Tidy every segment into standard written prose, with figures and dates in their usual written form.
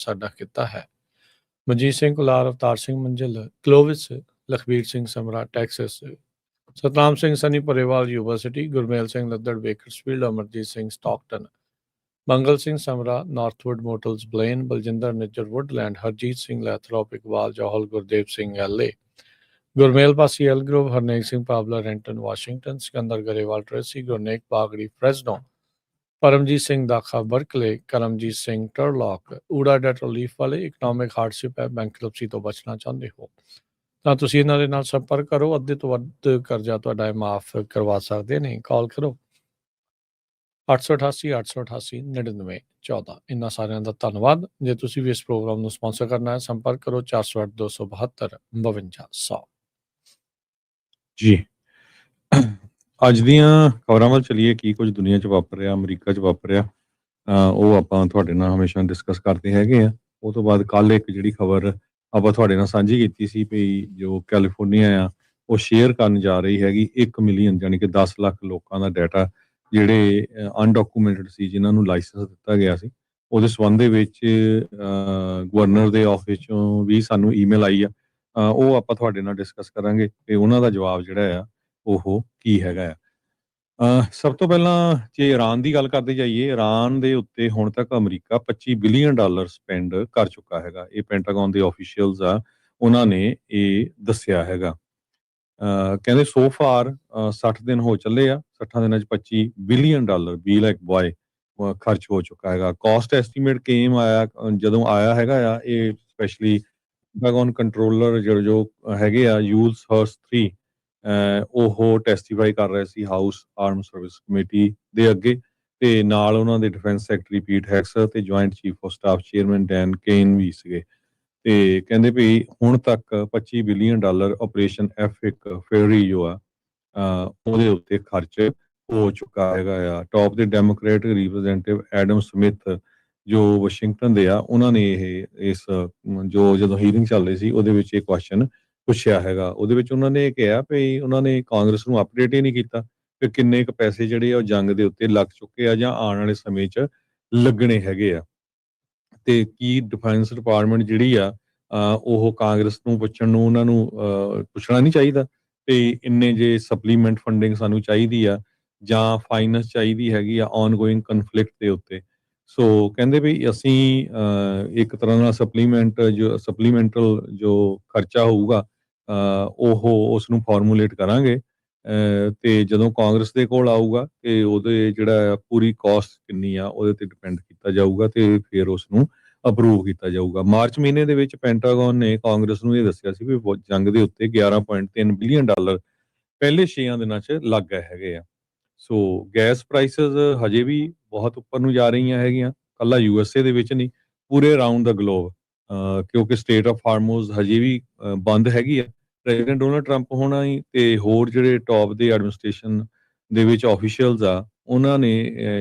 ਸਾਡਾ ਕਿੱਤਾ ਹੈ। Manjeet Singh Kular, Avtar Singh Manzil, Clovis, Lakhbir Singh Samra, Texas, Satnam Singh Sunny Parewal, university, Gurmel Singh Laddar, Bakersfield, Amarjit Singh, Stockton, Mangal Singh Samra, Northwood motels, Blaine, Baljinder Nijjar, Woodland, Harjit Singh Lathrop, Iqbal Johal, Gurdev Singh LA, Gurmel Pasi, Elk Grove, Harnek Singh Pabla, Renton, Washington, Sikander Grewal, Tracy, Gurnek Bagri, Fresno, Paramjit Singh Dakha, Berkeley, Karamjit Singh, Turlock, ਊੜਾ debt relief ਵਾਲੇ, economic hardship ਹੈ, bankruptcy ਤੋਂ ਬਚਣਾ ਚਾਹੁੰਦੇ ਹੋ ਤਾਂ ਤੁਸੀਂ ਇਹਨਾਂ ਦੇ ਨਾਲ ਸੰਪਰਕ ਕਰੋ। ਅੱਧੇ ਤੋਂ ਵੱਧ ਕਰਜ਼ਾ ਤੁਹਾਡਾ ਇਹ ਮਾਫ ਕਰਵਾ ਸਕਦੇ ਨੇ। ਕਾਲ ਕਰੋ 888 888 99 14। ਇਹਨਾਂ ਸਾਰਿਆਂ ਦਾ ਧੰਨਵਾਦ। ਜੇ ਤੁਸੀਂ ਵੀ ਇਸ ਪ੍ਰੋਗਰਾਮ ਨੂੰ ਸਪਾਂਸਰ ਕਰਨਾ ਹੈ, ਸੰਪਰਕ ਕਰੋ 408 272 5200। ਜੀ ਅੱਜ ਦੀਆਂ ਖਬਰਾਂ ਵੱਲ ਚਲੀਏ। ਕੀ ਕੁਝ ਦੁਨੀਆ 'ਚ ਵਾਪਰ ਰਿਹਾ, ਅਮਰੀਕਾ 'ਚ ਵਾਪਰ ਰਿਹਾ, ਉਹ ਆਪਾਂ ਤੁਹਾਡੇ ਨਾਲ ਹਮੇਸ਼ਾ ਡਿਸਕਸ ਕਰਦੇ ਹੈਗੇ ਆ। ਉਹ ਤੋਂ ਬਾਅਦ ਕੱਲ ਇੱਕ ਜਿਹੜੀ ਖਬਰ ਆਪਾਂ ਤੁਹਾਡੇ ਨਾਲ ਸਾਂਝੀ ਕੀਤੀ ਸੀ ਵੀ ਜੋ ਕੈਲੀਫੋਰਨੀਆ ਆ ਉਹ ਸ਼ੇਅਰ ਕਰਨ ਜਾ ਰਹੀ ਹੈਗੀ 1 ਮਿਲੀਅਨ ਯਾਨੀ ਕਿ 10 ਲੱਖ ਲੋਕਾਂ ਦਾ ਡਾਟਾ ਜਿਹੜੇ ਅਨਡਾਕੂਮੈਂਟਡ ਸੀ, ਜਿਨ੍ਹਾਂ ਨੂੰ ਲਾਇਸੈਂਸ ਦਿੱਤਾ ਗਿਆ ਸੀ। ਉਹਦੇ ਸੰਬੰਧ ਦੇ ਵਿੱਚ ਗਵਰਨਰ ਦੇ ਆਫਿਸ 'ਚੋਂ ਵੀ ਸਾਨੂੰ ਈਮੇਲ ਆਈ ਆ। ਉਹ ਆਪਾਂ ਤੁਹਾਡੇ ਨਾਲ ਡਿਸਕਸ ਕਰਾਂਗੇ ਤੇ ਉਹਨਾਂ ਦਾ ਜਵਾਬ ਜਿਹੜਾ ਆ ਉਹ ਕੀ ਹੈਗਾ ਆ। ਸਭ ਤੋਂ ਪਹਿਲਾਂ ਜੇ ਈਰਾਨ ਦੀ ਗੱਲ ਕਰਦੇ ਜਾਈਏ, ਈਰਾਨ ਦੇ ਉੱਤੇ ਹੁਣ ਤੱਕ ਅਮਰੀਕਾ $25 ਬਿਲੀਅਨ ਸਪੈਂਡ ਕਰ ਚੁੱਕਾ ਹੈਗਾ। ਇਹ ਪੈਂਟਾਗਨ ਦੇ ਆਫੀਸ਼ੀਅਲਸ ਆ, ਉਹਨਾਂ ਨੇ ਇਹ ਦੱਸਿਆ ਹੈਗਾ। ਕਹਿੰਦੇ ਸੋ ਫਾਰ 60 ਦਿਨ ਹੋ ਚੱਲੇ ਆ, 60 ਦਿਨਾਂ 'ਚ $25 ਬਿਲੀਅਨ ਬੀ ਲਾਈਕ ਬॉय ਖਰਚ ਹੋ ਚੁੱਕਾ ਹੈਗਾ। ਕਾਸਟ ਐਸਟੀਮੇਟ ਕੇਮ ਆਇਆ ਜਦੋਂ ਆਇਆ ਹੈਗਾ ਆ, ਇਹ ਸਪੈਸ਼ਲੀ ਪੈਂਟਾਗਨ ਕੰਟਰੋਲਰ ਜੋ ਹੈਗੇ ਆ ਯੂਲਸ ਹਰਸ 3 ਉਹ ਟੈਸਟੀਫਾਈ ਕਰ ਰਹੇ ਸੀ ਹਾਊਸ ਆਰਮ ਸਰਵਿਸ ਕਮੇਟੀ ਦੇ ਅੱਗੇ, ਤੇ ਨਾਲ ਉਹਨਾਂ ਦੇ ਡਿਫੈਂਸ ਸੈਕਟਰੀ ਪੀਟ ਹੈਕਸ ਤੇ joint chief of staff chairman Dan Caine ਵੀ ਸੀਗੇ। ਤੇ ਕਹਿੰਦੇ ਵੀ ਹੁਣ ਤੱਕ $25 ਬਿਲੀਅਨ ਆਪਰੇਸ਼ਨ F1 ਫੇਰੀ ਜੋ ਆ ਉਹਦੇ ਉੱਤੇ ਖਰਚ ਹੋ ਚੁੱਕਾ ਹੈਗਾ ਆ। ਟੌਪ ਦੇ ਡੈਮੋਕ੍ਰੈਟਿਕ ਰਿਪਰੈਜ਼ੈਂਟੇਟਿਵ ਐਡਮ ਸਮਿਥ ਜੋ ਵਾਸ਼ਿੰਗਟਨ ਦੇ ਆ, ਉਹਨਾਂ ਨੇ ਇਸ ਜੋ ਜਦੋਂ ਹੀਅਰਿੰਗ ਚੱਲ ਰਹੀ ਸੀ ਉਹਦੇ ਵਿੱਚ ਇਹ ਕੁਐਸਚਨ ਪੁੱਛਿਆ ਹੈਗਾ। ਉਹਦੇ ਵਿੱਚ ਉਹਨਾਂ ਨੇ ਕਿਹਾ ਵੀ ਉਹਨਾਂ ਨੇ ਕਾਂਗਰਸ ਨੂੰ ਅਪਡੇਟ ਹੀ ਨਹੀਂ ਕੀਤਾ ਕਿ ਕਿੰਨੇ ਕੁ ਪੈਸੇ ਜਿਹੜੇ ਆ ਉਹ ਜੰਗ ਦੇ ਉੱਤੇ ਲੱਗ ਚੁੱਕੇ ਆ ਜਾਂ ਆਉਣ ਵਾਲੇ ਸਮੇਂ 'ਚ ਲੱਗਣੇ ਹੈਗੇ ਆ, ਤੇ ਕੀ ਡਿਫੈਂਸ ਡਿਪਾਰਟਮੈਂਟ ਜਿਹੜੀ ਆ ਉਹ ਕਾਂਗਰਸ ਨੂੰ ਪੁੱਛਣ ਨੂੰ ਉਹਨਾਂ ਨੂੰ ਪੁੱਛਣਾ ਨਹੀਂ ਚਾਹੀਦਾ ਤੇ ਇੰਨੇ ਜੇ ਸਪਲੀਮੈਂਟ ਫੰਡਿੰਗ ਸਾਨੂੰ ਚਾਹੀਦੀ ਆ ਜਾਂ ਫਾਈਨੈਂਸ ਚਾਹੀਦੀ ਹੈਗੀ ਆ ਔਨਗੋਇੰਗ ਕਨਫਲਿਕਟ ਦੇ ਉੱਤੇ। ਸੋ ਕਹਿੰਦੇ ਵੀ ਅਸੀਂ ਇੱਕ ਤਰ੍ਹਾਂ ਨਾਲ ਸਪਲੀਮੈਂਟਲ ਜੋ ਖਰਚਾ ਹੋਊਗਾ ਉਹ ਉਸ ਨੂੰ ਫਾਰਮੂਲੇਟ ਕਰਾਂਗੇ ਤੇ ਜਦੋਂ ਕਾਂਗਰਸ ਦੇ ਕੋਲ ਆਊਗਾ ਤੇ ਉਹਦੇ ਜਿਹੜਾ ਪੂਰੀ ਕਾਸਟ ਕਿੰਨੀ ਆ ਉਹਦੇ ਤੇ ਡਿਪੈਂਡ ਕੀਤਾ ਜਾਊਗਾ ਤੇ ਫਿਰ ਉਸ ਨੂੰ ਅਪਰੂਵ ਕੀਤਾ ਜਾਊਗਾ। ਮਾਰਚ ਮਹੀਨੇ ਦੇ ਵਿੱਚ ਪੈਂਟਾਗਨ ਨੇ ਕਾਂਗਰਸ ਨੂੰ ਇਹ ਦੱਸਿਆ ਸੀ ਵੀ ਜੰਗ ਦੇ ਉੱਤੇ $11.3 ਬਿਲੀਅਨ ਪਹਿਲੇ 6 ਦਿਨਾਂ 'ਚ ਲੱਗ ਗਏ ਹੈਗੇ ਆ। ਸੋ ਗੈਸ ਪ੍ਰਾਈਸਸ ਹਜੇ ਵੀ ਬਹੁਤ ਉੱਪਰ ਨੂੰ ਜਾ ਰਹੀਆਂ ਹੈਗੀਆਂ, ਕੱਲਾ USA ਦੇ ਵਿੱਚ ਨਹੀਂ, ਪੂਰੇ ਅਰਾਊਂਡ ਦਾ ਗਲੋਬ, ਕਿਉਂਕਿ ਸਟੇਟ ਆਫ ਹਾਰਮੋਜ਼ ਹਜੇ ਵੀ ਬੰਦ ਹੈਗੀ ਆ। ਪ੍ਰੈਜ਼ੀਡੈਂਟ ਡੋਨਲਡ ਟਰੰਪ ਹੋਣਾ ਹੀ ਤੇ ਹੋਰ ਜਿਹੜੇ ਟੌਪ ਦੇ ਐਡਮਿਨਿਸਟ੍ਰੇਸ਼ਨ ਦੇ ਵਿੱਚ ਆਫੀਸ਼ੀਅਲਸ ਆ, ਉਹਨਾਂ ਨੇ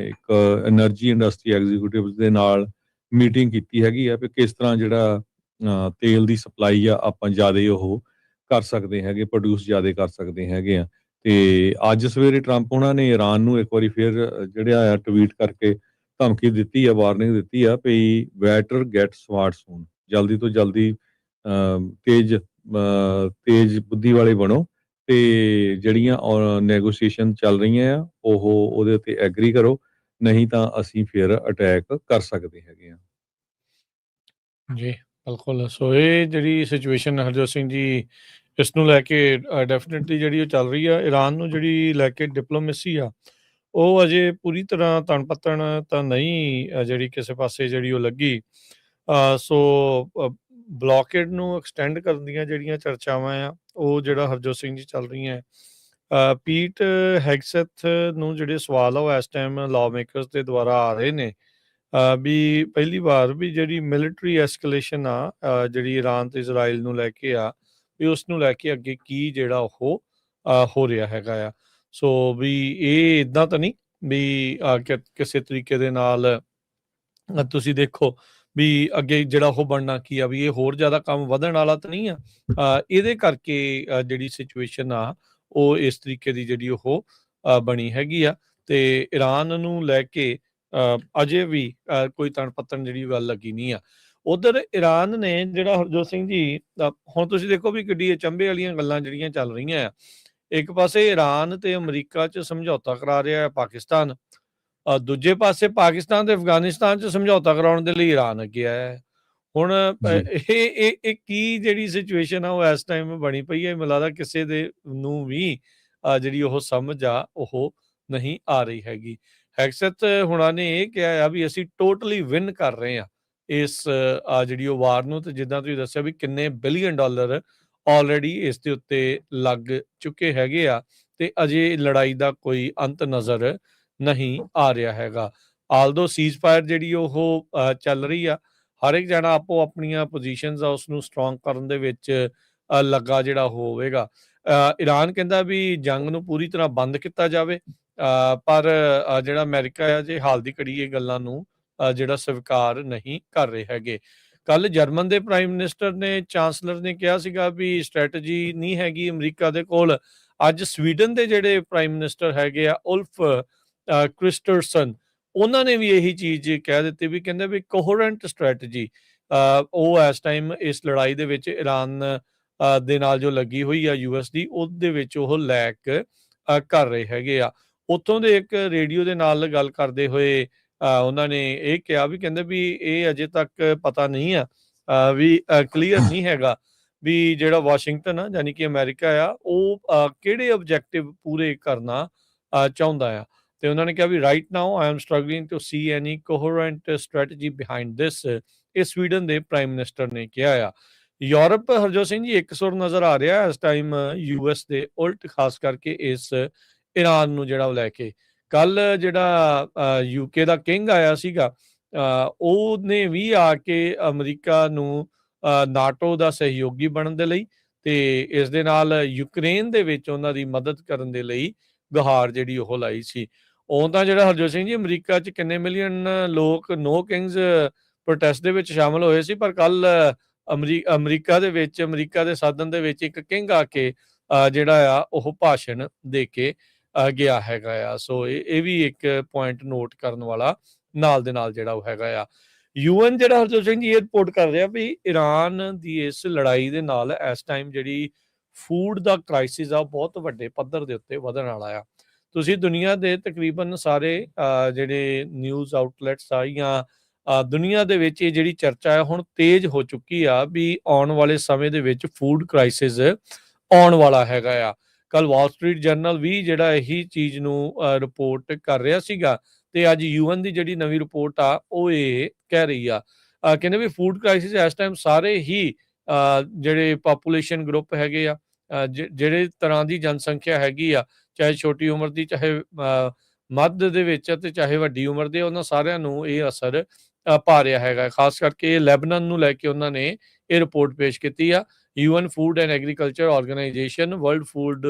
ਇੱਕ ਐਨਰਜੀ ਇੰਡਸਟਰੀ ਐਗਜ਼ੀਕਿਊਟਿਵ ਦੇ ਨਾਲ ਮੀਟਿੰਗ ਕੀਤੀ ਹੈਗੀ ਆ ਵੀ ਕਿਸ ਤਰ੍ਹਾਂ ਜਿਹੜਾ ਤੇਲ ਦੀ ਸਪਲਾਈ ਆ ਆਪਾਂ ਜ਼ਿਆਦਾ ਉਹ ਕਰ ਸਕਦੇ ਹੈਗੇ, ਪ੍ਰੋਡਿਊਸ ਜ਼ਿਆਦਾ ਕਰ ਸਕਦੇ ਹੈਗੇ ਆ। ਤੇ ਅੱਜ ਸਵੇਰੇ ਟਰੰਪ ਉਹਨਾਂ ਨੇ ਈਰਾਨ ਨੂੰ ਇੱਕ ਵਾਰੀ ਫਿਰ ਜਿਹੜਾ ਆ ਟਵੀਟ ਕਰਕੇ ਧਮਕੀ ਦਿੱਤੀ ਆ, ਵਾਰਨਿੰਗ ਦਿੱਤੀ ਆ ਵੀ ਬੈਟਰ ਗੈਟ ਸਮਾਰਟ ਸੂਨ, ਜਲਦੀ ਤੋਂ ਜਲਦੀ ਤੇਜ਼ ਬੁੱਧੀ ਵਾਲੇ ਬਣੋ ਤੇ ਜਿਹੜੀਆਂ ਨੈਗੋਸੀਏਸ਼ਨ ਚੱਲ ਰਹੀਆਂ ਆ ਉਹਦੇ ਉੱਤੇ ਐਗਰੀ ਕਰੋ, ਨਹੀਂ ਤਾਂ ਅਸੀਂ ਫਿਰ ਅਟੈਕ ਕਰ ਸਕਦੇ ਹੈਗੇ ਆ। ਜੀ ਬਿਲਕੁਲ। ਸੋ ਇਹ ਜਿਹੜੀ ਸਿਚੁਏਸ਼ਨ ਹਰਜੋਤ ਸਿੰਘ ਜੀ, ਇਸ ਨੂੰ ਲੈ ਕੇ ਡੈਫੀਨਿਟਲੀ ਜਿਹੜੀ ਉਹ ਚੱਲ ਰਹੀ ਆ। ਈਰਾਨ ਨੂੰ ਜਿਹੜੀ ਲੈ ਕੇ ਡਿਪਲੋਮੇਸੀ ਆ ਉਹ ਅਜੇ ਪੂਰੀ ਤਰ੍ਹਾਂ ਤਣ ਪੱਤਣ ਤਾਂ ਨਹੀਂ ਜਿਹੜੀ ਕਿਸੇ ਪਾਸੇ ਜਿਹੜੀ ਉਹ ਲੱਗੀ। ਸੋ ਬਲੋਕੇਡ ਨੂੰ ਐਕਸਟੈਂਡ ਕਰਨ ਦੀਆਂ ਜਿਹੜੀਆਂ ਚਰਚਾਵਾਂ ਆ ਉਹ ਜਿਹੜਾ ਹਰਜੋਤ ਸਿੰਘ ਜੀ ਚੱਲ ਰਹੀਆਂ। ਪੀਟ ਹੈਗਸੈਥ ਨੂੰ ਜਿਹੜੇ ਸਵਾਲ ਆ ਉਹ ਇਸ ਟਾਈਮ ਲਾਅ ਮੇਕਰਸ ਦੇ ਦੁਆਰਾ ਆ ਰਹੇ ਨੇ ਵੀ ਪਹਿਲੀ ਵਾਰ ਵੀ ਜਿਹੜੀ ਮਿਲਟਰੀ ਐਸਕਲੇਸ਼ਨ ਆ ਜਿਹੜੀ ਈਰਾਨ ਤੇ ਇਜ਼ਰਾਈਲ ਨੂੰ ਲੈ ਕੇ ਆ, ਵੀ ਉਸ ਨੂੰ ਲੈ ਕੇ ਅੱਗੇ ਕੀ ਜਿਹੜਾ ਉਹ ਹੋ ਰਿਹਾ ਹੈਗਾ ਆ। ਸੋ ਵੀ ਇਹ ਇੱਦਾਂ ਤਾਂ ਨਹੀਂ ਵੀ ਕਿਸੇ ਤਰੀਕੇ ਦੇ ਨਾਲ ਤੁਸੀਂ ਦੇਖੋ ਵੀ ਅੱਗੇ ਜਿਹੜਾ ਉਹ ਬਣਨਾ ਕੀ ਆ, ਵੀ ਇਹ ਹੋਰ ਜ਼ਿਆਦਾ ਕੰਮ ਵਧਣ ਵਾਲਾ ਤਾਂ ਨਹੀਂ ਆ। ਇਹਦੇ ਕਰਕੇ ਜਿਹੜੀ ਸਿਚੁਏਸ਼ਨ ਆ ਉਹ ਇਸ ਤਰੀਕੇ ਦੀ ਜਿਹੜੀ ਉਹ ਬਣੀ ਹੈਗੀ ਆ। ਤੇ ਈਰਾਨ ਨੂੰ ਲੈ ਕੇ ਅਜੇ ਵੀ ਕੋਈ ਤਣ ਪੱਤਣ ਜਿਹੜੀ ਗੱਲ ਲੱਗੀ ਨਹੀਂ ਆ। ਉਧਰ ਈਰਾਨ ਨੇ ਜਿਹੜਾ ਹਰਜੋਤ ਸਿੰਘ ਜੀ, ਹੁਣ ਤੁਸੀਂ ਦੇਖੋ ਵੀ ਕਿੱਡੀ ਅਚੰਭੇ ਵਾਲੀਆਂ ਗੱਲਾਂ ਜਿਹੜੀਆਂ ਚੱਲ ਰਹੀਆਂ ਆ। ਇੱਕ ਪਾਸੇ ਈਰਾਨ ਤੇ ਅਮਰੀਕਾ 'ਚ ਸਮਝੌਤਾ ਕਰਾ ਰਿਹਾ ਹੈ ਪਾਕਿਸਤਾਨ, ਦੂਜੇ ਪਾਸੇ ਪਾਕਿਸਤਾਨ ਤੇ ਅਫਗਾਨਿਸਤਾਨ 'ਚ ਸਮਝੌਤਾ ਕਰਾਉਣ ਦੇ ਲਈ ਈਰਾਨ ਅੱਗੇ ਆਇਆ ਹੈ। ਹੁਣ ਜੀ ਇਹ ਕੀ ਜਿਹੜੀ ਸਿਚੁਏਸ਼ਨ ਆ ਉਹ ਇਸ ਟਾਈਮ ਬਣੀ ਪਈ ਹੈ, ਮੈਨੂੰ ਲੱਗਦਾ ਕਿਸੇ ਦੇ ਨੂੰ ਵੀ ਜਿਹੜੀ ਉਹ ਸਮਝ ਆ ਉਹ ਨਹੀਂ ਆ ਰਹੀ ਹੈਗੀ। ਹੈਕਸਤ ਹੁਣਾਂ ਨੇ ਇਹ ਕਿਹਾ ਆ ਵੀ ਅਸੀਂ ਟੋਟਲੀ ਵਿਨ ਕਰ ਰਹੇ ਹਾਂ ਇਸ ਜਿਹੜੀ ਉਹ ਵਾਰ ਨੂੰ, ਤੇ ਜਿੱਦਾਂ ਤੁਸੀਂ ਦੱਸਿਆ ਵੀ ਕਿੰਨੇ ਬਿਲੀਅਨ ਡਾਲਰ ਆਲਰੇਡੀ ਇਸ ਦੇ ਉੱਤੇ ਲੱਗ ਚੁੱਕੇ ਹੈਗੇ ਆ, ਤੇ ਅਜੇ ਲੜਾਈ ਦਾ ਕੋਈ ਅੰਤ ਨਜ਼ਰ ਨਹੀਂ ਆ ਰਿਹਾ ਹੈਗਾ। ਆਲਦੋ ਸੀਜ਼ਫਾਇਰ ਜਿਹੜੀ ਉਹ ਚੱਲ ਰਹੀ ਆ, ਹਰ ਇੱਕ ਜਣਾ ਆਪੋ ਆਪਣੀਆਂ ਪੋਜੀਸ਼ਨਸ ਆ ਉਸਨੂੰ ਸਟਰੋਂਗ ਕਰਨ ਦੇ ਵਿੱਚ ਲੱਗਾ ਜਿਹੜਾ ਹੋਵੇਗਾ। ਈਰਾਨ ਕਹਿੰਦਾ ਵੀ ਜੰਗ ਨੂੰ ਪੂਰੀ ਤਰ੍ਹਾਂ ਬੰਦ ਕੀਤਾ ਜਾਵੇ, ਪਰ ਜਿਹੜਾ ਅਮਰੀਕਾ ਆ ਜੇ ਹਾਲ ਦੀ ਘੜੀ ਇਹ ਗੱਲਾਂ ਨੂੰ ਜਿਹੜਾ ਸਵੀਕਾਰ ਨਹੀਂ ਕਰ ਰਹੇ ਹੈਗੇ। ਕੱਲ ਜਰਮਨ ਦੇ ਪ੍ਰਾਈਮ ਮਿਨਿਸਟਰ ਨੇ, ਚਾਂਸਲਰ ਨੇ ਕਿਹਾ ਸੀਗਾ ਵੀ ਸਟ੍ਰੈਟਜੀ ਨਹੀਂ ਹੈਗੀ ਅਮਰੀਕਾ ਦੇ ਕੋਲ। ਅੱਜ ਸਵੀਡਨ ਦੇ ਜਿਹੜੇ ਪ੍ਰਾਈਮ ਮਿਨਿਸਟਰ ਹੈਗੇ ਆ ਉਲਫ ਕ੍ਰਿਸਟਰਸਨ, ਉਹਨਾਂ ਨੇ ਵੀ ਇਹੀ ਚੀਜ਼ ਕਹਿ ਦਿੱਤੀ ਵੀ ਕਹਿੰਦੇ ਵੀ ਕੋਹਰੈਂਟ ਸਟ੍ਰੈਟਜੀ ਉਹ ਇਸ ਟਾਈਮ ਇਸ ਲੜਾਈ ਦੇ ਵਿੱਚ ਈਰਾਨ ਦੇ ਨਾਲ ਜੋ ਲੱਗੀ ਹੋਈ ਆ ਯੂਐਸ ਦੀ, ਉਹਦੇ ਵਿੱਚ ਉਹ ਲੈਕ ਕਰ ਰਹੇ ਹੈਗੇ ਆ। ਉੱਥੋਂ ਦੇ ਇੱਕ ਰੇਡੀਓ ਦੇ ਨਾਲ ਗੱਲ ਕਰਦੇ ਹੋਏ ਉਹਨਾਂ ਨੇ ਇਹ ਕਿਹਾ ਵੀ ਕਹਿੰਦੇ ਵੀ ਇਹ ਅਜੇ ਤੱਕ ਪਤਾ ਨਹੀਂ ਆ, ਵੀ ਕਲੀਅਰ ਨਹੀਂ ਹੈਗਾ ਵੀ ਜਿਹੜਾ ਵਾਸ਼ਿੰਗਟਨ ਆ ਯਾਨੀ ਕਿ ਅਮਰੀਕਾ ਆ ਉਹ ਕਿਹੜੇ ਆਬਜੈਕਟਿਵ ਪੂਰੇ ਕਰਨਾ ਚਾਹੁੰਦਾ ਆ। ਤੇ ਉਹਨਾਂ ਨੇ ਕਿਹਾ ਵੀ right now I am struggling to see any coherent strategy behind this, ਇਹ ਸਵੀਡਨ ਦੇ ਪ੍ਰਾਈਮ ਮਿਨਿਸਟਰ ਨੇ ਕਿਹਾ ਆ। ਯੂਰਪ ਹਰਜੋਤ ਸਿੰਘ ਜੀ ਇੱਕ ਸੁਰ ਨਜ਼ਰ ਆ ਰਿਹਾ ਇਸ ਟਾਈਮ ਯੂਐਸ ਦੇ ਉਲਟ, ਖਾਸ ਕਰਕੇ ਇਸ ਈਰਾਨ ਨੂੰ ਜਿਹੜਾ ਉਹ ਲੈ ਕੇ। ਕੱਲ ਜਿਹੜਾ ਯੂਕੇ ਦਾ ਕਿੰਗ ਆਇਆ ਸੀਗਾ, ਉਹਨੇ ਵੀ ਆ ਕੇ ਅਮਰੀਕਾ ਨੂੰ ਨਾਟੋ ਦਾ ਸਹਿਯੋਗੀ ਬਣਨ ਦੇ ਲਈ ਤੇ ਇਸ ਦੇ ਨਾਲ ਯੂਕਰੇਨ ਦੇ ਵਿੱਚ ਉਹਨਾਂ ਦੀ ਮਦਦ ਕਰਨ ਦੇ ਲਈ ਗੁਹਾਰ ਜਿਹੜੀ ਉਹ ਲਾਈ ਸੀ। ਉਹ ਤਾਂ ਜਿਹੜਾ ਹਰਜੋਤ ਸਿੰਘ ਜੀ ਅਮਰੀਕਾ 'ਚ ਕਿੰਨੇ ਮਿਲੀਅਨ ਲੋਕ ਨੋ ਕਿੰਗਸ ਪ੍ਰੋਟੈਸਟ ਦੇ ਵਿੱਚ ਸ਼ਾਮਲ ਹੋਏ ਸੀ, ਪਰ ਕੱਲ ਅਮਰੀਕਾ ਦੇ ਵਿੱਚ, ਅਮਰੀਕਾ ਦੇ ਸਦਨ ਦੇ ਵਿੱਚ ਇੱਕ ਕਿੰਗ ਆ ਕੇ ਜਿਹੜਾ ਆ ਉਹ ਭਾਸ਼ਣ ਦੇ ਕੇ ਗਿਆ ਹੈਗਾ ਆ। ਸੋ ਇਹ ਵੀ ਇੱਕ ਪੁਆਇੰਟ ਨੋਟ ਕਰਨ ਵਾਲਾ ਨਾਲ ਦੇ ਨਾਲ ਜਿਹੜਾ ਉਹ ਹੈਗਾ ਆ। ਯੂਐਨ ਜਿਹੜਾ ਹਰਜੋਤ ਸਿੰਘ ਜੀ ਇਹ ਰਿਪੋਰਟ ਕਰ ਰਿਹਾ ਵੀ ਈਰਾਨ ਦੀ ਇਸ ਲੜਾਈ ਦੇ ਨਾਲ ਇਸ ਟਾਈਮ ਜਿਹੜੀ ਫੂਡ ਦਾ ਕ੍ਰਾਈਸਿਸ ਆ ਬਹੁਤ ਵੱਡੇ ਪੱਧਰ ਦੇ ਉੱਤੇ ਵਧਣ ਵਾਲਾ ਆ। ਤੁਸੀਂ ਦੁਨੀਆ ਦੇ ਤਕਰੀਬਨ ਸਾਰੇ ਜਿਹੜੇ ਨਿਊਜ਼ ਆਊਟਲੈਟਸ ਆ ਜਾਂ ਦੁਨੀਆ ਦੇ ਵਿੱਚ ਇਹ ਜਿਹੜੀ ਚਰਚਾ ਹੈ ਹੁਣ ਤੇਜ਼ ਹੋ ਚੁੱਕੀ ਆ ਵੀ ਆਉਣ ਵਾਲੇ ਸਮੇਂ ਦੇ ਵਿੱਚ ਫੂਡ ਕ੍ਰਾਈਸਿਸ ਆਉਣ ਵਾਲਾ ਹੈਗਾ ਆ। ਕੱਲ ਵਾਲ ਸਟਰੀਟ ਜਰਨਲ ਵੀ ਜਿਹੜਾ ਇਹੀ ਚੀਜ਼ ਨੂੰ ਰਿਪੋਰਟ ਕਰ ਰਿਹਾ ਸੀਗਾ, ਤੇ ਅੱਜ ਯੂਐਨ ਦੀ ਜਿਹੜੀ ਨਵੀਂ ਰਿਪੋਰਟ ਆ ਉਹ ਇਹ ਕਹਿ ਰਹੀ ਆ, ਕਹਿੰਦੇ ਵੀ ਫੂਡ ਕ੍ਰਾਈਸਿਸ ਇਸ ਟਾਈਮ ਸਾਰੇ ਹੀ ਜਿਹੜੇ ਪਾਪੂਲੇਸ਼ਨ ਗਰੁੱਪ ਹੈਗੇ ਆ, ਜਿਹੜੇ ਤਰ੍ਹਾਂ ਦੀ ਜਨਸੰਖਿਆ ਹੈਗੀ ਆ, ਚਾਹੇ ਛੋਟੀ ਉਮਰ ਦੀ, ਚਾਹੇ ਮੱਧ ਦੇ ਵਿੱਚ ਤੇ ਚਾਹੇ ਵੱਡੀ ਉਮਰ ਦੇ, ਉਹਨਾਂ ਸਾਰਿਆਂ ਨੂੰ ਇਹ ਅਸਰ ਪਾ ਰਿਹਾ ਹੈਗਾ। ਖਾਸ ਕਰਕੇ ਲੈਬਨਾਨ ਨੂੰ ਲੈ ਕੇ ਉਹਨਾਂ ਨੇ ਇਹ ਰਿਪੋਰਟ ਪੇਸ਼ ਕੀਤੀ ਆ। UN food and agriculture organisation, world food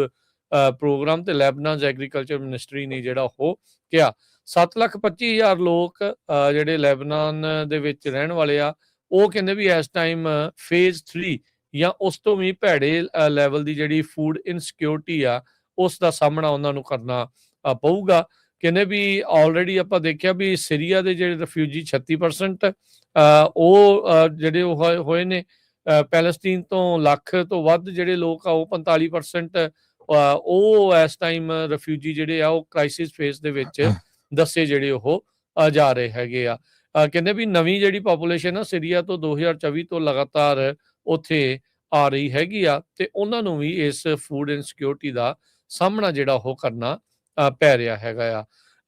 programme ਤੇ ਲੈਬਨਾਨ ਐਗਰੀਕਲਚਰ ਮਿਨਿਸਟਰੀ ਨੇ ਜਿਹੜਾ ਉਹ ਕਿਹਾ 7,25,000 ਲੋਕ ਜਿਹੜੇ ਲੈਬਨਾਨ ਦੇ ਵਿੱਚ ਰਹਿਣ ਵਾਲੇ ਆ, ਉਹ ਕਹਿੰਦੇ ਵੀ ਇਸ ਟਾਈਮ ਫੇਜ਼ 3 ਜਾਂ ਉਸ ਤੋਂ ਵੀ ਭੈੜੇ ਲੈਵਲ ਦੀ ਜਿਹੜੀ ਫੂਡ ਇਨਸਿਕਿਉਰਿਟੀ ਆ ਉਸ ਦਾ ਸਾਹਮਣਾ ਉਹਨਾਂ ਨੂੰ ਕਰਨਾ ਪਊਗਾ। ਕਹਿੰਦੇ ਵੀ ਆਲਰੇਡੀ ਆਪਾਂ ਦੇਖਿਆ ਵੀ ਸੀਰੀਆ ਦੇ ਜਿਹੜੇ ਰਿਫਿਊਜੀ 36% ਉਹ ਜਿਹੜੇ ਉਹ ਹੋਏ ਨੇ, ਪੈਲਸਤੀਨ ਤੋਂ ਲੱਖ ਤੋਂ ਵੱਧ ਜਿਹੜੇ ਲੋਕ ਆ ਉਹ 45% ਉਹ ਇਸ ਟਾਈਮ ਰਿਫਿਊਜੀ ਜਿਹੜੇ ਆ ਉਹ ਕ੍ਰਾਈਸਿਸ ਫੇਸ ਦੇ ਵਿੱਚ ਦੱਸੇ ਜਿਹੜੇ ਉਹ ਜਾ ਰਹੇ ਹੈਗੇ ਆ। ਕਹਿੰਦੇ ਵੀ ਨਵੀਂ ਜਿਹੜੀ ਪਾਪੂਲੇਸ਼ਨ ਆ ਸੀਰੀਆ ਤੋਂ 2024 ਤੋਂ ਲਗਾਤਾਰ ਉੱਥੇ ਆ ਰਹੀ ਹੈਗੀ ਆ, ਤੇ ਉਹਨਾਂ ਨੂੰ ਵੀ ਇਸ ਫੂਡ ਇਨਸਿਕਿਉਰਿਟੀ ਦਾ ਸਾਹਮਣਾ ਜਿਹੜਾ ਉਹ ਕਰਨਾ ਪੈ ਰਿਹਾ ਹੈਗਾ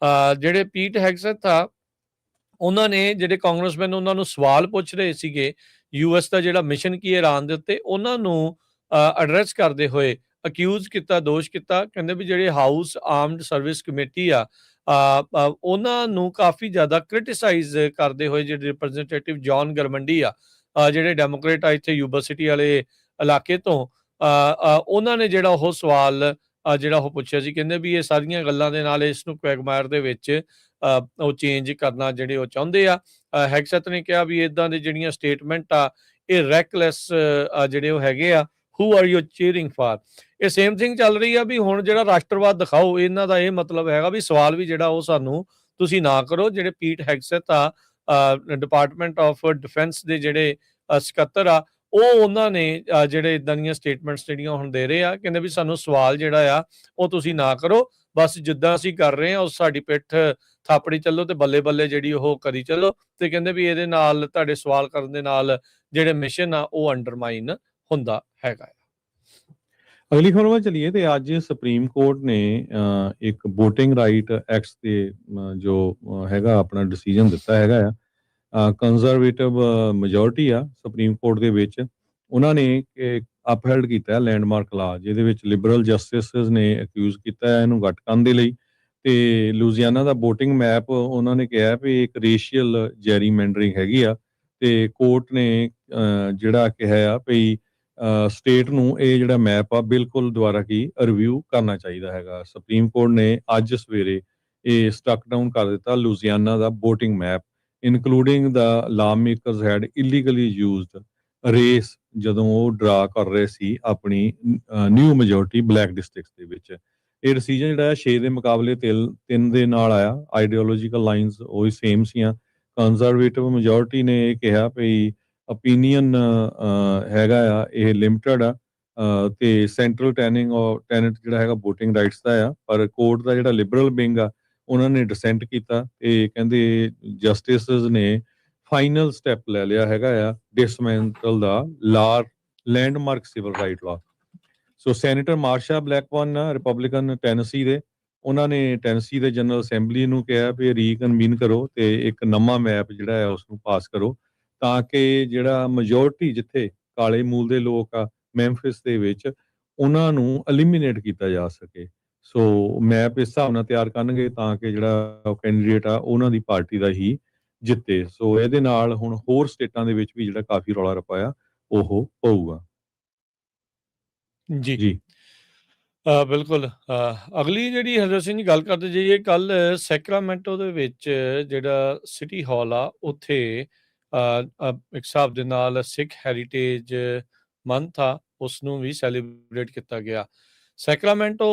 ਆ। ਜਿਹੜੇ ਪੀਟ ਹੈਗਸਥ ਆ, ਉਹਨਾਂ ਨੇ ਜਿਹੜੇ ਕਾਂਗਰਸਮੈਨ ਉਹਨਾਂ ਨੂੰ ਸਵਾਲ ਪੁੱਛ ਰਹੇ ਸੀਗੇ ਯੂਐਸ ਦਾ ਜਿਹੜਾ ਮਿਸ਼ਨ ਕੀ ਹੈ ਈਰਾਨ ਦੇ ਉੱਤੇ, ਉਹਨਾਂ ਨੂੰ ਐਡਰੈਸ ਕਰਦੇ ਹੋਏ ਅਕਿਊਜ਼ ਕੀਤਾ, ਦੋਸ਼ ਕੀਤਾ। ਕਹਿੰਦੇ ਵੀ ਜਿਹੜੇ ਹਾਊਸ ਆਰਮਡ ਸਰਵਿਸ ਕਮੇਟੀ ਆ, ਉਹਨਾਂ ਨੂੰ ਕਾਫੀ ਜ਼ਿਆਦਾ ਕ੍ਰਿਟਿਸਾਈਜ਼ ਕਰਦੇ ਹੋਏ ਜਿਹੜੇ ਰਿਪਰੈਜ਼ੈਂਟੇਟਿਵ ਜੌਨ ਗਰਮੰਡੀ ਆ, ਜਿਹੜੇ ਡੈਮੋਕ੍ਰੇਟ ਆ ਇੱਥੇ ਯੂਬਾ ਸਿਟੀ ਵਾਲੇ ਇਲਾਕੇ ਤੋਂ, ਉਹਨਾਂ ਨੇ ਜਿਹੜਾ ਉਹ ਸਵਾਲ ਜਿਹੜਾ ਉਹ ਪੁੱਛਿਆ ਸੀ। ਕਹਿੰਦੇ ਵੀ ਇਹ ਸਾਰੀਆਂ ਗੱਲਾਂ ਦੇ ਨਾਲ ਇਸ ਨੂੰ ਕੁਐਗਮਾਇਰ ਦੇ ਵਿੱਚ ਉਹ ਚੇਂਜ ਕਰਨਾ ਜਿਹੜੇ ਉਹ ਚਾਹੁੰਦੇ ਆ। ਹੈਗਸਥ ਨੇ ਕਿਹਾ ਵੀ ਇਦਾਂ ਦੇ ਜਿਹੜੀਆਂ ਸਟੇਟਮੈਂਟ ਆ ਇਹ ਰੈਕਲੈਸ ਜਿਹੜੇ ਉਹ ਹੈਗੇ ਆ। Who are you cheering for? ਇਹ ਸੇਮ ਥਿੰਗ ਚੱਲ ਰਹੀ ਆ ਵੀ ਹੁਣ ਜਿਹੜਾ ਰਾਸ਼ਟਰਵਾਦ ਦਿਖਾਓ, ਇਹਨਾਂ ਦਾ ਇਹ ਮਤਲਬ ਹੈਗਾ ਵੀ ਸਵਾਲ ਵੀ ਜਿਹੜਾ ਉਹ ਸਾਨੂੰ ਤੁਸੀਂ ਨਾ ਕਰੋ। ਜਿਹੜੇ ਪੀਟ ਹੈਗਸਥ ਆ ਡਿਪਾਰਟਮੈਂਟ ਆਫ ਡਿਫੈਂਸ ਦੇ ਜਿਹੜੇ ਸਕੱਤਰ ਆ, ਉਹ ਉਹਨਾਂ ਨੇ ਜਿਹੜੇ ਇਦਾਂ ਦੀਆਂ ਸਟੇਟਮੈਂਟਸ ਜਿਹੜੀਆਂ ਹੁਣ ਦੇ ਰਹੇ ਆ, ਕਹਿੰਦੇ ਵੀ ਸਾਨੂੰ ਸਵਾਲ ਜਿਹੜਾ ਆ ਉਹ ਤੁਸੀਂ ਨਾ ਕਰੋ, ਬਸ ਜਿੱਦਾਂ ਅਸੀਂ ਕਰ ਰਹੇ ਹਾਂ ਉਸ ਸਾਡੀ ਪਿੱਠ ਥਾਪੜੀ ਚੱਲੋ ਤੇ ਬੱਲੇ ਬੱਲੇ ਜਿਹੜੀ ਉਹ ਕਰੀ ਚੱਲੋ, ਤੇ ਕਹਿੰਦੇ ਵੀ ਇਹਦੇ ਨਾਲ ਤੁਹਾਡੇ ਸਵਾਲ ਕਰਨ ਦੇ ਨਾਲ ਜਿਹੜੇ ਮਿਸ਼ਨ ਆ ਉਹ ਅੰਡਰਮਾਈਨ ਹੁੰਦਾ ਹੈਗਾ। ਅਗਲੀ ਖਬਰ ਵੱਲ ਚਲੀਏ ਤੇ ਅੱਜ ਸੁਪਰੀਮ ਕੋਰਟ ਨੇ ਇੱਕ VOTING ਰਾਈਟ ਐਕਟ ਤੇ ਜੋ ਹੈਗਾ ਆਪਣਾ ਡਿਸੀਜਨ ਦਿੱਤਾ ਹੈਗਾ ਆ। ਕੰਜ਼ਰਵੇਟਿਵ ਮੈਜੋਰਟੀ ਆ ਸੁਪਰੀਮ ਕੋਰਟ ਦੇ ਵਿੱਚ, ਉਹਨਾਂ ਨੇ ਅਪਹੈਲਡ ਕੀਤਾ ਲੈਂਡਮਾਰਕ ਲਾ, ਜਿਹਦੇ ਵਿੱਚ ਲਿਬਰਲ ਜਸਟਿਸਿਸ ਨੇ ਅਕਿਊਜ਼ ਕੀਤਾ ਇਹਨੂੰ ਘੱਟ ਕਰਨ ਦੇ ਲਈ। ਤੇ ਲੂਜ਼ੀਆਨਾ ਦਾ VOTING ਮੈਪ ਉਹਨਾਂ ਨੇ ਕਿਹਾ ਵੀ ਇੱਕ ਰੇਸ਼ੀਅਲ ਜੈਰੀਮੈਂਡਰਿੰਗ ਹੈਗੀ ਆ, ਤੇ ਕੋਰਟ ਨੇ ਜਿਹੜਾ ਕਿਹਾ ਆ ਵੀ ਸਟੇਟ ਨੂੰ ਇਹ ਜਿਹੜਾ ਮੈਪ ਆ ਬਿਲਕੁਲ ਦੁਬਾਰਾ ਰਿਵਿਊ ਕਰਨਾ ਚਾਹੀਦਾ ਹੈਗਾ। ਸੁਪਰੀਮ ਕੋਰਟ ਨੇ ਅੱਜ ਸਵੇਰੇ ਇਹ ਸਟਕ ਡਾਊਨ ਕਰ ਦਿੱਤਾ ਲੂਜ਼ੀਆਨਾ ਦਾ VOTING ਮੈਪ, ਇਨਕਲੂਡਿੰਗ ਦਾ ਲਾ makers head illegally used race ਜਦੋਂ ਉਹ ਡਰਾ ਕਰ ਰਹੇ ਸੀ ਆਪਣੀ ਨਿਊ ਮੈਜੋਰਟੀ ਬਲੈਕ ਡਿਸਟ੍ਰਿਕਟਸ ਦੇ ਵਿੱਚ। ਇਹ ਡਿਸੀਜਨ ਜਿਹੜਾ 6 ਦੇ ਮੁਕਾਬਲੇ 3 ਦੇ ਨਾਲ ਆਇਆ। ਆਈਡੀਓਲੋਜੀਕਲ ਲਾਈਨਸ ਉਹੀ ਸੇਮ ਸੀਆਂ। ਕੰਜ਼ਰਵੇਟਿਵ ਮੈਜੋਰਟੀ ਨੇ ਇਹ ਕਿਹਾ ਵੀ ਓਪੀਨੀਅਨ ਹੈਗਾ ਆ ਇਹ ਲਿਮਟਡ ਆ, ਤੇ ਸੈਂਟਰਲ ਟੈਨੈਂਟ ਜਿਹੜਾ ਹੈਗਾ VOTING ਰਾਈਟਸ ਦਾ ਆ, ਪਰ ਕੋਰਟ ਦਾ ਜਿਹੜਾ ਲਿਬਰਲ ਵਿੰਗ ਆ ਉਹਨਾਂ ਨੇ ਡਿਸੈਂਟ ਕੀਤਾ ਤੇ ਕਹਿੰਦੇ ਜਸਟਿਸਿਸ ਨੇ ਫਾਈਨਲ ਸਟੈਪ ਲੈ ਲਿਆ ਹੈਗਾ ਆ ਡਿਸਮੈਂਟਲ ਦਾ ਲੈਂਡਮਾਰਕ ਸਿਵਲ ਰਾਈਟ ਲਾ। ਸੋ ਸੈਨੇਟਰ ਮਾਰਸ਼ਾ ਬਲੈਕਬਰਨ ਰਿਪਬਲਿਕਨ ਟੈਨਸੀ ਦੇ, ਉਹਨਾਂ ਨੇ ਟੈਨਸੀ ਦੇ ਜਨਰਲ ਅਸੈਂਬਲੀ ਨੂੰ ਕਿਹਾ ਵੀ ਰੀਕਨਵੀਨ ਕਰੋ ਤੇ ਇੱਕ ਨਵਾਂ ਮੈਪ ਜਿਹੜਾ ਹੈ ਉਸ ਨੂੰ ਪਾਸ ਕਰੋ, ਤਾਂ ਕਿ ਜਿਹੜਾ ਮੈਜੋਰਟੀ ਜਿੱਥੇ ਕਾਲੇ ਮੂਲ ਦੇ ਲੋਕ ਆ ਮੈਂਫਿਸ ਦੇ ਵਿੱਚ, ਉਹਨਾਂ ਨੂੰ ਐਲੀਮੀਨੇਟ ਕੀਤਾ ਜਾ ਸਕੇ। ਸੋ ਮੈਪ ਇਸ ਹਿਸਾਬ ਨਾਲ ਤਿਆਰ ਕਰਨਗੇ ਤਾਂ ਕਿ ਜਿਹੜਾ ਕੈਂਡੀਡੇਟ ਆ ਉਹਨਾਂ ਦੀ ਪਾਰਟੀ ਦਾ ਹੀ ਜਿੱਤੇ। ਸੋ ਇਹਦੇ ਨਾਲ ਹੁਣ ਹੋਰ ਸਟੇਟਾਂ ਦੇ ਵਿੱਚ ਵੀ ਜਿਹੜਾ ਕਾਫੀ ਰੌਲਾ ਰੱਪਾ ਆ ਉਹ ਪਊਗਾ। ਜੀ ਜੀ ਬਿਲਕੁਲ। ਅਗਲੀ ਜਿਹੜੀ ਹਜ਼ਰਤ ਸਿੰਘ ਜੀ ਗੱਲ ਕਰਦੇ ਜਾਈਏ, ਕੱਲ ਸੈਕਰਾਮੈਂਟੋ ਦੇ ਵਿੱਚ ਜਿਹੜਾ ਸਿਟੀ ਹਾਲ ਆ ਉੱਥੇ ਇੱਕ ਹਿਸਾਬ ਦੇ ਨਾਲ ਸਿੱਖ ਹੈਰੀਟੇਜ ਮੰਥ ਆ ਉਸ ਨੂੰ ਵੀ ਸੈਲੀਬ੍ਰੇਟ ਕੀਤਾ ਗਿਆ। ਸੈਕਰਾਮੈਂਟੋ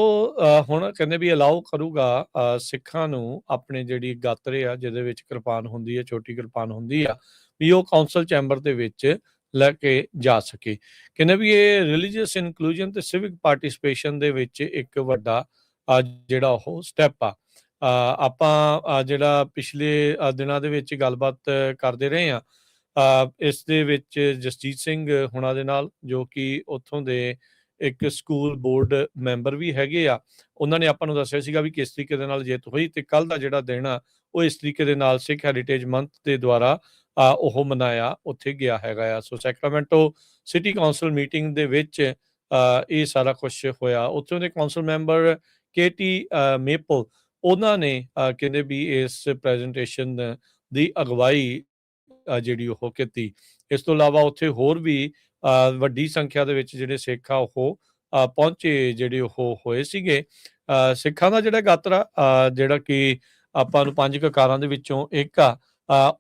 ਹੁਣ ਕਹਿੰਦੇ ਵੀ ਅਲਾਉ ਕਰੂਗਾ ਸਿੱਖਾਂ ਨੂੰ ਆਪਣੇ ਜਿਹੜੀ ਗਾਤਰੇ ਆ ਜਿਹਦੇ ਵਿੱਚ ਕਿਰਪਾਨ ਹੁੰਦੀ ਹੈ, ਛੋਟੀ ਕਿਰਪਾਨ ਹੁੰਦੀ ਆ, ਵੀ ਉਹ ਕਾਉਂਸਲ ਚੈਂਬਰ ਦੇ ਵਿੱਚ ਲੈ ਕੇ ਜਾ ਸਕੇ। ਕਹਿੰਦੇ ਵੀ ਇਹ ਰਿਲੀਜੀਅਸ ਇਨਕਲੂਜਨ ਤੇ ਸਿਵਿਕ ਪਾਰਟਿਸਿਪੇਸ਼ਨ ਦੇ ਵਿੱਚ ਇੱਕ ਵੱਡਾ ਜਿਹੜਾ ਉਹ ਸਟੈਪ ਆ। ਆਪਾਂ ਜਿਹੜਾ ਪਿਛਲੇ ਦਿਨਾਂ ਦੇ ਵਿੱਚ ਗੱਲਬਾਤ ਕਰਦੇ ਰਹੇ ਆ ਇਸ ਦੇ ਵਿੱਚ ਜਸਜੀਤ ਸਿੰਘ ਹੁਣਾਂ ਦੇ ਨਾਲ, ਜੋ ਕਿ ਉੱਥੋਂ ਦੇ ਇੱਕ ਸਕੂਲ ਬੋਰਡ ਮੈਂਬਰ ਵੀ ਹੈਗੇ ਆ। ਉਹਨਾਂ ਨੇ ਆਪਾਂ ਨੂੰ ਦੱਸਿਆ ਸੀਗਾ ਵੀ ਕਿਸ ਤਰੀਕੇ ਦੇ ਨਾਲ ਜਿੱਤ ਹੋਈ, ਤੇ ਕੱਲ ਦਾ ਜਿਹੜਾ ਦਿਨ ਆ ਉਹ ਇਸ ਤਰੀਕੇ ਦੇ ਨਾਲ ਸਿੱਖ ਹੈਰੀਟੇਜ ਮੰਥ ਦੇ ਦੁਆਰਾ ਉਹ ਮਨਾਇਆ ਉੱਥੇ ਗਿਆ ਹੈਗਾ ਆ। ਸੋ ਸੈਕਰਾਮੈਂਟੋ ਸਿਟੀ ਕਾਉਂਸਲ ਮੀਟਿੰਗ ਦੇ ਵਿੱਚ ਇਹ ਸਾਰਾ ਕੁਝ ਹੋਇਆ। ਉੱਥੋਂ ਦੇ ਕਾਉਂਸਲ ਮੈਂਬਰ KT ਮੇਪਲ, ਉਹਨਾਂ ਨੇ ਕਹਿੰਦੇ ਵੀ ਇਸ ਪ੍ਰੈਜੈਂਟੇਸ਼ਨ ਦੀ ਅਗਵਾਈ ਜਿਹੜੀ ਉਹ ਕੀਤੀ। ਇਸ ਤੋਂ ਇਲਾਵਾ ਉੱਥੇ ਹੋਰ ਵੀ ਵੱਡੀ ਸੰਖਿਆ ਦੇ ਵਿੱਚ ਜਿਹੜੇ ਸਿੱਖ ਆ ਉਹ ਪਹੁੰਚੇ, ਜਿਹੜੇ ਉਹ ਹੋਏ ਸੀਗੇ। ਸਿੱਖਾਂ ਦਾ ਜਿਹੜਾ ਗਾਤਰਾ ਜਿਹੜਾ ਕਿ ਆਪਾਂ ਨੂੰ 5 ਕਕਾਰਾਂ ਦੇ ਵਿੱਚੋਂ ਇੱਕ ਆ,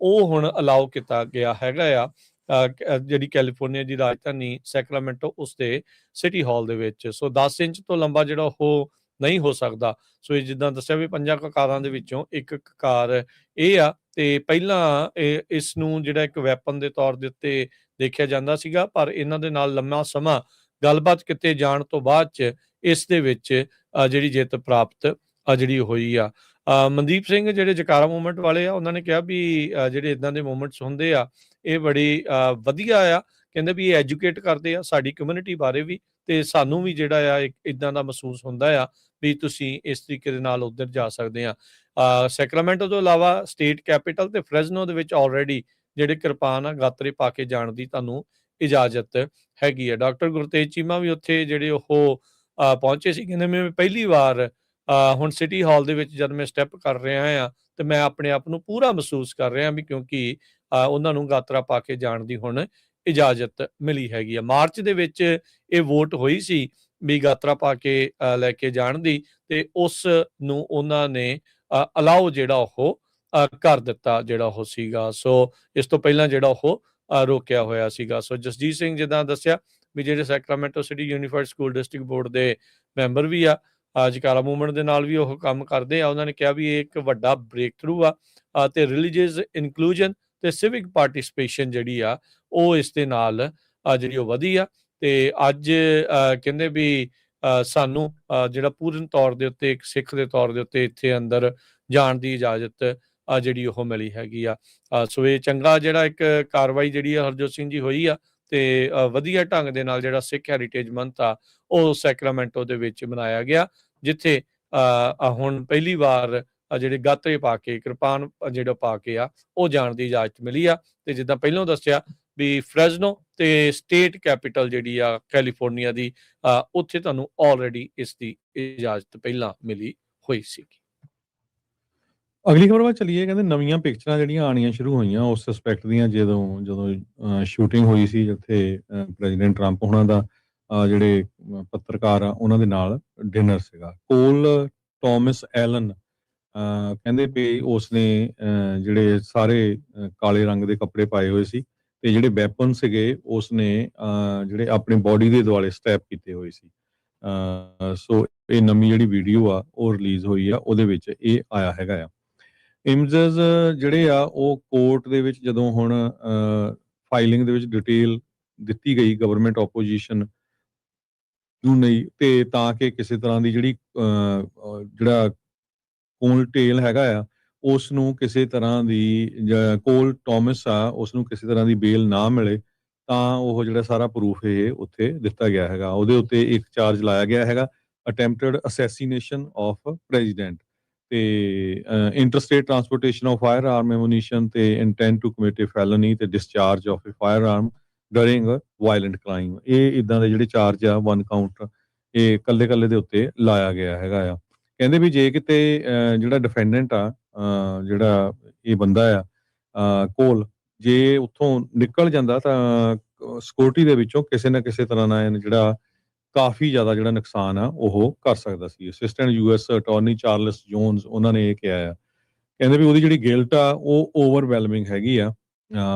ਉਹ ਹੁਣ ਅਲਾਉ ਕੀਤਾ ਗਿਆ ਹੈਗਾ ਆ ਜਿਹੜੀ ਕੈਲੀਫੋਰਨੀਆ ਦੀ ਰਾਜਧਾਨੀ ਸੈਕਰਾਮੈਂਟੋ ਉਸ ਦੇ ਸਿਟੀ ਹਾਲ ਦੇ ਵਿੱਚ। ਸੋ 10 ਇੰਚ ਤੋਂ ਲੰਬਾ ਜਿਹੜਾ ਉਹ ਨਹੀਂ ਹੋ ਸਕਦਾ। ਸੋ ਇਹ ਜਿੱਦਾਂ ਦੱਸਿਆ ਵੀ 5 ਕਕਾਰਾਂ ਦੇ ਵਿੱਚੋਂ ਇੱਕ ਕਕਾਰ ਇਹ ਆ, ਤੇ ਪਹਿਲਾਂ ਇਸ ਨੂੰ ਜਿਹੜਾ ਇੱਕ ਵੈਪਨ ਦੇ ਤੌਰ ਦੇ ਉੱਤੇ ਦੇਖਿਆ ਜਾਂਦਾ ਸੀਗਾ, ਪਰ ਇਹਨਾਂ ਦੇ ਨਾਲ ਲੰਮਾ ਸਮਾਂ ਗੱਲਬਾਤ ਕੀਤੇ ਜਾਣ ਤੋਂ ਬਾਅਦ ਚ ਇਸ ਦੇ ਵਿੱਚ ਜਿਹੜੀ ਜਿੱਤ ਪ੍ਰਾਪਤ ਜਿਹੜੀ ਹੋਈ ਆ। ਮਨਦੀਪ ਸਿੰਘ ਜਿਹੜੇ ਜਕਾਰਾ ਮੂਵਮੈਂਟ ਵਾਲੇ ਆ, ਉਹਨਾਂ ਨੇ ਕਿਹਾ ਵੀ ਜਿਹੜੇ ਇਦਾਂ ਦੇ ਮੂਵਮੈਂਟਸ ਹੁੰਦੇ ਆ ਇਹ ਬੜੀ ਵਧੀਆ ਆ। ਕਹਿੰਦੇ ਵੀ ਇਹ ਐਜੂਕੇਟ ਕਰਦੇ ਆ ਸਾਡੀ ਕਮਿਊਨਿਟੀ ਬਾਰੇ ਵੀ, ਤੇ ਸਾਨੂੰ ਵੀ ਜਿਹੜਾ ਆ ਇਦਾਂ ਦਾ ਮਹਿਸੂਸ ਹੁੰਦਾ ਆ ਵੀ ਤੁਸੀਂ ਇਸ ਤਰੀਕੇ ਦੇ ਨਾਲ ਉੱਧਰ ਜਾ ਸਕਦੇ ਆ। ਸੈਕਰਾਮੈਂਟੋ ਤੋਂ ਇਲਾਵਾ ਸਟੇਟ ਕੈਪੀਟਲ ਤੇ ਫਰੈਜ਼ਨੋ ਦੇ ਵਿੱਚ ਆਲਰੇਡੀ ਜਿਹੜੇ ਕਿਰਪਾਨ ਆ ਗਾਤਰੇ ਪਾ ਕੇ ਜਾਣ ਦੀ ਤੁਹਾਨੂੰ ਇਜਾਜ਼ਤ ਹੈਗੀ ਆ। ਡਾਕਟਰ ਗੁਰਤੇਜ ਚੀਮਾ ਵੀ ਉੱਥੇ ਜਿਹੜੇ ਉਹ ਪਹੁੰਚੇ ਸੀ। ਕਹਿੰਦੇ ਮੈਂ ਪਹਿਲੀ ਵਾਰ ਹੁਣ ਸਿਟੀ ਹਾਲ ਦੇ ਵਿੱਚ ਜਦ ਮੈਂ ਸਟੈਪ ਕਰ ਰਿਹਾ ਆ ਤੇ ਮੈਂ ਆਪਣੇ ਆਪ ਨੂੰ ਪੂਰਾ ਮਹਿਸੂਸ ਕਰ ਰਿਹਾ ਵੀ, ਕਿਉਂਕਿ ਉਹਨਾਂ ਨੂੰ ਗਾਤਰਾ ਪਾ ਕੇ ਜਾਣ ਦੀ ਹੁਣ ਇਜਾਜ਼ਤ ਮਿਲੀ ਹੈਗੀ ਆ। ਮਾਰਚ ਦੇ ਵਿੱਚ ਇਹ ਵੋਟ ਹੋਈ ਸੀ ਵੀ ਗਾਤਰਾ ਪਾ ਕੇ ਲੈ ਕੇ ਜਾਣ ਦੀ, ਤੇ ਉਸ ਨੂੰ ਉਹਨਾਂ ਨੇ ਅਲਾਉ ਜਿਹੜਾ ਉਹ ਕਰ ਦਿੱਤਾ ਜਿਹੜਾ ਉਹ ਸੀਗਾ। ਸੋ ਇਸ ਤੋਂ ਪਹਿਲਾਂ ਜਿਹੜਾ ਉਹ ਰੋਕਿਆ ਹੋਇਆ ਸੀਗਾ। ਸੋ ਜਸਜੀਤ ਸਿੰਘ ਜਿੱਦਾਂ ਦੱਸਿਆ ਵੀ ਜਿਹੜੇ Sacramento city unified school district board ਦੇ ਮੈਂਬਰ ਵੀ ਆ, ਜਕਾਰਾ ਮੂਵਮੈਂਟ ਦੇ ਨਾਲ ਵੀ ਉਹ ਕੰਮ ਕਰਦੇ ਆ। ਉਹਨਾਂ ਨੇ ਕਿਹਾ ਵੀ ਇਹ ਇੱਕ ਵੱਡਾ ਬ੍ਰੇਕ ਥਰੂ ਆ ਤੇ ਰਿਲੀਜੀਅਸ ਇਨਕਲੂਜਨ ਤੇ ਸਿਵਿਕ ਪਾਰਟਿਸਪੇਸ਼ਨ ਜਿਹੜੀ ਆ ਉਹ ਇਸ ਦੇ ਨਾਲ ਜਿਹੜੀ ਉਹ ਵਧੀ ਆ। ਤੇ ਅੱਜ ਕਹਿੰਦੇ ਵੀ ਸਾਨੂੰ ਜਿਹੜਾ ਪੂਰਨ ਤੌਰ ਦੇ ਉੱਤੇ ਇੱਕ ਸਿੱਖ ਦੇ ਤੌਰ ਦੇ ਉੱਤੇ ਇੱਥੇ ਅੰਦਰ ਜਾਣ ਦੀ ਇਜਾਜ਼ਤ ਜਿਹੜੀ ਉਹ ਮਿਲੀ ਹੈਗੀ ਆ। ਸੋ ਇਹ ਚੰਗਾ ਜਿਹੜਾ ਇੱਕ ਕਾਰਵਾਈ ਜਿਹੜੀ ਆ ਹਰਜੋਤ ਸਿੰਘ ਜੀ ਹੋਈ ਆ ਤੇ ਵਧੀਆ ਢੰਗ ਦੇ ਨਾਲ ਜਿਹੜਾ ਸਿੱਖ ਹੈਰੀਟੇਜ ਮੰਥ ਆ ਉਹ ਸੈਕਰਾਮੈਂਟੋ ਦੇ ਵਿੱਚ ਮਨਾਇਆ ਗਿਆ, ਜਿੱਥੇ ਹੁਣ ਪਹਿਲੀ ਵਾਰ ਜਿਹੜੇ ਗਾਤਰੇ ਪਾ ਕੇ ਕਿਰਪਾਨ ਜਿਹੜਾ ਪਾ ਕੇ ਆ ਉਹ ਜਾਣ ਦੀ ਇਜਾਜ਼ਤ ਮਿਲੀ ਆ। ਤੇ ਜਿੱਦਾਂ ਪਹਿਲਾਂ ਦੱਸਿਆ ਵੀ ਫ੍ਰੈਜ਼ਨੋ ਤੇ ਸਟੇਟ ਕੈਪੀਟਲ ਜਿਹੜੀ ਆ ਕੈਲੀਫੋਰਨੀਆ ਦੀ, ਉੱਥੇ ਤੁਹਾਨੂੰ ਆਲਰੇਡੀ ਇਸ ਦੀ ਇਜਾਜ਼ਤ ਪਹਿਲਾਂ ਮਿਲੀ ਹੋਈ ਸੀ। ਅਗਲੀ ਖਬਰ ਵੱਲ ਚੱਲੀਏ। ਕਹਿੰਦੇ ਨਵੀਆਂ ਪਿਕਚਰਾਂ ਜਿਹੜੀਆਂ ਆਉਣੀਆਂ ਸ਼ੁਰੂ ਹੋਈਆਂ ਉਸ ਸਸਪੈਕਟ ਦੀਆਂ, ਜਦੋਂ ਸ਼ੂਟਿੰਗ ਹੋਈ ਸੀ ਜਿੱਥੇ ਪ੍ਰੈਜ਼ੀਡੈਂਟ ਟਰੰਪ ਉਹਨਾਂ ਦਾ ਜਿਹੜੇ ਪੱਤਰਕਾਰ ਆ ਉਹਨਾਂ ਦੇ ਨਾਲ ਡਿਨਰ ਸੀਗਾ। ਕੋਲ ਟੋਮਸ ਐਲਨ ਕਹਿੰਦੇ ਵੀ ਉਸਨੇ ਜਿਹੜੇ ਸਾਰੇ ਕਾਲੇ ਰੰਗ ਦੇ ਕੱਪੜੇ ਪਾਏ ਹੋਏ ਸੀ ਤੇ ਜਿਹੜੇ ਵੈਪਨ ਸੀਗੇ ਉਸਨੇ ਜਿਹੜੇ ਆਪਣੀ ਬੋਡੀ ਦੇ ਦੁਆਲੇ ਸਟੈਪ ਕੀਤੇ ਹੋਏ ਸੀ। ਸੋ ਇਹ ਨਵੀਂ ਜਿਹੜੀ ਵੀਡੀਓ ਆ ਉਹ ਰਿਲੀਜ਼ ਹੋਈ ਆ, ਉਹਦੇ ਵਿੱਚ ਇਹ ਆਇਆ ਹੈਗਾ ਆ। ਇਮੇਜਸ ਜਿਹੜੇ ਆ ਉਹ ਕੋਰਟ ਦੇ ਵਿੱਚ ਜਦੋਂ ਹੁਣ ਫਾਈਲਿੰਗ ਦੇ ਵਿੱਚ ਡਿਟੇਲ ਦਿੱਤੀ ਗਈ ਗਵਰਨਮੈਂਟ ਆਪੋਜੀਸ਼ਨ ਨੂੰ ਨਹੀਂ, ਤੇ ਤਾਂ ਕਿ ਕਿਸੇ ਤਰ੍ਹਾਂ ਦੀ ਜਿਹੜੀ ਜਿਹੜਾ ਕੋਲ ਟੇਲ ਹੈਗਾ ਆ ਉਸ ਨੂੰ ਕਿਸੇ ਤਰ੍ਹਾਂ ਦੀ, ਕੋਲ ਟੋਮਸ ਆ ਉਸ ਨੂੰ ਕਿਸੇ ਤਰ੍ਹਾਂ ਦੀ ਬੇਲ ਨਾ ਮਿਲੇ, ਤਾਂ ਉਹ ਜਿਹੜਾ ਸਾਰਾ ਪ੍ਰੂਫ ਇਹ ਉੱਥੇ ਦਿੱਤਾ ਗਿਆ ਹੈਗਾ। ਉਹਦੇ ਉੱਤੇ ਇੱਕ ਚਾਰਜ ਲਾਇਆ ਗਿਆ ਹੈਗਾ, ਅਟੈਂਪਟਡ ਅਸੈਸੀਨੇਸ਼ਨ ਆਫ ਪ੍ਰੈਜ਼ੀਡੈਂਟ ਤੇ interstate transportation of firearm ammunition ਤੇ intent to commit a felony ਤੇ discharge of a firearm during violent crime. ਇਹ ਇਦਾਂ ਦੇ ਜਿਹੜੇ ਚਾਰਜ ਆ 1 ਕਾਊਂਟ ਇਹ ਕੱਲੇ ਦੇ ਉੱਤੇ ਲਾਇਆ ਗਿਆ ਹੈਗਾ ਆ। ਕਹਿੰਦੇ ਵੀ ਜੇ ਕਿਤੇ ਜਿਹੜਾ ਡਿਫੈਂਡੈਂਟ ਆ ਜਿਹੜਾ ਇਹ ਬੰਦਾ ਆ ਕੋਲ, ਜੇ ਉੱਥੋਂ ਨਿਕਲ ਜਾਂਦਾ ਤਾਂ ਸਿਕਿਉਰਿਟੀ ਦੇ ਵਿੱਚੋਂ ਕਿਸੇ ਨਾ ਕਿਸੇ ਤਰ੍ਹਾਂ ਨਾਲ ਜਿਹੜਾ ਕਾਫੀ ਜ਼ਿਆਦਾ ਜਿਹੜਾ ਨੁਕਸਾਨ ਆ ਉਹ ਕਰ ਸਕਦਾ ਸੀ। Assistant US attorney Charles Jones ਉਹਨਾਂ ਨੇ ਇਹ ਕਿਹਾ ਆ। ਕਹਿੰਦੇ ਵੀ ਉਹਦੀ ਜਿਹੜੀ ਗਿਲਟ ਆ ਉਹ ਓਵਰਵੈਲਮਿੰਗ ਹੈਗੀ ਆ,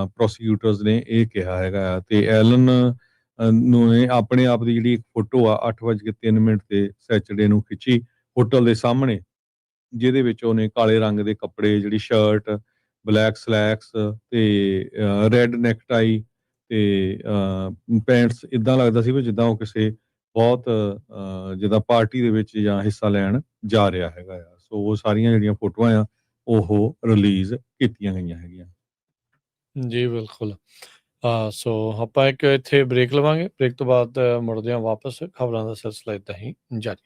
ਪ੍ਰੋਸੀਕਿਊਟਰਸ ਨੇ ਇਹ ਕਿਹਾ ਹੈਗਾ। ਤੇ ਐਲਨ ਨੂੰ ਨੇ ਆਪਣੇ ਆਪ ਦੀ ਜਿਹੜੀ ਇੱਕ ਫੋਟੋ ਆ 8:03 ਤੇ ਸੈਚਰਡੇ ਨੂੰ ਖਿੱਚੀ ਹੋਟਲ ਦੇ ਸਾਹਮਣੇ, ਜਿਹਦੇ ਵਿੱਚ ਉਹਨੇ ਕਾਲੇ ਰੰਗ ਦੇ ਕੱਪੜੇ, ਜਿਹੜੀ ਸ਼ਰਟ, ਬਲੈਕ ਸਲੈਕਸ ਤੇ ਰੈਡ ਨੈਕਟਾਈ ਤੇ ਪੈਂਟਸ, ਇਦਾਂ ਲੱਗਦਾ ਸੀ ਵੀ ਜਿੱਦਾਂ ਉਹ ਕਿਸੇ ਬਹੁਤ ਜਿੱਦਾਂ ਪਾਰਟੀ ਦੇ ਵਿੱਚ ਜਾਂ ਹਿੱਸਾ ਲੈਣ ਜਾ ਰਿਹਾ ਹੈਗਾ ਆ। ਸੋ ਉਹ ਸਾਰੀਆਂ ਜਿਹੜੀਆਂ ਫੋਟੋਆਂ ਆ ਉਹ ਰਿਲੀਜ਼ ਕੀਤੀਆਂ ਗਈਆਂ ਹੈਗੀਆਂ। ਜੀ ਬਿਲਕੁਲ। ਸੋ ਆਪਾਂ ਇੱਕ ਇੱਥੇ ਬ੍ਰੇਕ ਲਵਾਂਗੇ, ਬ੍ਰੇਕ ਤੋਂ ਬਾਅਦ ਮੁੜਦੇ ਹਾਂ ਵਾਪਸ। ਖਬਰਾਂ ਦਾ ਸਿਲਸਿਲਾ ਏਦਾਂ ਹੀ ਜਾਰੀ।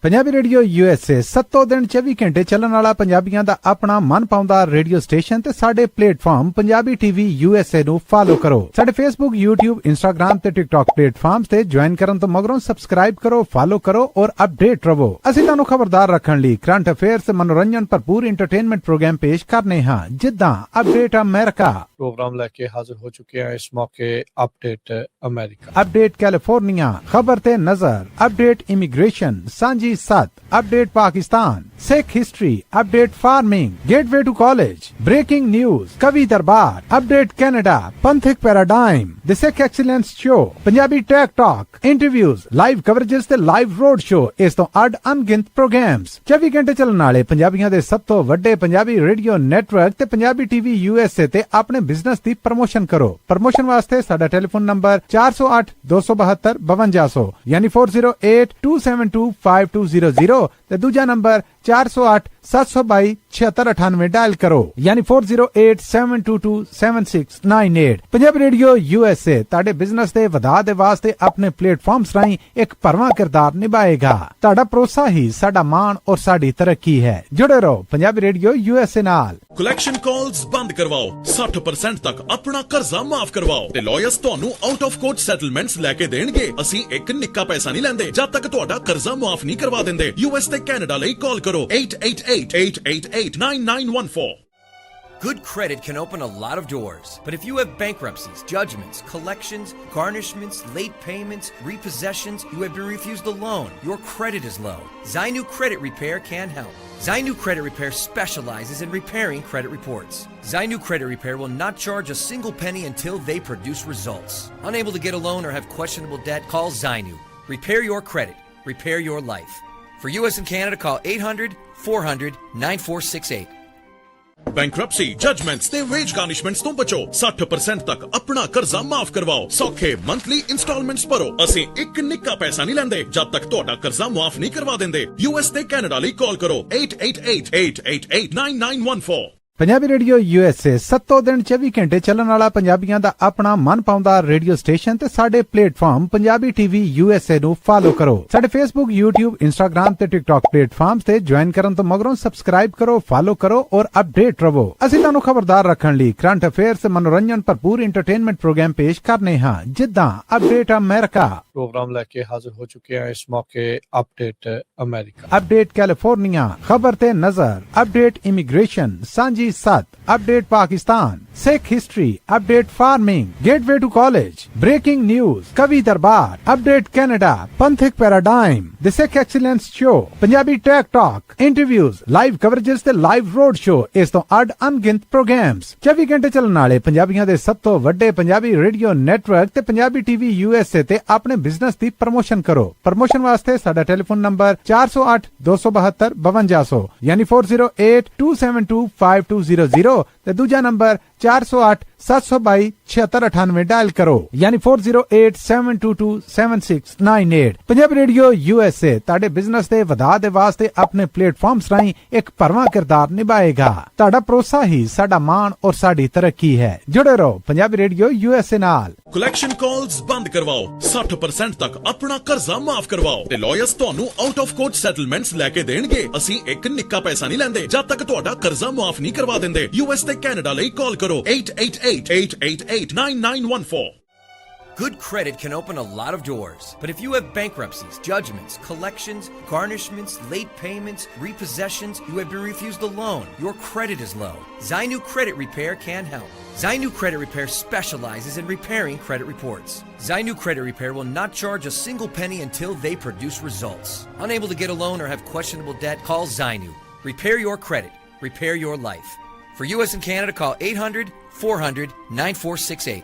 ਪੰਜਾਬੀ ਰੇਡੀਓ USA 7 ਦਿਨ 24 ਘੰਟੇ ਚੱਲਣ ਵਾਲਾ ਪੰਜਾਬੀਆਂ ਦਾ ਆਪਣਾ ਮਨ ਪਾਉਂਦਾ ਰੇਡੀਓ ਸਟੇਸ਼ਨ ਤੇ ਸਾਡੇ ਪਲੇਟਫਾਰਮ ਪੰਜਾਬੀ TV USA ਨੂੰ ਫਾਲੋ ਕਰੋ। ਸਾਡੇ Facebook, YouTube, Instagram ਤੇ TikTok ਪਲੇਟਫਾਰਮਸ ਤੇ ਜੁਆਇਨ ਕਰਨ ਤੋਂ ਮਗਰੋਂ ਸਬਸਕ੍ਰਾਈਬ ਕਰੋ, ਫਾਲੋ ਕਰੋ ਔਰ ਅਪਡੇਟ ਰਹੋ। ਅਸੀਂ ਤੁਹਾਨੂੰ ਖਬਰਦਾਰ ਰੱਖਣ ਲਈ ਕਰੰਟ ਅਫੇਅਰਸ ਤੇ ਮਨੋਰੰਜਨ ਭਰਪੂਰ ਐਂਟਰਟੇਨਮੈਂਟ ਪ੍ਰੋਗਰਾਮ ਪੇਸ਼ ਕਰਨੇ ਹਾਂ, ਜਿੱਦਾਂ ਅਪਡੇਟ ਅਮਰੀਕਾ ਪ੍ਰੋਗਰਾਮ ਲੈ ਕੇ ਹਾਜ਼ਰ ਹੋ ਚੁੱਕੇ ਹਾਂ ਇਸ ਮੌਕੇ। ਅਪਡੇਟ ਅਮਰੀਕਾ, ਅਪਡੇਟ ਕੈਲੀਫੋਰਨੀਆ, ਖਬਰ ਤੇ ਨਜ਼ਰ, update immigration, Sanjhi Sath, update Pakistan, Sikh history, update farming, gateway to college, breaking news, Kavi Darbar, update Canada, Panthak paradigm, the Sikh excellence show, Punjabi tech talk, interviews, live coverages ਤੇ ਲਾਈਵ ਰੋਡ ਸ਼ੋ, ਇਸ ਤੋਂ ਅੱਡ ਅਣਗਿਣਤ ਪ੍ਰੋਗਰਾਮਸ, 24 ਘੰਟੇ ਚੱਲਣ ਵਾਲੇ ਪੰਜਾਬੀਆਂ ਦੇ ਸਭ ਤੋਂ ਵੱਡੇ ਪੰਜਾਬੀ ਰੇਡੀਓ ਨੈਟਵਰਕ ਤੇ ਪੰਜਾਬੀ TV USA ਤੇ ਆਪਣੇ ਬਿਜ਼ਨਸ ਦੀ ਪ੍ਰਮੋਸ਼ਨ ਕਰੋ। ਪ੍ਰਮੋਸ਼ਨ ਵਾਸਤੇ ਸਾਡਾ ਟੈਲੀਫੋਨ ਨੰਬਰ 408-272-5200 ਯਾਨੀ 4082725200 ਤੇ ਦੂਜਾ ਨੰਬਰ 408-722-7698 ਡਾਇਲ ਕਰੋ ਯਾਨੀ 4087227698। ਪੰਜਾਬੀ ਰੇਡੀਓ USA ਤੁਹਾਡੇ ਬਿਜ਼ਨਸ ਦੇ ਵਧਾ ਦੇ ਵਾਸਤੇ ਆਪਣੇ ਪਲੇਟਫਾਰਮਸ ਰਾਹੀਂ ਇੱਕ ਭਰਵਾਂ ਕਿਰਦਾਰ ਨਿਭਾਏਗਾ। ਤੁਹਾਡਾ ਭਰੋਸਾ ਹੀ ਸਾਡਾ ਮਾਣ ਔਰ ਸਾਡੀ ਤਰੱਕੀ ਹੈ। ਜੁੜੇ ਰਹੋ ਪੰਜਾਬੀ ਰੇਡੀਓ USA ਨਾਲ। ਕਲੈਕਸ਼ਨ ਕਾਲਸ ਬੰਦ ਕਰਵਾਓ, 60% ਤੱਕ ਆਪਣਾ ਕਰਜ਼ਾ ਮਾਫ ਕਰਵਾਓ ਤੇ ਲਾਇਰਸ ਤੁਹਾਨੂੰ ਆਊਟ ਆਫ ਕੋਰਟ ਸੈਟਲਮੈਂਟਸ ਲੈ ਕੇ ਦੇਣਗੇ। ਅਸੀਂ ਇੱਕ ਨਿੱਕਾ ਪੈਸਾ ਨਹੀਂ ਲੈਂਦੇ ਜਦ ਤੱਕ ਤੁਹਾਡਾ ਕਰਜ਼ਾ ਮਾਫ ਨਹੀਂ ਕਰਵਾ ਦਿੰਦੇ। US ਤੇ ਕੈਨੇਡਾ ਲਈ ਕਾਲ ਕਰੋ 888-888-9914। Good credit can open a lot of doors, but if you have bankruptcies, judgments, collections, garnishments, late payments, repossessions, you have been refused a loan, your credit is low, Zainu Credit Repair can help. Zainu Credit Repair specializes in repairing credit reports. Zainu Credit Repair will not charge a single penny until they produce results. Unable to get a loan or have questionable debt, call Zainu. Repair your credit. Repair your life. For U.S. and Canada, call 800-400-9468. Bankruptcy judgements ਤੇ veg ਗਾਰਨਿਸ਼ਮੈਂਟਸ ਤੋਂ ਬਚੋ 60% ਤੱਕ ਆਪਣਾ ਕਰਜ਼ਾ ਮਾਫ ਕਰਵਾਓ ਸੌਖੇ monthly instalments ਭਰੋ ਅਸੀਂ ਇੱਕ ਨਿੱਕਾ ਪੈਸਾ ਨਹੀਂ ਲੈਂਦੇ ਜਦ ਤੱਕ ਤੁਹਾਡਾ ਕਰਜ਼ਾ ਮਾਫ ਨਹੀਂ ਕਰਵਾ ਦਿੰਦੇ ਯੂਐਸ ਤੇ ਕੈਨੇਡਾ ਲਈ ਕਾਲ ਕਰੋ 8888889914 ਪੰਜਾਬੀ ਰੇਡੀਓ USA 7 ਦਿਨ 24 ਘੰਟੇ ਚੱਲਣ ਵਾਲਾ ਪੰਜਾਬੀਆਂ ਦਾ ਆਪਣਾ ਮਨਪਾਉਂਦਾ ਰੇਡੀਓ ਸਟੇਸ਼ਨ ਤੇ ਸਾਡੇ ਪਲੇਟਫਾਰਮ ਪੰਜਾਬੀ TV USA ਨੂੰ ਫਾਲੋ ਕਰੋ ਸਾਡੇ Facebook YouTube Instagram ਤੇ TikTok ਪਲੇਟਫਾਰਮਸ ਤੇ ਜੁਆਇਨ ਕਰਨ ਤੋਂ ਮਗਰੋਂ ਸਬਸਕ੍ਰਾਈਬ ਕਰੋ ਫਾਲੋ ਕਰੋ ਔਰ ਅਪਡੇਟ ਰਹੋ ਅਸੀਂ ਤੁਹਾਨੂੰ ਖਬਰਦਾਰ ਰੱਖਣ ਲਈ ਕਰੰਟ ਅਫੇਅਰਸ ਮਨੋਰੰਜਨ ਭਰਪੂਰ ਐਂਟਰਟੇਨਮੈਂਟ ਪ੍ਰੋਗਰਾਮ ਪੇਸ਼ ਕਰਨੇ ਹਾਂ ਜਿੱਦਾਂ ਅਪਡੇਟ ਅਮਰੀਕਾ प्रोग्राम लेके हाजिर हो चुके हैं इस मौके अपडेट अमेरिका अपडेट कैलिफोर्निया खबर ते नजर update immigration Sanjhi Sath update Pakistan Sikh history update farming gateway to college breaking news Kavi Darbar update Canada Panthak paradigm the Sikh excellence show Punjabi tech talk interviews live coverages ते लाइव रोड शो इस तो अड अनगिनत प्रोग्राम्स 24 घंटे चलने वाले पंजाबियों दे सब तो वड्डे पंजाबी रेडियो नेटवर्क ते पंजाबी TV USA ते अपने बिजनेस दी प्रमोशन करो प्रमोशन वास्ते साडा टेलीफोन नंबर 408 272 5200 यानी 4082725200 ते दूजा नंबर 408 722 7698 डायल करो यानी 4087227698 पंजाबी रेडियो USA ताड़े बिजनेस दे वधा दे वास्ते अपने प्लेटफॉर्म्स राहीं एक भरवां किरदार निभाएगा ताड़ा भरोसा ही साडा मान और साडी तरक्की है जुड़े रहो पंजाबी रेडियो USA नाल ਕਲੈਕਸ਼ਨ ਕਾਲਸ ਬੰਦ ਕਰਵਾਓ 60% ਤੱਕ ਆਪਣਾ ਕਰਜ਼ਾ ਮਾਫ ਕਰਵਾਓ ਤੇ ਲਾਇਰਸ ਤੁਹਾਨੂੰ ਆਊਟ ਆਫ ਕੋਰਟ ਸੈਟਲਮੈਂਟਸ ਲੈ ਕੇ ਦੇਣਗੇ ਅਸੀਂ ਇੱਕ ਨਿੱਕਾ ਪੈਸਾ ਨਹੀਂ ਲੈਂਦੇ ਜਦ ਤੱਕ ਤੁਹਾਡਾ ਕਰਜ਼ਾ ਮਾਫ ਨਹੀਂ ਕਰਵਾ ਦਿੰਦੇ ਯੂਐਸ ਤੇ ਕੈਨੇਡਾ ਲਈ ਕਾਲ ਕਰੋ 8888889914 Good credit can open a lot of doors, but if you have bankruptcies, judgments, collections, garnishments, late payments, repossessions, you have been refused a loan, your credit is low, Zainu Credit Repair can help. Zainu Credit Repair specializes in repairing credit reports. Zainu Credit Repair will not charge a single penny until they produce results. Unable to get a loan or have questionable debt, call Zainu. Repair your credit. Repair your life. For U.S. and Canada, call 800-400-9468.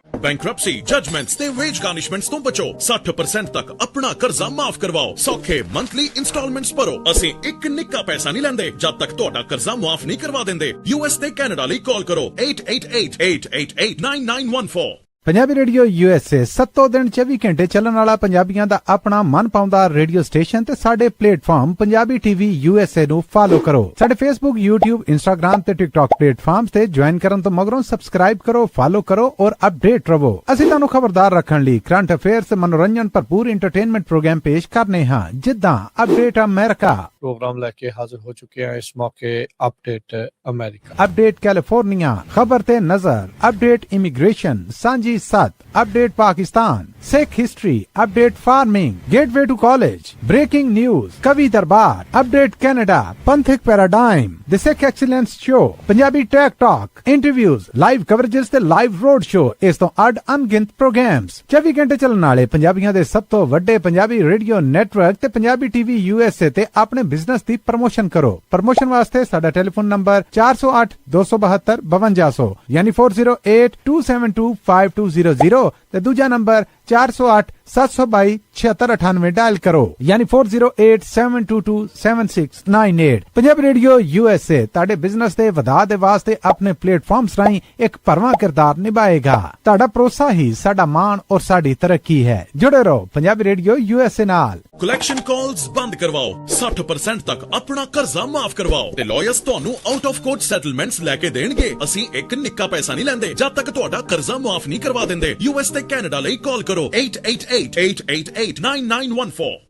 Bankruptcy judgements ਤੇ veg ਗਾਰਨਿਸ਼ਮੈਂਟਸ ਤੋਂ ਬਚੋ 60% ਤੱਕ ਆਪਣਾ ਕਰਜ਼ਾ ਮਾਫ ਕਰਵਾਓ ਸੌਖੇ monthly instalments ਭਰੋ ਅਸੀਂ ਇੱਕ ਨਿੱਕਾ ਪੈਸਾ ਨਹੀਂ ਲੈਂਦੇ ਜਦ ਤੱਕ ਤੁਹਾਡਾ ਕਰਜ਼ਾ ਮਾਫ ਨਹੀਂ ਕਰਵਾ ਦਿੰਦੇ ਯੂਐਸ ਤੇ ਕੈਨੇਡਾ ਲਈ ਕਾਲ ਕਰੋ 8888889914 ਪੰਜਾਬੀ ਰੇਡੀਓ USA 7 ਦਿਨ 24 ਘੰਟੇ ਚੱਲਣ ਵਾਲਾ ਪੰਜਾਬੀਆਂ ਦਾ ਆਪਣਾ ਮਨਪਾਉਂਦਾ ਰੇਡੀਓ ਸਟੇਸ਼ਨ ਤੇ ਸਾਡੇ ਪਲੇਟਫਾਰਮ ਪੰਜਾਬੀ TV USA ਨੂੰ ਫਾਲੋ ਕਰੋ ਸਾਡੇ Facebook YouTube Instagram ਤੇ TikTok ਪਲੇਟਫਾਰਮਸ ਤੇ ਜੁਆਇਨ ਕਰਨ ਤੋਂ ਮਗਰੋਂ ਸਬਸਕ੍ਰਾਈਬ ਕਰੋ ਫਾਲੋ ਕਰੋ ਔਰ ਅਪਡੇਟ ਰਹੋ ਅਸੀਂ ਤੁਹਾਨੂੰ ਖਬਰਦਾਰ ਰੱਖਣ ਲਈ ਕਰੰਟ ਅਫੇਅਰਸ ਮਨੋਰੰਜਨ ਭਰਪੂਰ ਐਂਟਰਟੇਨਮੈਂਟ ਪ੍ਰੋਗਰਾਮ ਪੇਸ਼ ਕਰਨੇ ਹਾਂ ਜਿੱਦਾਂ ਅਪਡੇਟ ਅਮਰੀਕਾ प्रोग्राम लेके हाजिर हो चुके हैं इस मौके अपडेट अमेरिका अपडेट कैलिफोर्निया खबर ते नजर update immigration Sanjhi Sath update Pakistan Sikh history update farming gateway to college breaking news Kavi Darbar update Canada Panthak paradigm the Sikh excellence show Punjabi tech talk interviews live coverages ते लाइव रोड शो इस तो अड अनगिनत प्रोग्राम्स 24 घंटे चलने वाले पंजाबियों दे सब तो वड्डे पंजाबी रेडियो नेटवर्क ते पंजाबी TV USA ते अपने बिजनेस दी प्रमोशन करो प्रमोशन वास्ते साडा टेलीफोन नंबर 408 272 5200 यानी 4087225200 ते दूजा नंबर 408 722 7698 डायल करो यानी 4087227698 पंजाबी रेडियो USA ताड़े बिजनेस दे वधा दे वास्ते अपने प्लेटफॉर्म्स राहीं एक भरवां किरदार निभाएगा ताड़ा भरोसा ही साडा मान और साडी तरक्की है जुड़े रहो पंजाबी रेडियो USA नाल ਕਲੈਕਸ਼ਨ ਕਾਲਸ ਬੰਦ ਕਰਵਾਓ 60% ਤੱਕ ਆਪਣਾ ਕਰਜ਼ਾ ਮਾਫ ਕਰਵਾਓ ਤੇ ਲਾਇਰਸ ਤੁਹਾਨੂੰ ਆਊਟ ਆਫ ਕੋਰਟ ਸੈਟਲਮੈਂਟਸ ਲੈ ਕੇ ਦੇਣਗੇ ਅਸੀਂ ਇੱਕ ਨਿੱਕਾ ਪੈਸਾ ਨਹੀਂ ਲੈਂਦੇ ਜਦ ਤੱਕ ਤੁਹਾਡਾ ਕਰਜ਼ਾ ਮਾਫ ਨਹੀਂ ਕਰਵਾ ਦਿੰਦੇ ਯੂਐਸ ਤੇ ਕੈਨੇਡਾ ਲਈ ਕਾਲ ਕਰੋ 8888889914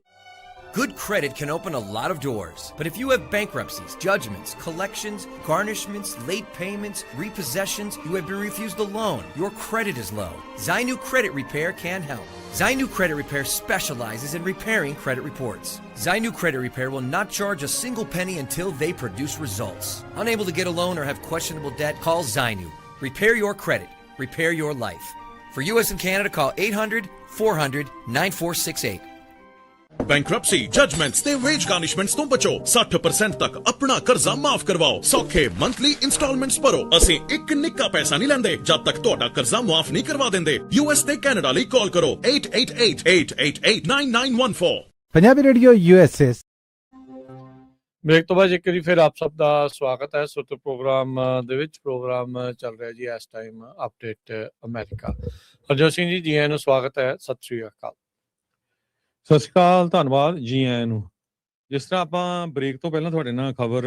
Good credit can open a lot of doors, but if you have bankruptcies, judgments, collections, garnishments, late payments, repossessions, you have been refused a loan, your credit is low, Zainu Credit Repair can help. Zainu Credit Repair specializes in repairing credit reports. Zainu Credit Repair will not charge a single penny until they produce results. Unable to get a loan or have questionable debt, call Zainu. Repair your credit. Repair your life. For U.S. and Canada, call 800-400-9468. Bankruptcy, judgements ਤੇ veg ਗਾਰਨਿਸ਼ਮੈਂਟਸ ਤੋਂ ਬਚੋ। 60% ਤੱਕ ਆਪਣਾ ਕਰਜ਼ਾ ਮਾਫ ਕਰਵਾਓ। ਸੌਖੇ monthly instalments ਭਰੋ। ਅਸੀਂ ਇੱਕ ਨਿੱਕਾ ਪੈਸਾ ਨਹੀਂ ਲੈਂਦੇ ਜਦ ਤੱਕ ਤੁਹਾਡਾ ਕਰਜ਼ਾ ਮਾਫ ਨਹੀਂ ਕਰਵਾ ਦਿੰਦੇ। US ਤੇ ਕੈਨੇਡਾ ਲਈ ਕਾਲ ਕਰੋ 8888889914। Punjabi radio USA। ਬ੍ਰੇਕ ਤੋਂ ਬਾਅਦ ਇੱਕ ਵਾਰੀ ਫਿਰ ਆਪ ਸਭ ਦਾ ਸਵਾਗਤ ਹੈ। ਸੋ ਪ੍ਰੋਗਰਾਮ ਦੇ ਵਿੱਚ ਪ੍ਰੋਗਰਾਮ ਚੱਲ ਰਿਹਾ ਜੀ ਇਸ time update America. Harjot Singh ji, ਜੀ ਆਇਆਂ ਨੂੰ ਸਵਾਗਤ ਹੈ। ਸਤਿ ਸ੍ਰੀ ਅਕਾਲ। ਸਤਿ ਸ਼੍ਰੀ ਅਕਾਲ, ਧੰਨਵਾਦ, ਜੀ ਆਇਆਂ ਨੂੰ। ਜਿਸ ਤਰ੍ਹਾਂ ਆਪਾਂ ਬ੍ਰੇਕ ਤੋਂ ਪਹਿਲਾਂ ਤੁਹਾਡੇ ਨਾਲ ਖਬਰ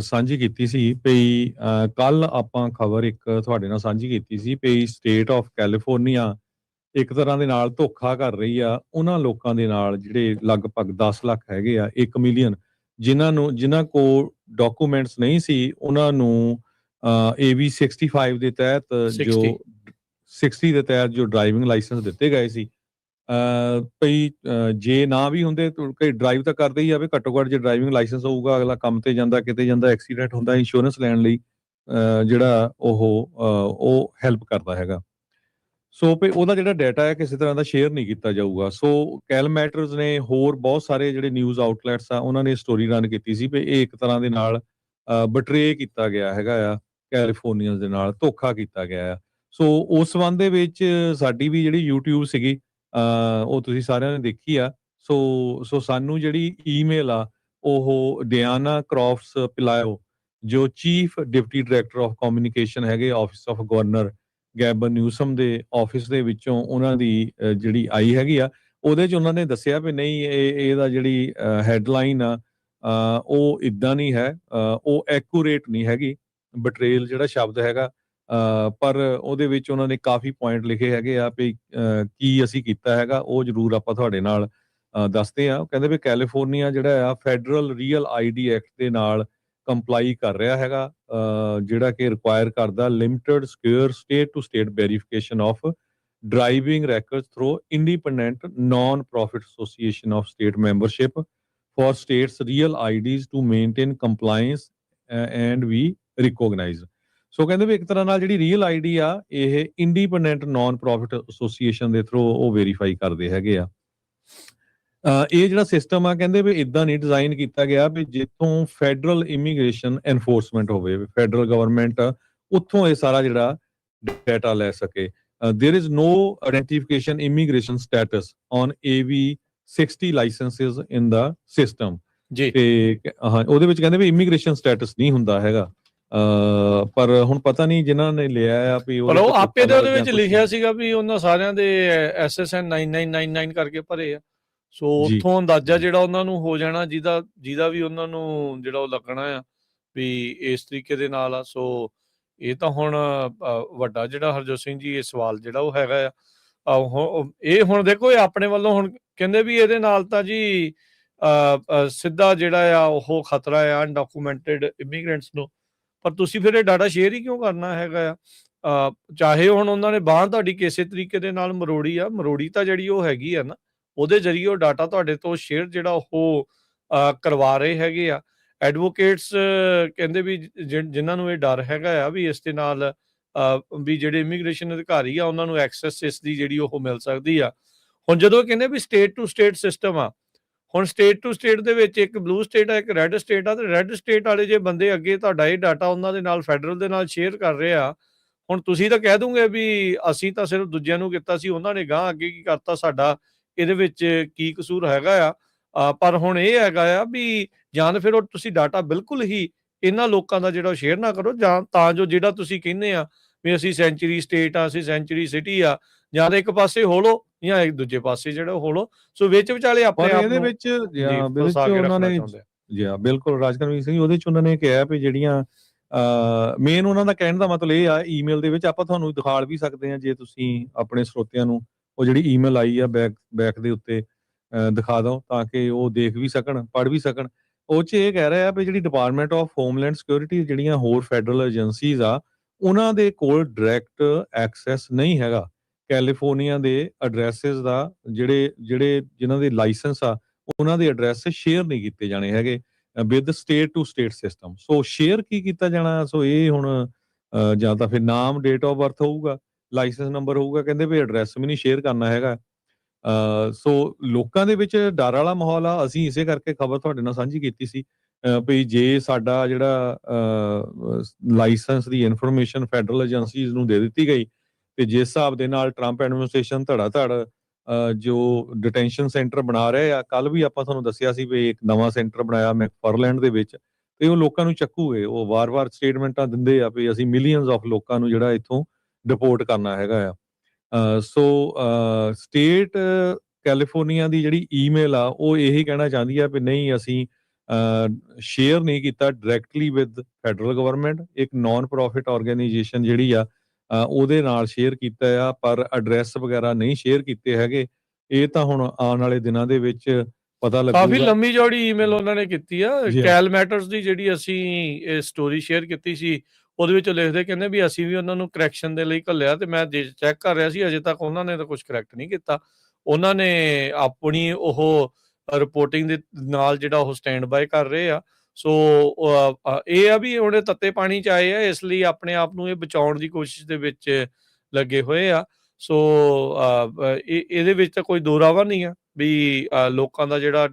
ਸਾਂਝੀ ਕੀਤੀ ਸੀ ਪਈ, ਕੱਲ ਆਪਾਂ ਖਬਰ ਇੱਕ ਤੁਹਾਡੇ ਨਾਲ ਸਾਂਝੀ ਕੀਤੀ ਸੀ ਪਈ ਸਟੇਟ ਆਫ ਕੈਲੀਫੋਰਨੀਆ ਇੱਕ ਤਰ੍ਹਾਂ ਦੇ ਨਾਲ ਧੋਖਾ ਕਰ ਰਹੀ ਆ ਉਹਨਾਂ ਲੋਕਾਂ ਦੇ ਨਾਲ ਜਿਹੜੇ ਲਗਭਗ 10 ਲੱਖ ਹੈਗੇ ਆ, 1 ਮਿਲੀਅਨ, ਜਿਨ੍ਹਾਂ ਕੋਲ ਡਾਕੂਮੈਂਟਸ ਨਹੀਂ ਸੀ, ਉਹਨਾਂ ਨੂੰ AB 65 ਦੇ ਤਹਿਤ ਜੋ 60 ਦੇ ਤਹਿਤ ਜੋ ਡਰਾਈਵਿੰਗ ਲਾਇਸੈਂਸ ਦਿੱਤੇ ਗਏ ਸੀ, ਭਈ ਜੇ ਨਾ ਵੀ ਹੁੰਦੇ ਕਈ ਡਰਾਈਵ ਤਾਂ ਕਰਦੇ ਹੀ ਆ, ਵੀ ਘੱਟੋ ਘੱਟ ਜੇ ਡਰਾਈਵਿੰਗ ਲਾਇਸੈਂਸ ਹੋਊਗਾ, ਅਗਲਾ ਕੰਮ ਤੇ ਜਾਂਦਾ, ਕਿਤੇ ਜਾਂਦਾ, ਐਕਸੀਡੈਂਟ ਹੁੰਦਾ, ਇੰਸ਼ੋਰੈਂਸ ਲੈਣ ਲਈ ਜਿਹੜਾ ਉਹ ਹੈਲਪ ਕਰਦਾ ਹੈਗਾ। ਸੋ ਭਈ ਉਹਦਾ ਜਿਹੜਾ ਡਾਟਾ ਹੈ ਕਿਸੇ ਤਰ੍ਹਾਂ ਦਾ ਸ਼ੇਅਰ ਨਹੀਂ ਕੀਤਾ ਜਾਊਗਾ। ਸੋ ਕੈਲ ਮੈਟਰਸ ਨੇ, ਹੋਰ ਬਹੁਤ ਸਾਰੇ ਜਿਹੜੇ ਨਿਊਜ਼ ਆਊਟਲੈਟਸ ਆ, ਉਹਨਾਂ ਨੇ ਸਟੋਰੀ ਰਨ ਕੀਤੀ ਸੀ ਵੀ ਇਹ ਇੱਕ ਤਰ੍ਹਾਂ ਦੇ ਨਾਲ ਬਟਰੇ ਕੀਤਾ ਗਿਆ ਹੈਗਾ ਆ, ਕੈਲੀਫੋਰਨੀਅਨਸ ਦੇ ਨਾਲ ਧੋਖਾ ਕੀਤਾ ਗਿਆ ਆ। ਸੋ ਉਸ ਸੰਬੰਧ ਦੇ ਵਿੱਚ ਸਾਡੀ ਵੀ ਜਿਹੜੀ YouTube ਸੀਗੀ, ਉਹ ਤੁਸੀਂ ਸਾਰਿਆਂ ਨੇ ਦੇਖੀ ਆ। ਸੋ ਸਾਨੂੰ ਜਿਹੜੀ ਈਮੇਲ ਆ, ਉਹ ਡਿਆਨਾ ਕ੍ਰੌਫਟਸ ਪਿਲਾਇਓ, ਜੋ chief deputy director of communication ਹੈਗੇ ਆਫਿਸ ਆਫ ਗਵਰਨਰ ਗੈਬਨ ਨਿਊਸਮ ਦੇ ਆਫਿਸ ਦੇ ਵਿੱਚੋਂ ਉਹਨਾਂ ਦੀ ਜਿਹੜੀ ਆਈ ਹੈਗੀ ਆ, ਉਹਦੇ 'ਚ ਉਹਨਾਂ ਨੇ ਦੱਸਿਆ ਵੀ ਨਹੀਂ, ਇਹਦਾ ਜਿਹੜੀ ਹੈਡਲਾਈਨ ਆ ਉਹ ਇੱਦਾਂ ਨਹੀਂ ਹੈ, ਉਹ ਐਕੂਰੇਟ ਨਹੀਂ ਹੈਗੀ, ਬਟਰੇਲ ਜਿਹੜਾ ਸ਼ਬਦ ਹੈਗਾ, ਪਰ ਉਹਦੇ ਵਿੱਚ ਉਹਨਾਂ ਨੇ ਕਾਫੀ ਪੁਆਇੰਟ ਲਿਖੇ ਹੈਗੇ ਆ ਵੀ ਕੀ ਅਸੀਂ ਕੀਤਾ ਹੈਗਾ, ਉਹ ਜ਼ਰੂਰ ਆਪਾਂ ਤੁਹਾਡੇ ਨਾਲ ਦੱਸਦੇ ਆ। ਕਹਿੰਦੇ ਵੀ ਕੈਲੀਫੋਰਨੀਆ ਜਿਹੜਾ ਆ ਫੈਡਰਲ ਰੀਅਲ ID ਐਕਟ ਦੇ ਨਾਲ ਕੰਪਲਾਈ ਕਰ ਰਿਹਾ ਹੈਗਾ, ਜਿਹੜਾ ਕਿ ਰਿਕੁਆਇਰ ਕਰਦਾ limited secure state to state verification of driving records through independent non profit association of state membership for states real IDs to maintain compliance and we recognize. So ਕਹਿੰਦੇ ਵੀ ਇੱਕ ਤਰ੍ਹਾਂ ਨਾਲ ਜਿਹੜੀ ਰੀਅਲ ID ਆ, ਇਹ independent non profit association ਦੇ through ਉਹ ਵੈਰੀਫਾਈ ਕਰਦੇ ਹੈਗੇ ਆ। ਇਹ ਜਿਹੜਾ ਸਿਸਟਮ ਆ, ਕਹਿੰਦੇ ਵੀ ਇਦਾਂ ਨਹੀਂ ਡਿਜ਼ਾਈਨ ਕੀਤਾ ਗਿਆ ਵੀ ਜਿੱਥੋਂ ਫੈਡਰਲ ਇਮੀਗ੍ਰੇਸ਼ਨ ਐਨਫੋਰਸਮੈਂਟ ਹੋਵੇ, ਫੈਡਰਲ ਗਵਰਨਮੈਂਟ ਉੱਥੋਂ ਇਹ ਸਾਰਾ ਜਿਹੜਾ ਡਾਟਾ ਲੈ ਸਕੇ। There is no identification immigration status on AB 60 licences in the system ਜੀ। ਤੇ ਹਾਂ, ਉਹਦੇ ਵਿੱਚ ਕਹਿੰਦੇ ਵੀ ਇਮੀਗ੍ਰੇਸ਼ਨ ਸਟੇਟਸ ਨਹੀਂ ਹੁੰਦਾ ਹੈਗਾ, ਪਰ ਹੁਣ ਪਤਾ ਨਹੀਂ ਜਿਨ੍ਹਾਂ ਨੇ ਲਿਆ ਆ ਵੀ ਉਹ ਆਪੇ ਦੇ ਉਹਦੇ ਵਿੱਚ ਲਿਖਿਆ ਸੀਗਾ ਵੀ ਉਹਨਾਂ ਸਾਰਿਆਂ ਦੇ SSN 9999 ਕਰਕੇ ਭਰੇ ਆ। ਸੋ ਉੱਥੋਂ ਅੰਦਾਜ਼ਾ ਜਿਹੜਾ ਉਹਨਾਂ ਨੂੰ ਹੋ ਜਾਣਾ ਜਿਹਦਾ ਵੀ ਉਹਨਾਂ ਨੂੰ ਜਿਹੜਾ ਉਹ ਲੱਗਣਾ ਆ ਵੀ ਇਸ ਤਰੀਕੇ ਦੇ ਨਾਲ ਆ। ਸੋ ਇਹ ਤਾਂ ਹੁਣ ਵੱਡਾ ਜਿਹੜਾ ਹਰਜੋਤ ਸਿੰਘ ਜੀ ਇਹ ਸਵਾਲ ਜਿਹੜਾ ਉਹ ਹੈਗਾ ਆ, ਇਹ ਹੁਣ ਦੇਖੋ, ਇਹ ਆਪਣੇ ਵੱਲੋਂ ਹੁਣ ਕਹਿੰਦੇ ਵੀ ਇਹਦੇ ਨਾਲ ਤਾਂ ਜੀ ਸਿੱਧਾ ਜਿਹੜਾ ਆ ਉਹ ਖਤਰਾ ਆ ਅਨਡਾਕੂਮੈਂਟਡ ਇਮੀਗ੍ਰੈਂਟਸ ਨੂੰ, ਪਰ ਤੁਸੀਂ ਫਿਰ ਇਹ ਡਾਟਾ ਸ਼ੇਅਰ ਹੀ ਕਿਉਂ ਕਰਨਾ ਹੈਗਾ ਆ? ਚਾਹੇ ਹੁਣ ਉਹਨਾਂ ਨੇ ਬਾਂਹ ਤੁਹਾਡੀ ਕਿਸੇ ਤਰੀਕੇ ਦੇ ਨਾਲ ਮਰੋੜੀ ਤਾਂ ਜਿਹੜੀ ਉਹ ਹੈਗੀ ਆ ਨਾ, ਉਹਦੇ ਜ਼ਰੀਏ ਉਹ ਡਾਟਾ ਤੁਹਾਡੇ ਤੋਂ ਸ਼ੇਅਰ ਜਿਹੜਾ ਉਹ ਕਰਵਾ ਰਹੇ ਹੈਗੇ ਆ। ਐਡਵੋਕੇਟਸ ਕਹਿੰਦੇ ਵੀ ਜਿਨ੍ਹਾਂ ਨੂੰ ਇਹ ਡਰ ਹੈਗਾ ਆ ਵੀ ਇਸ ਦੇ ਨਾਲ ਵੀ ਜਿਹੜੇ ਇਮੀਗ੍ਰੇਸ਼ਨ ਅਧਿਕਾਰੀ ਆ ਉਹਨਾਂ ਨੂੰ ਐਕਸੈਸ ਇਸ ਦੀ ਜਿਹੜੀ ਉਹ ਮਿਲ ਸਕਦੀ ਆ। ਹੁਣ ਜਦੋਂ ਕਹਿੰਦੇ ਵੀ ਸਟੇਟ ਟੂ ਸਟੇਟ ਸਿਸਟਮ ਆ, ਹੁਣ ਸਟੇਟ ਟੂ ਸਟੇਟ ਦੇ ਵਿੱਚ ਇੱਕ ਬਲੂ ਸਟੇਟ ਆ, ਇੱਕ ਰੈੱਡ ਸਟੇਟ ਆ, ਤੇ ਰੈੱਡ ਸਟੇਟ ਵਾਲੇ ਜੇ ਬੰਦੇ ਅੱਗੇ ਤੁਹਾਡਾ ਇਹ ਡਾਟਾ ਉਹਨਾਂ ਦੇ ਨਾਲ ਫੈਡਰਲ ਦੇ ਨਾਲ ਸ਼ੇਅਰ ਕਰ ਰਹੇ ਆ, ਹੁਣ ਤੁਸੀਂ ਤਾਂ ਕਹਿ ਦੋਗੇ ਵੀ ਅਸੀਂ ਤਾਂ ਸਿਰਫ ਦੂਜਿਆਂ ਨੂੰ ਕੀਤਾ ਸੀ, ਉਹਨਾਂ ਨੇ ਗਾਂਹ ਅੱਗੇ ਕੀ ਕਰਤਾ, ਸਾਡਾ ਇਹਦੇ ਵਿੱਚ ਕੀ ਕਸੂਰ ਹੈਗਾ ਆ? ਪਰ ਹੁਣ ਇਹ ਹੈਗਾ ਆ ਵੀ ਜਾਂ ਤਾਂ ਫਿਰ ਉਹ ਤੁਸੀਂ ਡਾਟਾ ਬਿਲਕੁਲ ਹੀ ਇਹਨਾਂ ਲੋਕਾਂ ਦਾ ਜਿਹੜਾ ਸ਼ੇਅਰ ਨਾ ਕਰੋ, ਜਾਂ ਤਾਂ ਜੋ ਜਿਹੜਾ ਤੁਸੀਂ ਕਹਿੰਦੇ ਆ ਵੀ ਅਸੀਂ ਸੈਂਚੁਰੀ ਸਟੇਟ ਆ, ਅਸੀਂ ਸੈਂਚੁਰੀ ਸਿਟੀ ਆ, ਜਾਂ ਤਾਂ ਇੱਕ ਪਾਸੇ ਹੋ ਲੋ ਜਾਂ ਇੱਕ ਦੂਜੇ ਪਾਸੇ ਜਿਹੜਾ ਹੋ ਲੋ। ਸੋ ਵਿੱਚ ਵਿਚਾਲੇ ਆਪਣੇ ਆਪ ਇਹਦੇ ਵਿੱਚ ਉਹਨਾਂ ਨੇ ਬਿਲਕੁਲ ਰਾਜਕਰਮੀਤ ਸਿੰਘ, ਉਹਦੇ ਚ ਉਹਨਾਂ ਨੇ ਕਿਹਾ ਵੀ ਜਿਹੜੀਆਂ ਮੇਨ ਉਹਨਾਂ ਦਾ ਕਹਿਣ ਦਾ ਮਤਲਬ ਇਹ ਆ, ਈਮੇਲ ਦੇ ਵਿੱਚ ਆਪਾਂ ਤੁਹਾਨੂੰ ਦਿਖਾ ਵੀ ਸਕਦੇ ਹਾਂ, ਜੇ ਤੁਸੀਂ ਆਪਣੇ ਸਰੋਤਿਆਂ ਨੂੰ ਉਹ ਜਿਹੜੀ ਈਮੇਲ ਆਈ ਆ ਬੈਕ ਦੇ ਉੱਤੇ ਦਿਖਾ ਦਿਓ ਤਾਂ ਕਿ ਉਹ ਦੇਖ ਵੀ ਸਕਣ, ਪੜ੍ਹ ਵੀ ਸਕਣ। ਉਹ 'ਚ ਇਹ ਕਹਿ ਰਿਹਾ ਵੀ ਜਿਹੜੀ ਡਿਪਾਰਟਮੈਂਟ ਆਫ ਹੋਮਲੈਂਡ ਸਿਕਿਉਰਿਟੀ, ਜਿਹੜੀਆਂ ਹੋਰ ਫੈਡਰਲ ਏਜੰਸੀਜ਼ ਆ, ਉਹਨਾਂ ਦੇ ਕੋਲ ਡਾਇਰੈਕਟ ਐਕਸੈਸ ਨਹੀਂ ਹੈਗਾ ਕੈਲੀਫੋਰਨੀਆ ਦੇ ਐਡਰੈਸਿਸ ਦਾ, ਜਿਨ੍ਹਾਂ ਦੇ ਲਾਇਸੈਂਸ ਆ ਉਹਨਾਂ ਦੇ ਐਡਰੈਸ ਸ਼ੇਅਰ ਨਹੀਂ ਕੀਤੇ ਜਾਣੇ ਹੈਗੇ with state to state system. So share ਕੀ ਕੀਤਾ ਜਾਣਾ? ਸੋ ਇਹ ਹੁਣ ਜਾਂ ਤਾਂ ਫਿਰ ਨਾਮ, ਡੇਟ ਆਫ ਬਰਥ ਹੋਊਗਾ, ਲਾਇਸੈਂਸ ਨੰਬਰ ਹੋਊਗਾ, ਕਹਿੰਦੇ ਵੀ ਐਡਰੈਸ ਵੀ ਨਹੀਂ ਸ਼ੇਅਰ ਕਰਨਾ ਹੈਗਾ। ਸੋ ਲੋਕਾਂ ਦੇ ਵਿੱਚ ਡਰ ਵਾਲਾ ਮਾਹੌਲ ਆ। ਅਸੀਂ ਇਸੇ ਕਰਕੇ ਖਬਰ ਤੁਹਾਡੇ ਨਾਲ ਸਾਂਝੀ ਕੀਤੀ ਸੀ ਵੀ ਜੇ ਸਾਡਾ ਜਿਹੜਾ ਲਾਇਸੈਂਸ ਦੀ ਇਨਫੋਰਮੇਸ਼ਨ ਫੈਡਰਲ ਏਜੰਸੀਜ਼ ਨੂੰ ਦੇ ਦਿੱਤੀ ਗਈ ਤੇ ਜਿਸ ਹਿਸਾਬ ਦੇ ਨਾਲ ਟਰੰਪ ਐਡਮਿਨਿਸਟ੍ਰੇਸ਼ਨ ਧੜ ਜੋ ਡਿਟੈਂਸ਼ਨ ਸੈਂਟਰ ਬਣਾ ਰਹੇ ਆ, ਕੱਲ ਵੀ ਆਪਾਂ ਤੁਹਾਨੂੰ ਦੱਸਿਆ ਸੀ ਵੀ ਇੱਕ ਨਵਾਂ ਸੈਂਟਰ ਬਣਾਇਆ ਮੈਕਫਾਰਲੈਂਡ ਦੇ ਵਿੱਚ, ਤੇ ਉਹ ਲੋਕਾਂ ਨੂੰ ਚੱਕੂਗੇ। ਉਹ ਵਾਰ-ਵਾਰ ਸਟੇਟਮੈਂਟਾਂ ਦਿੰਦੇ ਆ ਵੀ ਅਸੀਂ ਮਿਲੀਅਨਸ ਆਫ ਲੋਕਾਂ ਨੂੰ ਜਿਹੜਾ ਇੱਥੋਂ ਡਿਪੋਰਟ ਕਰਨਾ ਹੈਗਾ ਆ। ਸੋ ਸਟੇਟ ਕੈਲੀਫੋਰਨੀਆ ਦੀ ਜਿਹੜੀ ਈਮੇਲ ਆ ਉਹ ਇਹੀ ਕਹਿਣਾ ਚਾਹੁੰਦੀ ਆ ਵੀ ਨਹੀਂ, ਅਸੀਂ ਸ਼ੇਅਰ ਨਹੀਂ ਕੀਤਾ ਡਾਇਰੈਕਟਲੀ ਵਿਦ ਫੈਡਰਲ ਗਵਰਨਮੈਂਟ। ਇੱਕ ਨਾਨ ਪ੍ਰੋਫਿਟ ਆਰਗੇਨਾਈਜੇਸ਼ਨ ਜਿਹੜੀ ਆ ਉਹਦੇ ਨਾਲ ਸ਼ੇਅਰ ਕੀਤਾ ਆ, ਪਰ ਐਡਰੈਸ ਵਗੈਰਾ ਨਹੀਂ ਸ਼ੇਅਰ ਕੀਤੇ ਹੈਗੇ। ਇਹ ਤਾਂ ਹੁਣ ਆਉਣ ਵਾਲੇ ਦਿਨਾਂ ਦੇ ਵਿੱਚ ਪਤਾ ਕਾਫੀ ਲੱਗੂਗਾ। ਲੰਮੀ ਚੌੜੀ ਈਮੇਲ ਉਹਨਾਂ ਨੇ ਕੀਤੀ ਆ। ਜੀ ਹਾਂ। ਕੈਲ ਮੈਟਰਸ ਦੀ ਜਿਹੜੀ ਅਸੀਂ ਇਹ ਸਟੋਰੀ ਸ਼ੇਅਰ ਕੀਤੀ ਸੀ, ਉਹਦੇ ਵਿੱਚ ਲਿਖਦੇ ਕਹਿੰਦੇ ਵੀ ਅਸੀਂ ਵੀ ਉਹਨਾਂ ਨੂੰ ਕਰੈਕਸ਼ਨ ਦੇ ਲਈ ਘੱਲਿਆ, ਤੇ ਮੈਂ ਚੈੱਕ ਕਰ ਰਿਹਾ ਸੀ, ਅਜੇ ਤੱਕ ਉਹਨਾਂ ਨੇ ਤਾਂ ਕੁਝ ਕਰੈਕਟ ਨਹੀਂ ਕੀਤਾ। ਉਹਨਾਂ ਨੇ ਆਪਣੀ ਉਹ ਰਿਪੋਰਟਿੰਗ ਦੇ ਨਾਲ ਜਿਹੜਾ ਉਹ ਸਟੈਂਡ ਬਾਏ ਕਰ ਰਹੇ ਆ। ਸੋ ਇਹ ਆ ਵੀ ਹੁਣ ਤੱਤੇ ਪਾਣੀ 'ਚ ਆਏ ਆ, ਇਸ ਲਈ ਆਪਣੇ ਆਪ ਨੂੰ ਇਹ ਬਚਾਉਣ ਦੀ ਕੋਸ਼ਿਸ਼ ਦੇ ਵਿੱਚ ਲੱਗੇ ਹੋਏ ਆ। ਸੋ ਇਹਦੇ ਵਿੱਚ ਤਾਂ ਕੋਈ ਦੋਰਾਵਾ ਨਹੀਂ ਆ ਵੀ ਲੋਕਾਂ ਦਾ ਜਿਹੜਾ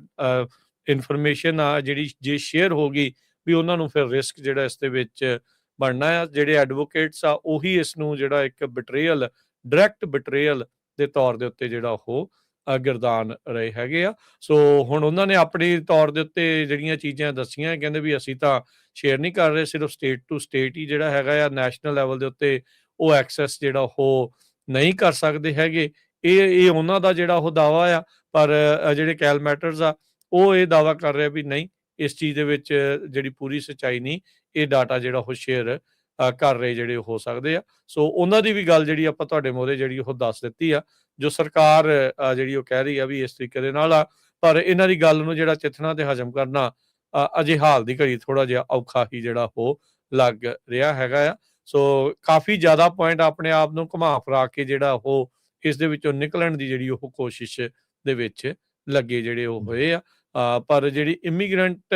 ਇਨਫੋਰਮੇਸ਼ਨ ਆ ਜਿਹੜੀ ਜੇ ਸ਼ੇਅਰ ਹੋ ਗਈ ਵੀ ਉਹਨਾਂ ਨੂੰ ਫਿਰ ਰਿਸਕ ਜਿਹੜਾ ਇਸ ਦੇ ਵਿੱਚ ਬਣਨਾ ਆ। ਜਿਹੜੇ ਐਡਵੋਕੇਟਸ ਆ ਉਹੀ ਇਸ ਨੂੰ ਜਿਹੜਾ ਇੱਕ ਬਿਟਰੇਅਲ, ਡਾਇਰੈਕਟ ਬਿਟਰੇਅਲ ਦੇ ਤੌਰ ਦੇ ਉੱਤੇ ਜਿਹੜਾ ਉਹ ਗਿਰਦਾਨ ਰਹੇ ਹੈਗੇ ਆ। ਸੋ ਹੁਣ ਉਹਨਾਂ ਨੇ ਆਪਣੀ ਤੌਰ ਦੇ ਉੱਤੇ ਜਿਹੜੀਆਂ ਚੀਜ਼ਾਂ ਦੱਸੀਆਂ, ਕਹਿੰਦੇ ਵੀ ਅਸੀਂ ਤਾਂ ਸ਼ੇਅਰ ਨਹੀਂ ਕਰ ਰਹੇ, ਸਿਰਫ ਸਟੇਟ ਟੂ ਸਟੇਟ ਹੀ ਜਿਹੜਾ ਹੈਗਾ ਆ, ਨੈਸ਼ਨਲ ਲੈਵਲ ਦੇ ਉੱਤੇ ਉਹ ਐਕਸੈਸ ਜਿਹੜਾ ਉਹ ਨਹੀਂ ਕਰ ਸਕਦੇ ਹੈਗੇ। ਇਹ ਉਹਨਾਂ ਦਾ ਜਿਹੜਾ ਉਹ ਦਾਵਾ ਆ, ਪਰ ਜਿਹੜੇ ਕੈਲ ਮੈਟਰਸ ਆ ਉਹ ਇਹ ਦਾਵਾ ਕਰ ਰਿਹਾ ਵੀ ਨਹੀਂ, ਇਸ ਚੀਜ਼ ਦੇ ਵਿੱਚ ਜਿਹੜੀ ਪੂਰੀ ਸੱਚਾਈ ਨਹੀਂ, ਇਹ ਡਾਟਾ ਜਿਹੜਾ ਉਹ ਸ਼ੇਅਰ ਕਰ ਰਹੇ ਜਿਹੜੇ ਹੋ ਸਕਦੇ ਆ। ਸੋ ਉਹਨਾਂ ਦੀ ਵੀ ਗੱਲ ਜਿਹੜੀ ਆਪਾਂ ਤੁਹਾਡੇ ਮੋਹਰੇ ਜਿਹੜੀ ਉਹ ਦੱਸ ਦਿੱਤੀ ਆ, ਜੋ ਸਰਕਾਰ ਜਿਹੜੀ ਉਹ ਕਹਿ ਰਹੀ ਆ ਵੀ ਇਸ ਤਰੀਕੇ ਦੇ ਨਾਲ ਆ, ਪਰ ਇਹਨਾਂ ਦੀ ਗੱਲ ਨੂੰ ਜਿਹੜਾ ਚਿੱਥਣਾ ਤੇ ਹਜਮ ਕਰਨਾ ਅਜੇ ਹਾਲ ਦੀ ਘੜੀ ਥੋੜਾ ਜਿਹਾ ਔਖਾ ਹੀ ਜਿਹੜਾ ਉਹ ਲੱਗ ਰਿਹਾ ਹੈਗਾ ਆ। ਸੋ ਕਾਫੀ ਜ਼ਿਆਦਾ ਪੁਆਇੰਟ ਆਪਣੇ ਆਪ ਨੂੰ ਘੁਮਾ ਫਿਰਾ ਕੇ ਜਿਹੜਾ ਉਹ ਇਸ ਦੇ ਵਿੱਚੋਂ ਨਿਕਲਣ ਦੀ ਜਿਹੜੀ ਉਹ ਕੋਸ਼ਿਸ਼ ਦੇ ਵਿੱਚ ਲੱਗੇ ਜਿਹੜੇ ਉਹ ਹੋਏ ਆ। ਪਰ ਜਿਹੜੀ ਇਮੀਗ੍ਰੈਂਟ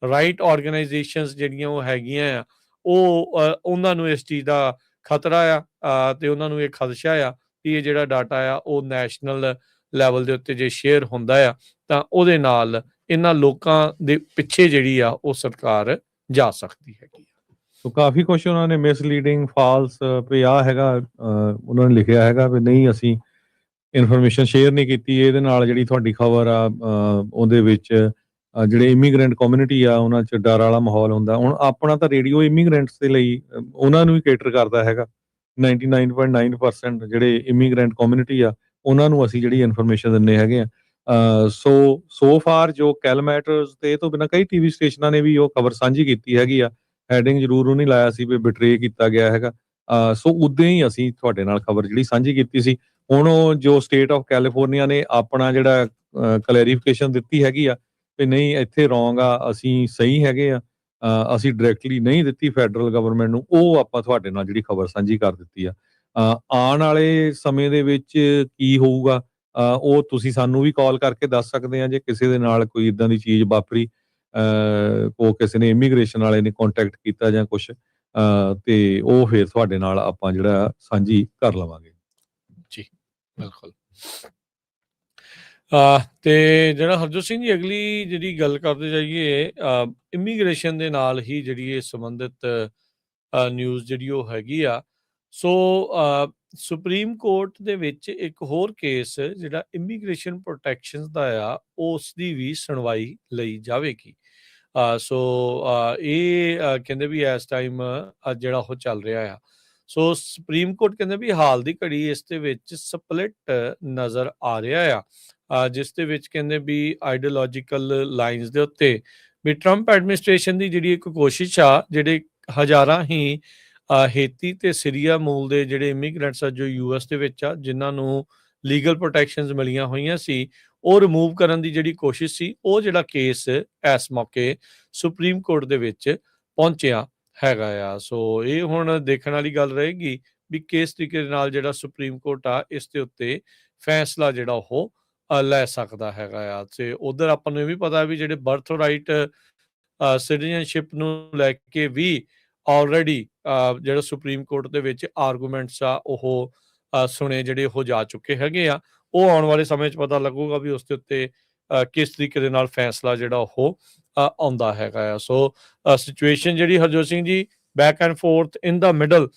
ਰਾਈਟ ਆਰਗੇਨਾਈਜੇਸ਼ਨਸ ਜਿਹੜੀਆਂ ਉਹ ਹੈਗੀਆਂ ਆ, ਉਹ ਉਹਨਾਂ ਨੂੰ ਇਸ ਚੀਜ਼ ਦਾ ਖਤਰਾ ਆ ਤੇ ਉਹਨਾਂ ਨੂੰ ਇਹ ਖਦਸ਼ਾ ਆ ਕਿ ਇਹ ਜਿਹੜਾ ਡਾਟਾ ਆ ਉਹ ਨੈਸ਼ਨਲ ਲੈਵਲ ਦੇ ਉੱਤੇ ਜੇ ਸ਼ੇਅਰ ਹੁੰਦਾ ਆ ਤਾਂ ਉਹਦੇ ਨਾਲ ਇਹਨਾਂ ਲੋਕਾਂ ਦੇ ਪਿੱਛੇ ਜਿਹੜੀ ਆ ਉਹ ਸਰਕਾਰ ਜਾ ਸਕਦੀ ਹੈਗੀ। ਸੋ ਕਾਫੀ ਕੁਛ ਉਹਨਾਂ ਨੇ ਮਿਸਲੀਡਿੰਗ, ਫਾਲਸ ਵੀ ਆ ਹੈਗਾ, ਉਹਨਾਂ ਨੇ ਲਿਖਿਆ ਹੈਗਾ ਵੀ ਨਹੀਂ ਅਸੀਂ ਇਨਫੋਰਮੇਸ਼ਨ ਸ਼ੇਅਰ ਨਹੀਂ ਕੀਤੀ। ਇਹਦੇ ਨਾਲ ਜਿਹੜੀ ਤੁਹਾਡੀ ਖਬਰ ਆ ਉਹਦੇ ਵਿੱਚ ਜਿਹੜੇ ਇਮੀਗ੍ਰੈਂਟ ਕਮਿਊਨਿਟੀ ਆ ਉਹਨਾਂ 'ਚ ਡਰ ਵਾਲਾ ਮਾਹੌਲ ਹੁੰਦਾ। ਹੁਣ ਆਪਣਾ ਤਾਂ ਰੇਡੀਓ ਇਮੀਗ੍ਰੈਂਟਸ ਦੇ ਲਈ ਉਹਨਾਂ ਨੂੰ ਹੀ ਕੇਟਰ ਕਰਦਾ ਹੈਗਾ। 99.9% ਜਿਹੜੇ ਇਮੀਗ੍ਰੈਂਟ ਕਮਿਊਨਿਟੀ ਆ ਉਹਨਾਂ ਨੂੰ ਅਸੀਂ ਜਿਹੜੀ ਇਨਫੋਰਮੇਸ਼ਨ ਦਿੰਦੇ ਹੈਗੇ ਆ। ਸੋ ਫਾਰ ਜੋ ਕੈਲ ਮੈਟਰਸ ਤੇ ਇਹ ਤੋਂ ਬਿਨਾਂ ਕਈ ਟੀਵੀ ਸਟੇਸ਼ਨਾਂ ਨੇ ਵੀ ਉਹ ਖਬਰ ਸਾਂਝੀ ਕੀਤੀ ਹੈਗੀ ਆ। ਹੈਡਿੰਗ ਜ਼ਰੂਰ ਉਹ ਨਹੀਂ ਲਾਇਆ ਸੀ ਵੀ ਬਿਟਰੇ ਕੀਤਾ ਗਿਆ ਹੈਗਾ। ਸੋ ਉਦਾਂ ਹੀ ਅਸੀਂ ਤੁਹਾਡੇ ਨਾਲ ਖਬਰ ਜਿਹੜੀ ਸਾਂਝੀ ਕੀਤੀ ਸੀ। ਹੁਣ ਉਹ ਜੋ ਸਟੇਟ ਆਫ ਕੈਲੀਫੋਰਨੀਆ ਨੇ ਆਪਣਾ ਜਿਹੜਾ ਕਲੈਰੀਫਿਕੇਸ਼ਨ ਦਿੱਤੀ ਹੈਗੀ ਆ ਵੀ ਨਹੀਂ ਇੱਥੇ ਰੋਂਗ ਆ, ਅਸੀਂ ਸਹੀ ਹੈਗੇ ਆ, ਅਸੀਂ ਡਾਇਰੈਕਟਲੀ ਨਹੀਂ ਦਿੱਤੀ ਫੈਡਰਲ ਗਵਰਨਮੈਂਟ ਨੂੰ, ਉਹ ਆਪਾਂ ਤੁਹਾਡੇ ਨਾਲ ਜਿਹੜੀ ਖਬਰ ਸਾਂਝੀ ਕਰ ਦਿੱਤੀ ਆ। ਆਉਣ ਵਾਲੇ ਸਮੇਂ ਦੇ ਵਿੱਚ ਕੀ ਹੋਊਗਾ ਉਹ ਤੁਸੀਂ ਸਾਨੂੰ ਵੀ ਕਾਲ ਕਰਕੇ ਦੱਸ ਸਕਦੇ ਆ। ਜੇ ਕਿਸੇ ਦੇ ਨਾਲ ਕੋਈ ਇਦਾਂ ਦੀ ਚੀਜ਼ ਵਾਪਰੀ, ਉਹ ਕਿਸੇ ਨੇ ਇਮੀਗ੍ਰੇਸ਼ਨ ਵਾਲੇ ਨੇ ਕੰਟੈਕਟ ਕੀਤਾ ਜਾਂ ਕੁਛ, ਤੇ ਉਹ ਫਿਰ ਤੁਹਾਡੇ ਨਾਲ ਆਪਾਂ ਜਿਹੜਾ ਸਾਂਝੀ ਕਰ ਲਵਾਂਗੇ ਜੀ। ਬਿਲਕੁਲ। ਤੇ ਜਿਹੜਾ ਹਰਜੋਤ ਸਿੰਘ ਜੀ ਅਗਲੀ ਜਿਹੜੀ ਗੱਲ ਕਰਦੇ ਜਾਈਏ ਇਮੀਗ੍ਰੇਸ਼ਨ ਦੇ ਨਾਲ ਹੀ ਜਿਹੜੀ ਇਹ ਸੰਬੰਧਿਤ ਨਿਊਜ਼ ਜਿਹੜੀ ਉਹ ਹੈਗੀ ਆ। ਸੋ ਸੁਪਰੀਮ ਕੋਰਟ ਦੇ ਵਿੱਚ ਇੱਕ ਹੋਰ ਕੇਸ ਜਿਹੜਾ ਇਮੀਗ੍ਰੇਸ਼ਨ ਪ੍ਰੋਟੈਕਸ਼ਨ ਦਾ ਆ, ਉਸ ਦੀ ਵੀ ਸੁਣਵਾਈ ਲਈ ਜਾਵੇਗੀ। ਸੋ ਇਹ ਕਹਿੰਦੇ ਵੀ ਇਸ ਟਾਈਮ ਜਿਹੜਾ ਉਹ ਚੱਲ ਰਿਹਾ ਆ। ਸੋ ਸੁਪਰੀਮ ਕੋਰਟ ਕਹਿੰਦੇ ਵੀ ਹਾਲ ਦੀ ਘੜੀ ਇਸ ਦੇ ਵਿੱਚ ਸਪਲਿਟ ਨਜ਼ਰ ਆ ਰਿਹਾ ਆ, ਜਿਸ ਦੇ ਵਿੱਚ ਕਹਿੰਦੇ ਵੀ ਆਈਡੀਓਲੋਜੀਕਲ ਲਾਈਨਸ ਦੇ ਉੱਤੇ ਵੀ ਟਰੰਪ ਐਡਮਿਨਿਸਟ੍ਰੇਸ਼ਨ ਦੀ ਜਿਹੜੀ ਇੱਕ ਕੋਸ਼ਿਸ਼ ਆ, ਜਿਹੜੇ ਹਜ਼ਾਰਾਂ ਹੀ ਹੇਤੀ ਤੇ ਸੀਰੀਆ ਮੂਲ ਦੇ ਜਿਹੜੇ ਇਮੀਗ੍ਰੈਂਟਸ ਆ ਜੋ ਯੂਐਸ ਦੇ ਵਿੱਚ ਆ, ਜਿਨ੍ਹਾਂ ਨੂੰ ਲੀਗਲ ਪ੍ਰੋਟੈਕਸ਼ਨਸ ਮਿਲੀਆਂ ਹੋਈਆਂ ਸੀ, ਉਹ ਰਿਮੂਵ ਕਰਨ ਦੀ ਜਿਹੜੀ ਕੋਸ਼ਿਸ਼ ਸੀ, ਉਹ ਜਿਹੜਾ ਕੇਸ ਇਸ ਮੌਕੇ ਸੁਪਰੀਮ ਕੋਰਟ ਦੇ ਵਿੱਚ ਪਹੁੰਚਿਆ ਹੈਗਾ ਆ। ਸੋ ਇਹ ਹੁਣ ਦੇਖਣ ਵਾਲੀ ਗੱਲ ਰਹੇਗੀ ਵੀ ਕਿਸ ਤਰੀਕੇ ਦੇ ਨਾਲ ਜਿਹੜਾ ਸੁਪਰੀਮ ਕੋਰਟ ਆ ਇਸ ਦੇ ਉੱਤੇ ਫੈਸਲਾ ਜਿਹੜਾ ਉਹ ਲੈ ਸਕਦਾ ਹੈਗਾ ਆ। ਤੇ ਉਧਰ ਆਪਾਂ ਨੂੰ ਇਹ ਵੀ ਪਤਾ ਵੀ ਜਿਹੜੇ ਬਰਥ ਰਾਈਟ ਸਿਟੀਜ਼ਨਸ਼ਿਪ ਨੂੰ ਲੈ ਕੇ ਵੀ ਆਲਰੇਡੀ ਜਿਹੜਾ ਸੁਪਰੀਮ ਕੋਰਟ ਦੇ ਵਿੱਚ ਆਰਗੂਮੈਂਟਸ ਆ ਉਹ ਸੁਣੇ ਜਿਹੜੇ ਉਹ ਜਾ ਚੁੱਕੇ ਹੈਗੇ ਆ। ਉਹ ਆਉਣ ਵਾਲੇ ਸਮੇਂ 'ਚ ਪਤਾ ਲੱਗੂਗਾ ਵੀ ਉਸ ਦੇ ਉੱਤੇ ਕਿਸ ਤਰੀਕੇ ਦੇ ਨਾਲ ਫੈਸਲਾ ਜਿਹੜਾ ਉਹ ਆਉਂਦਾ ਹੈਗਾ ਆ। ਸੋ ਸਿਚੁਏਸ਼ਨ ਜਿਹੜੀ Harjot Singh ji back and fourth in the middle,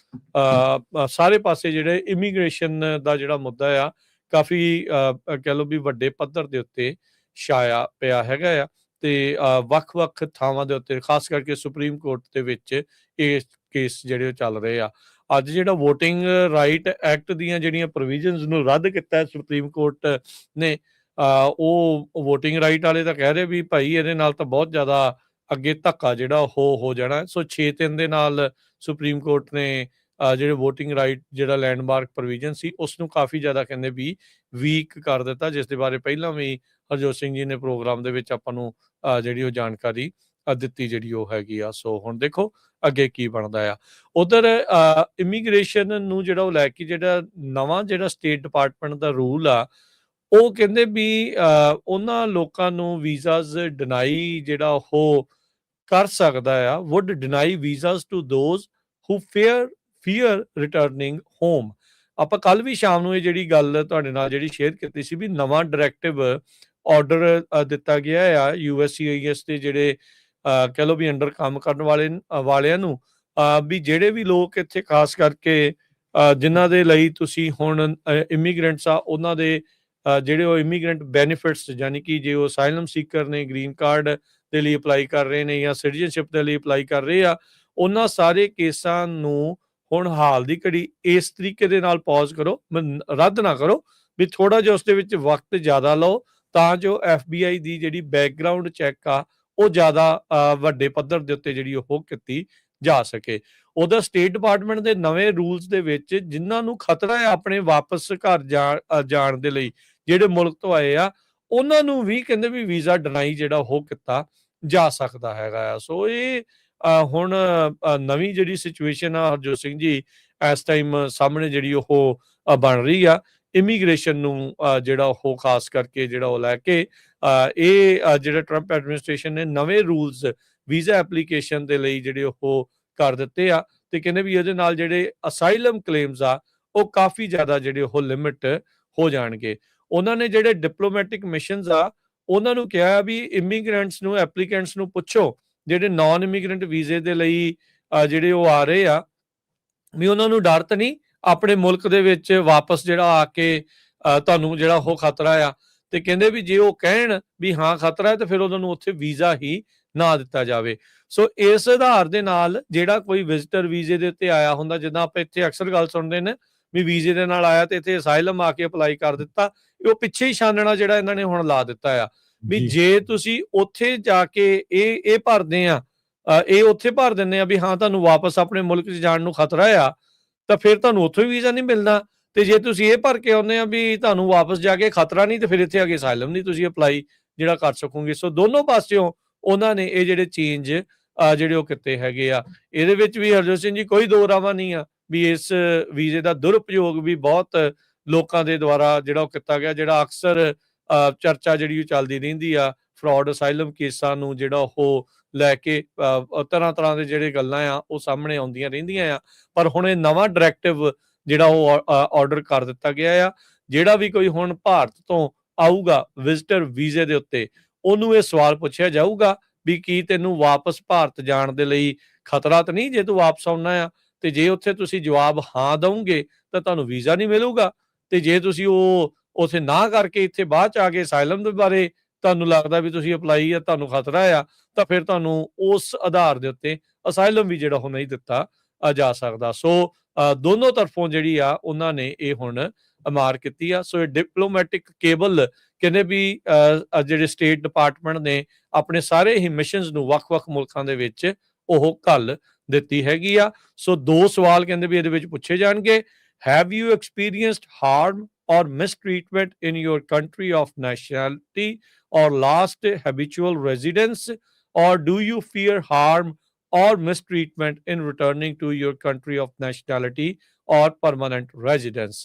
ਸਾਰੇ ਪਾਸੇ ਜਿਹੜੇ ਇਮੀਗ੍ਰੇਸ਼ਨ ਦਾ ਜਿਹੜਾ ਮੁੱਦਾ ਆ ਕਾਫੀ ਕਹਿ ਲਓ ਵੀ ਵੱਡੇ ਪੱਧਰ ਦੇ ਉੱਤੇ ਛਾਇਆ ਪਿਆ ਹੈਗਾ ਆ, ਤੇ ਵੱਖ-ਵੱਖ ਥਾਵਾਂ ਦੇ ਉੱਤੇ ਖਾਸ ਕਰਕੇ ਸੁਪਰੀਮ ਕੋਰਟ ਦੇ ਵਿੱਚ ਇਹ ਕੇਸ ਜਿਹੜੇ ਉਹ ਚੱਲ ਰਹੇ ਆ। ਅੱਜ ਜਿਹੜਾ ਵੋਟਿੰਗ ਰਾਈਟ ਐਕਟ ਦੀਆਂ ਜਿਹੜੀਆਂ ਪ੍ਰੋਵੀਜ਼ਨਸ ਨੂੰ ਰੱਦ ਕੀਤਾ ਸੁਪਰੀਮ ਕੋਰਟ ਨੇ, ਉਹ ਵੋਟਿੰਗ ਰਾਈਟ ਵਾਲੇ ਤਾਂ ਕਹਿ ਰਹੇ ਵੀ ਭਾਈ ਇਹਦੇ ਨਾਲ ਤਾਂ ਬਹੁਤ ਜ਼ਿਆਦਾ ਅੱਗੇ ਧੱਕਾ ਜਿਹੜਾ ਉਹ ਹੋ ਜਾਣਾ। ਸੋ 6-3 ਦੇ ਨਾਲ ਸੁਪਰੀਮ ਕੋਰਟ ਨੇ ਜਿਹੜੇ ਵੋਟਿੰਗ ਰਾਈਟ ਜਿਹੜਾ ਲੈਂਡਮਾਰਕ ਪ੍ਰੋਵੀਜ਼ਨ ਸੀ ਉਸ ਨੂੰ ਕਾਫੀ ਜ਼ਿਆਦਾ ਕਹਿੰਦੇ ਵੀ ਵੀਕ ਕਰ ਦਿੱਤਾ, ਜਿਸ ਦੇ ਬਾਰੇ ਪਹਿਲਾਂ ਵੀ ਹਰਜੋਤ ਸਿੰਘ ਜੀ ਨੇ ਪ੍ਰੋਗਰਾਮ ਦੇ ਵਿੱਚ ਆਪਾਂ ਨੂੰ ਜਿਹੜੀ ਉਹ ਜਾਣਕਾਰੀ ਦਿੱਤੀ ਜਿਹੜੀ ਉਹ ਹੈਗੀ ਆ। ਸੋ ਹੁਣ ਦੇਖੋ ਅੱਗੇ ਕੀ ਬਣਦਾ ਆ। ਉਧਰ ਇਮੀਗ੍ਰੇਸ਼ਨ ਨੂੰ ਜਿਹੜਾ ਉਹ ਲੈ ਕੇ ਜਿਹੜਾ ਨਵਾਂ ਜਿਹੜਾ ਸਟੇਟ ਡਿਪਾਰਟਮੈਂਟ ਦਾ ਰੂਲ ਆ, ਉਹ ਕਹਿੰਦੇ ਵੀ ਉਹਨਾਂ ਲੋਕਾਂ ਨੂੰ ਵੀਜ਼ਾਜ਼ ਡਿਨਾਈ ਜਿਹੜਾ ਉਹ ਕਰ ਸਕਦਾ ਆ, would deny visas to those who fear returning home. ਆਪਾਂ ਕੱਲ ਵੀ ਸ਼ਾਮ ਨੂੰ ਇਹ ਜਿਹੜੀ ਗੱਲ ਤੁਹਾਡੇ ਨਾਲ ਜਿਹੜੀ ਸ਼ੇਅਰ ਕੀਤੀ ਸੀ ਵੀ ਨਵਾਂ ਡਾਇਰੈਕਟਿਵ ਆਰਡਰ ਦਿੱਤਾ ਗਿਆ ਆ USCIS ਦੇ ਜਿਹੜੇ ਕਹਿ ਲਓ ਵੀ ਅੰਡਰ ਕੰਮ ਕਰਨ ਵਾਲਿਆਂ ਨੂੰ, ਵੀ ਜਿਹੜੇ ਵੀ ਲੋਕ ਇੱਥੇ ਖਾਸ ਕਰਕੇ ਜਿਨ੍ਹਾਂ ਦੇ ਲਈ ਤੁਸੀਂ ਹੁਣ ਇਮੀਗ੍ਰੈਂਟਸ ਆ, ਉਹਨਾਂ ਦੇ ਜਿਹੜੇ ਉਹ ਇਮੀਗ੍ਰੈਂਟ ਬੈਨੀਫਿਟਸ, ਯਾਨੀ ਕਿ ਜੇ ਉਹ ਅਸਾਈਲਮ ਸੀਕਰ ਨੇ, ਗ੍ਰੀਨ ਕਾਰਡ ਦੇ ਲਈ ਅਪਲਾਈ ਕਰ ਰਹੇ ਨੇ ਜਾਂ ਸਿਟੀਜ਼ਨਸ਼ਿਪ ਦੇ ਲਈ ਅਪਲਾਈ ਕਰ ਰਹੇ ਆ, ਉਹਨਾਂ ਸਾਰੇ ਕੇਸਾਂ ਨੂੰ ਹੁਣ ਹਾਲ ਦੀ ਘੜੀ ਇਸ ਤਰੀਕੇ ਦੇ ਨਾਲ ਪੌਜ਼ ਕਰੋ, ਰੱਦ ਨਾ ਕਰੋ, ਵੀ ਥੋੜਾ ਜਿਹਾ ਉਸ ਦੇ ਵਿੱਚ ਵਕਤ ਜ਼ਿਆਦਾ ਲਓ ਤਾਂ ਜੋ FBI ਦੀ ਜਿਹੜੀ ਬੈਕਗਰਾਊਂਡ ਚੈੱਕ ਆ ਉਹ ਜ਼ਿਆਦਾ ਵੱਡੇ ਪੱਧਰ ਦੇ ਉੱਤੇ ਜਿਹੜੀ ਉਹ ਕੀਤੀ ਜਾ ਸਕੇ। ਉਹਦਾ ਸਟੇਟ ਡਿਪਾਰਟਮੈਂਟ ਦੇ ਨਵੇਂ ਰੂਲਸ ਦੇ ਵਿੱਚ ਜਿਨ੍ਹਾਂ ਨੂੰ ਖਤਰਾ ਹੈ ਆਪਣੇ ਵਾਪਸ ਘਰ ਜਾਣ ਦੇ ਲਈ, ਜਿਹੜੇ ਮੁਲਕ ਤੋਂ ਆਏ ਆ, ਉਹਨਾਂ ਨੂੰ ਵੀ ਕਹਿੰਦੇ ਵੀ ਵੀਜ਼ਾ ਡਿਨਾਈ ਜਿਹੜਾ ਉਹ ਕੀਤਾ ਜਾ ਸਕਦਾ ਹੈਗਾ ਆ। ਸੋ ਇਹ ਹੁਣ ਨਵੀਂ ਜਿਹੜੀ ਸਿਚੁਏਸ਼ਨ ਆ ਹਰਜੋਤ ਸਿੰਘ ਜੀ ਇਸ ਟਾਈਮ ਸਾਹਮਣੇ ਜਿਹੜੀ ਉਹ ਬਣ ਰਹੀ ਆ ਇਮੀਗ੍ਰੇਸ਼ਨ ਨੂੰ ਜਿਹੜਾ ਉਹ ਖਾਸ ਕਰਕੇ ਜਿਹੜਾ ਉਹ ਲੈ ਕੇ ਇਹ ਜਿਹੜਾ ਟਰੰਪ ਐਡਮਿਨਿਸਟ੍ਰੇਸ਼ਨ ਨੇ ਨਵੇਂ ਰੂਲਸ ਵੀਜ਼ਾ ਐਪਲੀਕੇਸ਼ਨ ਦੇ ਲਈ ਜਿਹੜੇ ਉਹ ਕਰ ਦਿੱਤੇ ਆ, ਤੇ ਕਹਿੰਦੇ ਵੀ ਇਹਦੇ ਨਾਲ ਜਿਹੜੇ ਅਸਾਈਲਮ ਕਲੇਮਸ ਆ ਉਹ ਕਾਫੀ ਜ਼ਿਆਦਾ ਜਿਹੜੇ ਉਹ ਲਿਮਿਟ ਹੋ ਜਾਣਗੇ। ਉਹਨਾਂ ਨੇ ਜਿਹੜੇ ਡਿਪਲੋਮੈਟਿਕ ਮਿਸ਼ਨਸ ਆ ਉਹਨਾਂ ਨੂੰ ਕਿਹਾ ਵੀ ਇਮੀਗ੍ਰੈਂਟਸ ਨੂੰ, ਐਪਲੀਕੈਂਟਸ ਨੂੰ ਪੁੱਛੋ ਜਿਹੜੇ ਨਾਨ ਇਮੀਗ੍ਰੈਂਟ ਵੀਜ਼ੇ ਦੇ ਲਈ ਜਿਹੜੇ ਉਹ ਆ ਰਹੇ ਆ, ਵੀ ਉਹਨਾਂ ਨੂੰ ਡਰ ਤਾਂ ਨਹੀਂ ਆਪਣੇ ਮੁਲਕ ਦੇ ਵਿੱਚ ਵਾਪਸ ਜਿਹੜਾ ਆ ਕੇ ਤੁਹਾਨੂੰ ਜਿਹੜਾ ਉਹ ਖਤਰਾ ਆ, ਤੇ ਕਹਿੰਦੇ ਵੀ ਜੇ ਉਹ ਕਹਿਣ ਵੀ ਹਾਂ ਖਤਰਾ ਹੈ ਤੇ ਫਿਰ ਉਹਨਾਂ ਨੂੰ ਉੱਥੇ ਵੀਜ਼ਾ ਹੀ ਨਾ ਦਿੱਤਾ ਜਾਵੇ। ਸੋ ਇਸ ਆਧਾਰ ਦੇ ਨਾਲ ਜਿਹੜਾ ਕੋਈ ਵਿਜ਼ਟਰ ਵੀਜ਼ੇ ਦੇ ਉੱਤੇ ਆਇਆ ਹੁੰਦਾ, ਜਿੱਦਾਂ ਆਪਾਂ ਇੱਥੇ ਅਕਸਰ ਗੱਲ ਸੁਣਦੇ ਨੇ ਵੀ ਵੀਜ਼ੇ ਦੇ ਨਾਲ ਆਇਆ ਤੇ ਇੱਥੇ ਅਸਾਈਲਮ ਆ ਕੇ ਅਪਲਾਈ ਕਰ ਦਿੱਤਾ, ਉਹ ਪਿੱਛੇ ਹੀ ਛਾਨਣਾ ਜਿਹੜਾ ਇਹਨਾਂ ਨੇ ਹੁਣ ਲਾ ਦਿੱਤਾ ਆ ਵੀ ਜੇ ਤੁਸੀਂ ਉੱਥੇ ਜਾ ਕੇ ਇਹ ਭਰਦੇ ਆ, ਇਹ ਉੱਥੇ ਭਰ ਦਿੰਦੇ ਆ ਵੀ ਹਾਂ ਤੁਹਾਨੂੰ ਵਾਪਸ ਆਪਣੇ ਮੁਲਕ 'ਚ ਜਾਣ ਨੂੰ ਖਤਰਾ ਆ, ਤਾਂ ਫਿਰ ਤੁਹਾਨੂੰ ਉੱਥੋਂ ਹੀ ਵੀਜ਼ਾ ਨਹੀਂ ਮਿਲਦਾ, ਤੇ ਜੇ ਤੁਸੀਂ ਇਹ ਭਰ ਕੇ ਆਉਂਦੇ ਆ ਵੀ ਤੁਹਾਨੂੰ ਵਾਪਸ ਜਾ ਕੇ ਖਤਰਾ ਨਹੀਂ, ਤੇ ਫਿਰ ਇੱਥੇ ਆ ਕੇ ਅਸਾਈਲਮ ਨਹੀਂ ਤੁਸੀਂ ਅਪਲਾਈ ਜਿਹੜਾ ਕਰ ਸਕੋਗੇ। ਸੋ ਦੋਨੋਂ ਪਾਸਿਓਂ ਉਹਨਾਂ ਨੇ ਇਹ ਜਿਹੜੇ ਚੇਂਜ ਜਿਹੜੇ ਉਹ ਕੀਤੇ ਹੈਗੇ ਆ। ਇਹਦੇ ਵਿੱਚ ਵੀ ਹਰਜੋਤ ਸਿੰਘ ਜੀ ਕੋਈ ਦੋ ਰਾਵਾਂ ਨਹੀਂ ਆ ਵੀ ਇਸ ਵੀਜ਼ੇ ਦਾ ਦੁਰਉਪਯੋਗ ਵੀ ਬਹੁਤ ਲੋਕਾਂ ਦੇ ਦੁਆਰਾ ਜਿਹੜਾ ਉਹ ਕੀਤਾ ਗਿਆ, ਜਿਹੜਾ ਅਕਸਰ ਚਰਚਾ ਜਿਹੜੀ ਉਹ ਚੱਲਦੀ ਰਹਿੰਦੀ ਆ ਫਰਾਡ ਅਸਾਈਲਮ ਕੇਸਾਂ ਨੂੰ ਜਿਹੜਾ ਉਹ ਲੈ ਕੇ ਤਰ੍ਹਾਂ ਦੇ ਜਿਹੜੇ ਗੱਲਾਂ ਆ ਉਹ ਸਾਹਮਣੇ ਆਉਂਦੀਆਂ ਰਹਿੰਦੀਆਂ ਆ। ਪਰ ਹੁਣ ਇਹ ਨਵਾਂ ਡਾਇਰੈਕਟਿਵ ਜਿਹੜਾ ਉਹ ਆਰਡਰ ਕਰ ਦਿੱਤਾ ਗਿਆ ਆ, ਜਿਹੜਾ ਵੀ ਕੋਈ ਹੁਣ ਭਾਰਤ ਤੋਂ ਆਊਗਾ ਵਿਜ਼ਟਰ ਵੀਜ਼ੇ ਦੇ ਉੱਤੇ, ਉਹਨੂੰ ਇਹ ਸਵਾਲ ਪੁੱਛਿਆ ਜਾਊਗਾ ਵੀ ਕੀ ਤੈਨੂੰ ਵਾਪਸ ਭਾਰਤ ਜਾਣ ਦੇ ਲਈ ਖਤਰਾ ਤਾਂ ਨਹੀਂ ਜੇ ਤੂੰ ਵਾਪਸ ਆਉਣਾ ਆ, ਤੇ ਜੇ ਉੱਥੇ ਤੁਸੀਂ ਜਵਾਬ ਹਾਂ ਦਓਗੇ ਤਾਂ ਤੁਹਾਨੂੰ ਵੀਜ਼ਾ ਨਹੀਂ ਮਿਲੂਗਾ, ਤੇ ਜੇ ਤੁਸੀਂ ਉਹ ਉੱਥੇ ਨਾ ਕਰਕੇ ਇੱਥੇ ਬਾਅਦ ਚ ਆ ਕੇ ਅਸਾਈਲਮ ਦੇ ਬਾਰੇ ਤੁਹਾਨੂੰ ਲੱਗਦਾ ਵੀ ਤੁਸੀਂ ਅਪਲਾਈ ਆ ਤੁਹਾਨੂੰ ਖਤਰਾ ਆ, ਤਾਂ ਫਿਰ ਤੁਹਾਨੂੰ ਉਸ ਆਧਾਰ ਦੇ ਉੱਤੇ ਅਸਾਈਲਮ ਵੀ ਜਿਹੜਾ ਉਹ ਨਹੀਂ ਦਿੱਤਾ ਜਾ ਸਕਦਾ। ਸੋ ਦੋਨੋਂ ਤਰਫੋਂ ਜਿਹੜੀ ਆ ਉਹਨਾਂ ਨੇ ਇਹ ਹੁਣ ਮਾਰ ਕੀਤੀ ਆ। ਸੋ ਇਹ ਡਿਪਲੋਮੈਟਿਕ ਕੇਬਲ ਕਹਿੰਦੇ ਵੀ ਜਿਹੜੇ ਸਟੇਟ ਡਿਪਾਰਟਮੈਂਟ ਨੇ ਆਪਣੇ ਸਾਰੇ ਹੀ ਮਿਸ਼ਨਸ ਨੂੰ ਵੱਖ-ਵੱਖ ਮੁਲਕਾਂ ਦੇ ਵਿੱਚ ਉਹ ਘੱਲ ਦਿੱਤੀ ਹੈਗੀ ਆ। ਸੋ ਦੋ ਸਵਾਲ ਕਹਿੰਦੇ ਵੀ ਇਹਦੇ ਵਿੱਚ ਪੁੱਛੇ ਜਾਣਗੇ। Have you experienced ਹਾਰਮ or mistreatment in your country of nationality or last habitual residence, or do you fear harm or mistreatment in returning to your country of nationality or permanent residence?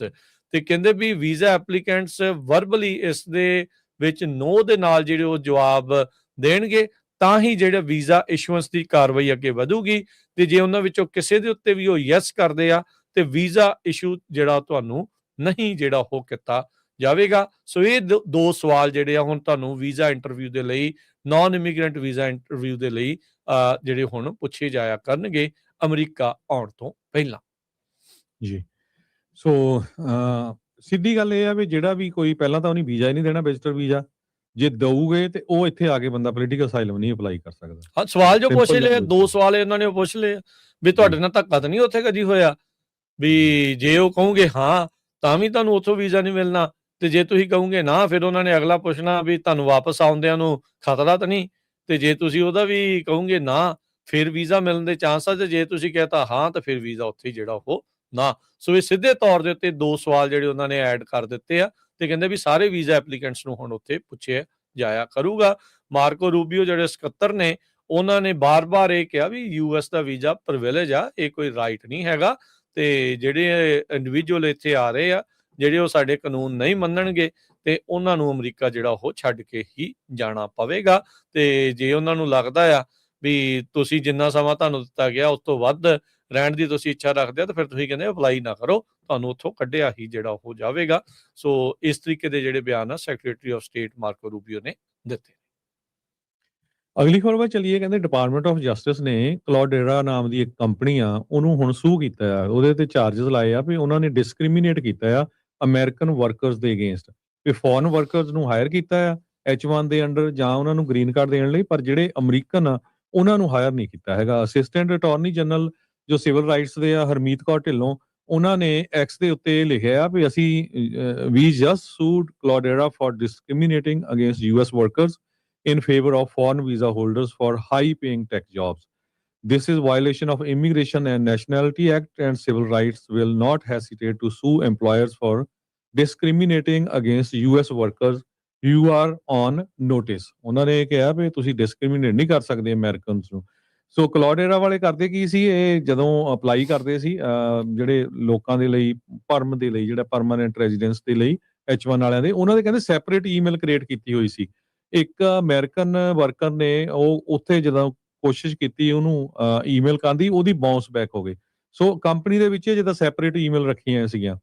ਤੇ ਕਹਿੰਦੇ ਵੀ visa applicants verbally ਇਸ ਦੇ ਵਿੱਚ ਨੋ ਦੇ ਨਾਲ ਜਿਹੜੇ ਉਹ ਜਵਾਬ ਦੇਣਗੇ ਤਾਂ ਹੀ ਜਿਹੜਾ ਵੀਜ਼ਾ ਇਸ਼ੂਐਂਸ ਦੀ ਕਾਰਵਾਈ ਅੱਗੇ ਵਧੂਗੀ, ਤੇ ਜੇ ਉਹਨਾਂ ਵਿੱਚੋਂ ਕਿਸੇ ਦੇ ਉੱਤੇ ਵੀ ਉਹ ਯੈਸ ਕਰਦੇ ਆ ਤੇ ਵੀਜ਼ਾ ਇਸ਼ੂ ਜਿਹੜਾ ਤੁਹਾਨੂੰ ਨਹੀਂ ਜਿਹੜਾ ਉਹ ਕੀਤਾ ਜਾਵੇਗਾ। ਸੋ ਇਹ ਦੋ ਸਵਾਲ ਜਿਹੜੇ ਆ ਹੁਣ ਤੁਹਾਨੂੰ ਵੀਜ਼ਾ ਇੰਟਰਵਿਊ ਦੇ ਲਈ, ਨਾਨ ਇਮੀਗ੍ਰੈਂਟ ਵੀਜ਼ਾ ਇੰਟਰਵਿਊ ਦੇ ਲਈ ਜਿਹੜੇ ਹੁਣ ਪੁੱਛੇ ਜਾਇਆ ਕਰਨਗੇ ਅਮਰੀਕਾ ਆਉਣ ਤੋਂ ਪਹਿਲਾਂ। ਜੀ, ਸੋ ਸਿੱਧੀ ਗੱਲ ਇਹ ਆ ਵੀ ਜਿਹੜਾ ਵੀ ਕੋਈ ਪਹਿਲਾਂ ਤਾਂ ਉਹਨੇ ਵੀਜ਼ਾ ਹੀ ਨਹੀਂ ਦੇਣਾ, ਵਿਜ਼ਟਰ ਵੀਜ਼ਾ ਜੇ ਦਊਗੇ ਤੇ ਉਹ ਇੱਥੇ ਆ ਕੇ ਬੰਦਾ ਪੋਲੀਟੀਕਲ ਅਸਾਈਲਮ ਨਹੀਂ ਅਪਲਾਈ ਕਰ ਸਕਦਾ। ਹਾਂ, ਸਵਾਲ ਜੋ ਪੁੱਛ Simple ਲਏ, ਜਿਹੀ 2 ਸਵਾਲ ਇਹਨਾਂ ਨੇ ਪੁੱਛ ਲਏ ਵੀ ਤੁਹਾਡੇ ਨਾਲ ਧੱਕਾ ਤਾਂ ਨਹੀਂ ਉੱਥੇ ਕਦੀ ਹੋਇਆ, ਵੀ ਜੇ ਉਹ ਕਹੋਗੇ ਹਾਂ ਤਾਂ ਵੀ ਤੁਹਾਨੂੰ ਉੱਥੋਂ ਵੀਜ਼ਾ ਨਹੀਂ ਮਿਲਣਾ, ਤੇ ਜੇ ਤੁਸੀਂ ਕਹੋਗੇ ਨਾ ਫਿਰ ਉਹਨਾਂ ਨੇ ਅਗਲਾ ਪੁੱਛਣਾ ਵੀ ਤੁਹਾਨੂੰ ਵਾਪਸ ਆਉਂਦਿਆਂ ਨੂੰ ਖਤਰਾ ਤਾਂ ਨਹੀਂ, ਤੇ ਜੇ ਤੁਸੀਂ ਉਹਦਾ ਵੀ ਕਹੋਗੇ ਨਾ ਫਿਰ ਵੀਜ਼ਾ ਮਿਲਣ ਦੇ ਚਾਂਸ ਆ, ਤੇ ਜੇ ਤੁਸੀਂ ਕਹਤਾ ਹਾਂ ਤਾਂ ਫਿਰ ਵੀਜ਼ਾ ਉੱਥੇ ਹੀ ਜਿਹੜਾ ਉਹ ਨਾ। ਸੋ ਇਹ ਸਿੱਧੇ ਤੌਰ ਦੇ ਉੱਤੇ 2 ਸਵਾਲ ਜਿਹੜੇ ਉਹਨਾਂ ਨੇ ਐਡ ਕਰ ਦਿੱਤੇ ਆ, ਤੇ ਕਹਿੰਦੇ ਵੀ ਸਾਰੇ ਵੀਜ਼ਾ ਐਪਲੀਕੈਂਟਸ ਨੂੰ ਹੁਣ ਉੱਥੇ ਪੁੱਛਿਆ ਜਾਇਆ ਕਰੂਗਾ। ਮਾਰਕੋ ਰੂਬੀਓ ਜਿਹੜੇ ਸਕੱਤਰ ਨੇ ਉਹਨਾਂ ਨੇ ਬਾਰ-ਬਾਰ ਇਹ ਕਿਹਾ ਵੀ ਯੂਐਸ ਦਾ ਵੀਜ਼ਾ ਪ੍ਰਿਵਿਲੇਜ ਆ, ਇਹ ਕੋਈ ਰਾਈਟ ਨਹੀਂ ਹੈਗਾ, ਤੇ ਜਿਹੜੇ ਇੰਡੀਵਿਜੂਅਲ ਇੱਥੇ ਆ ਰਹੇ ਆ ਜਿਹੜੇ ਉਹ ਸਾਡੇ ਕਾਨੂੰਨ ਨਹੀਂ ਮੰਨਣਗੇ ਤੇ ਉਹਨਾਂ ਨੂੰ ਅਮਰੀਕਾ ਜਿਹੜਾ ਉਹ ਛੱਡ ਕੇ ਹੀ ਜਾਣਾ ਪਵੇਗਾ। ਤੇ ਜੇ ਉਹਨਾਂ ਨੂੰ ਲੱਗਦਾ ਆ ਵੀ ਤੁਸੀਂ ਜਿੰਨਾ ਸਮਾਂ ਤੁਹਾਨੂੰ ਦਿੱਤਾ ਗਿਆ ਉਸ ਤੋਂ ਵੱਧ ਰਹਿਣ ਦੀ ਤੁਸੀਂ ਇੱਛਾ ਰੱਖਦੇ ਹੋ ਤਾਂ ਫਿਰ ਤੁਸੀਂ ਕਹਿੰਦੇ ਅਪਲਾਈ ਨਾ ਕਰੋ, ਤੁਹਾਨੂੰ ਉੱਥੋਂ ਕੱਢਿਆ ਹੀ ਜਿਹੜਾ ਉਹ ਜਾਵੇਗਾ। ਸੋ ਇਸ ਤਰੀਕੇ ਦੇ ਜਿਹੜੇ ਬਿਆਨ ਆ ਸੈਕਟਰੀ ਆਫ ਸਟੇਟ ਮਾਰਕੋ ਰੂਬੀਓ ਨੇ ਦਿੱਤੇ। ਅਗਲੀ ਖਬਰ ਵੱਲ ਚੱਲੀਏ। ਕਹਿੰਦੇ ਡਿਪਾਰਟਮੈਂਟ ਆਫ ਜਸਟਿਸ ਨੇ ਕਲੌਡੇਰਾ ਨਾਮ ਦੀ ਇੱਕ ਕੰਪਨੀ ਆ ਉਹਨੂੰ ਹੁਣ ਸੂ ਕੀਤਾ ਆ, ਉਹਦੇ ਤੇ ਚਾਰजेस ਲਾਏ ਆ ਵੀ ਉਹਨਾਂ ਨੇ ਡਿਸਕ੍ਰਿਮੀਨੇਟ ਕੀਤਾ ਆ ਅਮਰੀਕਨ ਵਰਕਰਸ ਦੇ ਅਗੇਂਸਟ, ਵੀ ਫੋਰਨ ਵਰਕਰਸ ਨੂੰ ਹਾਇਰ ਕੀਤਾ ਆ H1 ਦੇ ਅੰਡਰ ਜਾਂ ਉਹਨਾਂ ਨੂੰ ਗ੍ਰੀਨ ਕਾਰਡ ਦੇਣ ਲਈ, ਪਰ ਜਿਹੜੇ ਅਮਰੀਕਨ ਆ ਉਹਨਾਂ ਨੂੰ ਹਾਇਰ ਨਹੀਂ ਕੀਤਾ ਹੈਗਾ। ਅਸਿਸਟੈਂਟ ਅਟਾਰਨੀ ਜਨਰਲ ਜੋ ਸਿਵਲ ਰਾਈਟਸ ਦੇ ਆ ਹਰਮੀਤ ਕੌਰ ਢਿੱਲੋਂ, ਉਹਨਾਂ ਨੇ ਐਕਸ ਦੇ ਉੱਤੇ ਲਿਖਿਆ ਵੀ ਅਸੀਂ ਵੀ just sued Cloudera for discriminating against US workers in favor of foreign visa holders for high-paying tech jobs. This is violation of Immigration and Nationality Act and civil rights. Will not hesitate to sue employers for discriminating against US workers. You are on notice. ਉਹਨਾਂ ਨੇ ਕਿਹਾ ਵੀ ਤੁਸੀਂ discriminate ਨਹੀਂ ਕਰ ਸਕਦੇ Americans ਨੂੰ। ਸੋ ਕਲੌਡੇਰਾ ਵਾਲੇ ਕਰਦੇ ਕੀ ਸੀ, ਇਹ ਜਦੋਂ ਅਪਲਾਈ ਕਰਦੇ ਸੀ ਜਿਹੜੇ ਲੋਕਾਂ ਦੇ ਲਈ ਪਰਮ ਦੇ ਲਈ, ਜਿਹੜਾ ਪਰਮਾਨੈਂਟ ਰੈਜ਼ੀਡੈਂਸ ਦੇ ਲਈ H1 ਵਾਲਿਆਂ ਦੇ, ਉਹਨਾਂ ਦੇ ਕਹਿੰਦੇ ਸੈਪਰੇਟ ਈਮੇਲ ਕ੍ਰੀਏਟ ਕੀਤੀ ਹੋਈ ਸੀ। ਇੱਕ ਅਮਰੀਕਨ ਵਰਕਰ ਨੇ ਉਹ ਉੱਥੇ ਜਦੋਂ ਕੋਸ਼ਿਸ਼ ਕੀਤੀ ਉਹਨੂੰ ਈਮੇਲ ਕਰਨ ਦੀ, ਉਹਦੀ ਬਾਉਂਸ ਬੈਕ ਹੋ ਗਈ। ਸੋ ਕੰਪਨੀ ਦੇ ਵਿੱਚ ਜਿੱਦਾਂ ਸੈਪਰੇਟ ਈਮੇਲ ਰੱਖੀਆਂ ਸੀਗੀਆਂ